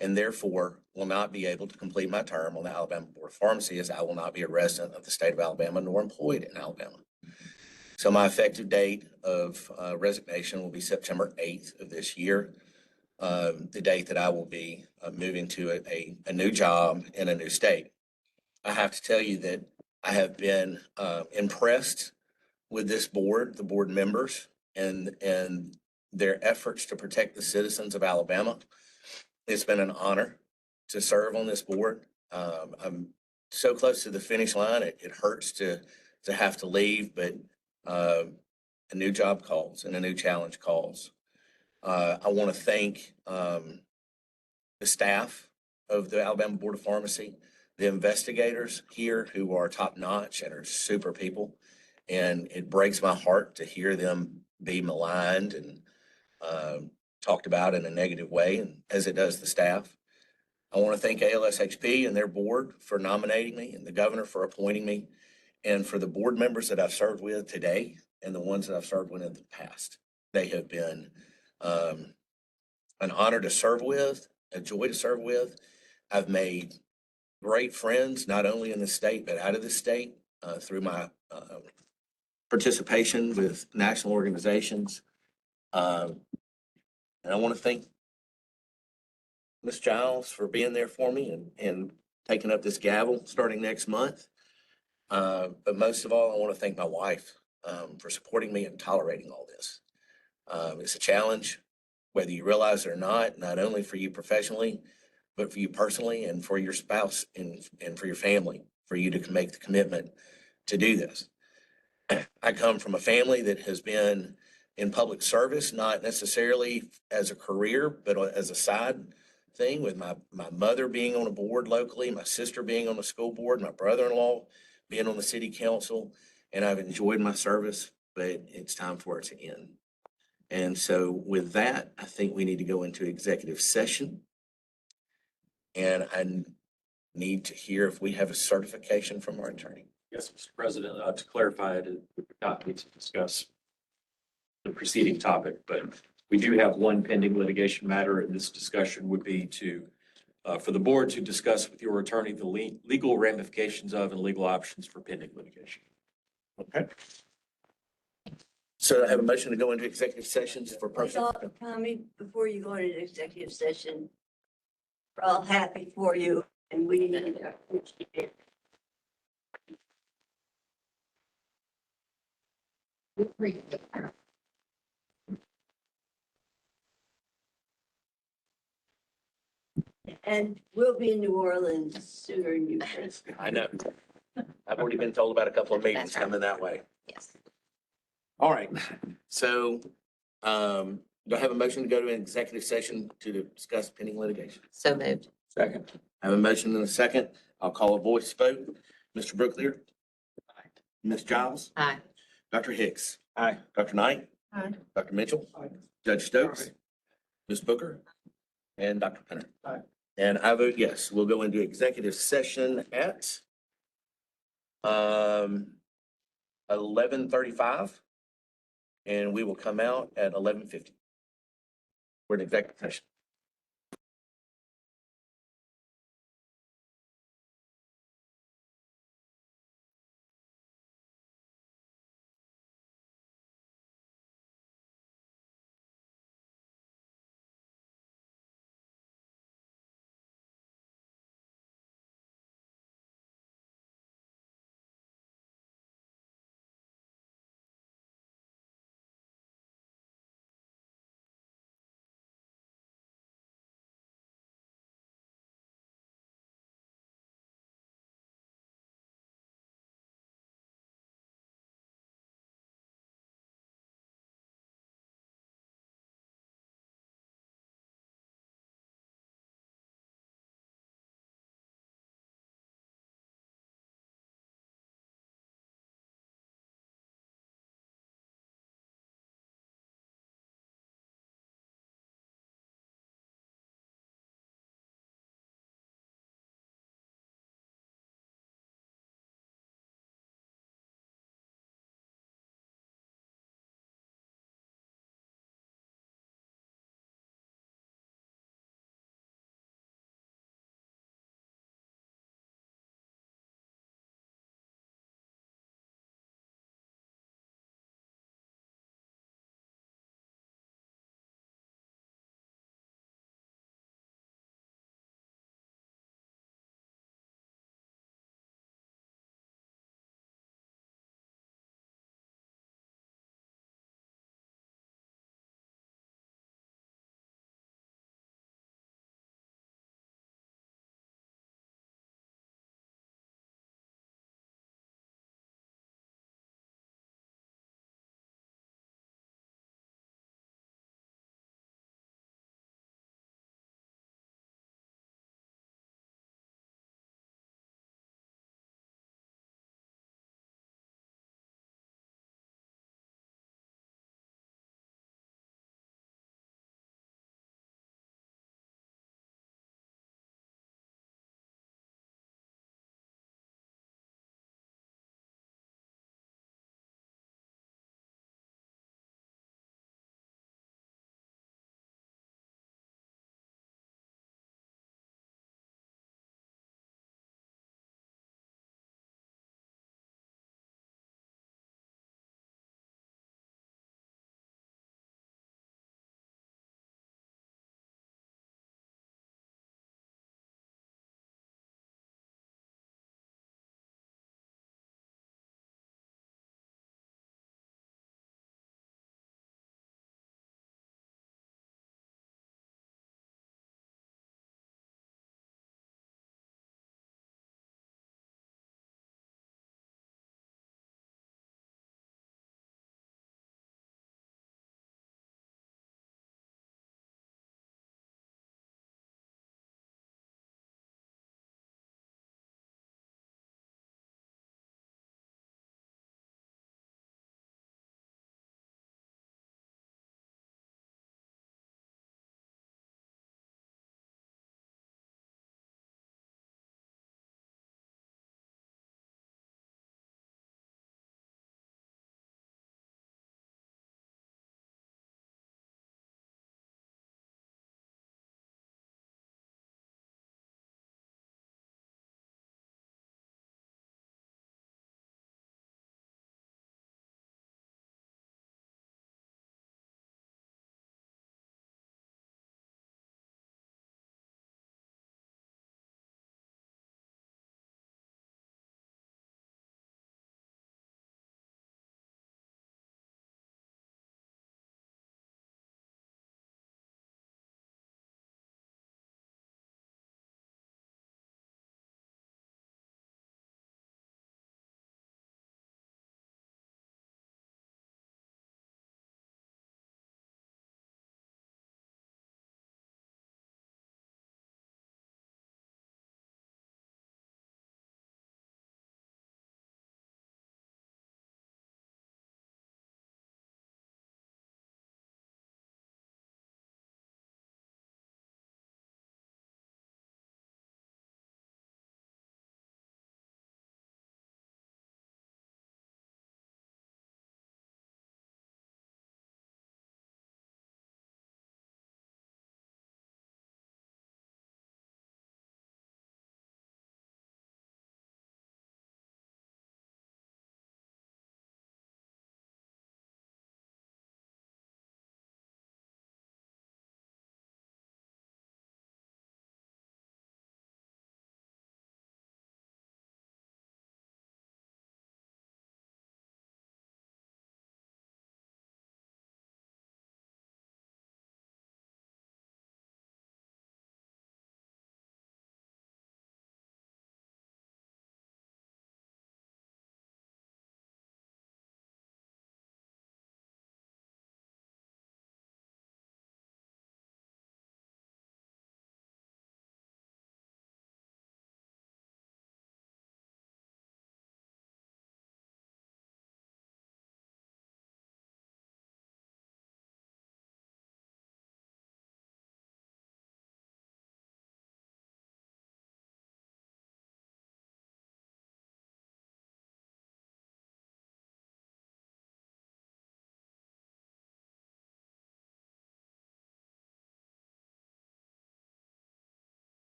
and therefore will not be able to complete my term on the Alabama Board of Pharmacy, as I will not be a resident of the state of Alabama nor employed in Alabama. So my effective date of resignation will be September 8th of this year, the date that I will be moving to a new job in a new state. I have to tell you that I have been impressed with this board, the board members, and their efforts to protect the citizens of Alabama. It's been an honor to serve on this board. I'm so close to the finish line, it hurts to have to leave, but a new job calls and a new challenge calls. I want to thank the staff of the Alabama Board of Pharmacy, the investigators here who are top notch and are super people. And it breaks my heart to hear them be maligned and talked about in a negative way, and as it does the staff. I want to thank ALSHP and their board for nominating me, and the governor for appointing me, and for the board members that I've served with today and the ones that I've served with in the past. They have been an honor to serve with, a joy to serve with. I've made great friends, not only in the state, but out of the state through my participation with national organizations. And I want to thank Ms. Giles for being there for me and taking up this gavel starting next month. But most of all, I want to thank my wife for supporting me and tolerating all this. It's a challenge, whether you realize it or not only for you professionally, but for you personally and for your spouse and for your family, for you to make the commitment to do this. I come from a family that has been in public service, not necessarily as a career, but as a side thing, with my mother being on a board locally, my sister being on the school board, my brother-in-law being on the city council, and I've enjoyed my service, but it's time for it to end. And so with that, I think we need to go into executive session. And I need to hear if we have a certification from our attorney.
Yes, Mr. President, to clarify, we do not need to discuss the preceding topic, but we do have one pending litigation matter, and this discussion would be for the board to discuss with your attorney the legal ramifications of and legal options for pending litigation.
Okay. So I have a motion to go into executive sessions for purpose.
Tommy, before you go into executive session, We're all happy for you and we appreciate it. And we'll be in New Orleans sooner than you think.
I know. I've already been told about a couple of meetings
That's right.
coming that way.
Yes.
All right, so, do I have a motion to go to an executive session to discuss pending litigation?
So moved.
Second. I have a motion and a second. I'll call a voice vote. Mr. Brooklier? Aye. Ms. Giles?
Aye.
Dr. Hicks?
Aye.
Dr. Knight?
Aye.
Dr. Mitchell? Judge Stokes? Ms. Booker? And Dr. Penner?
Aye.
And I vote yes. We'll go into executive session at 11:35. And we will come out at 11:50. We're in executive session.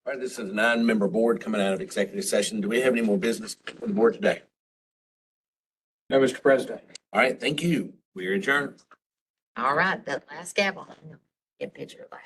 All right, this is a 9-member board coming out of executive session. Do we have any more business for the board today?
No, Mr. President.
All right, thank you. We are adjourned.
All right, that last gavel. Get a picture of that.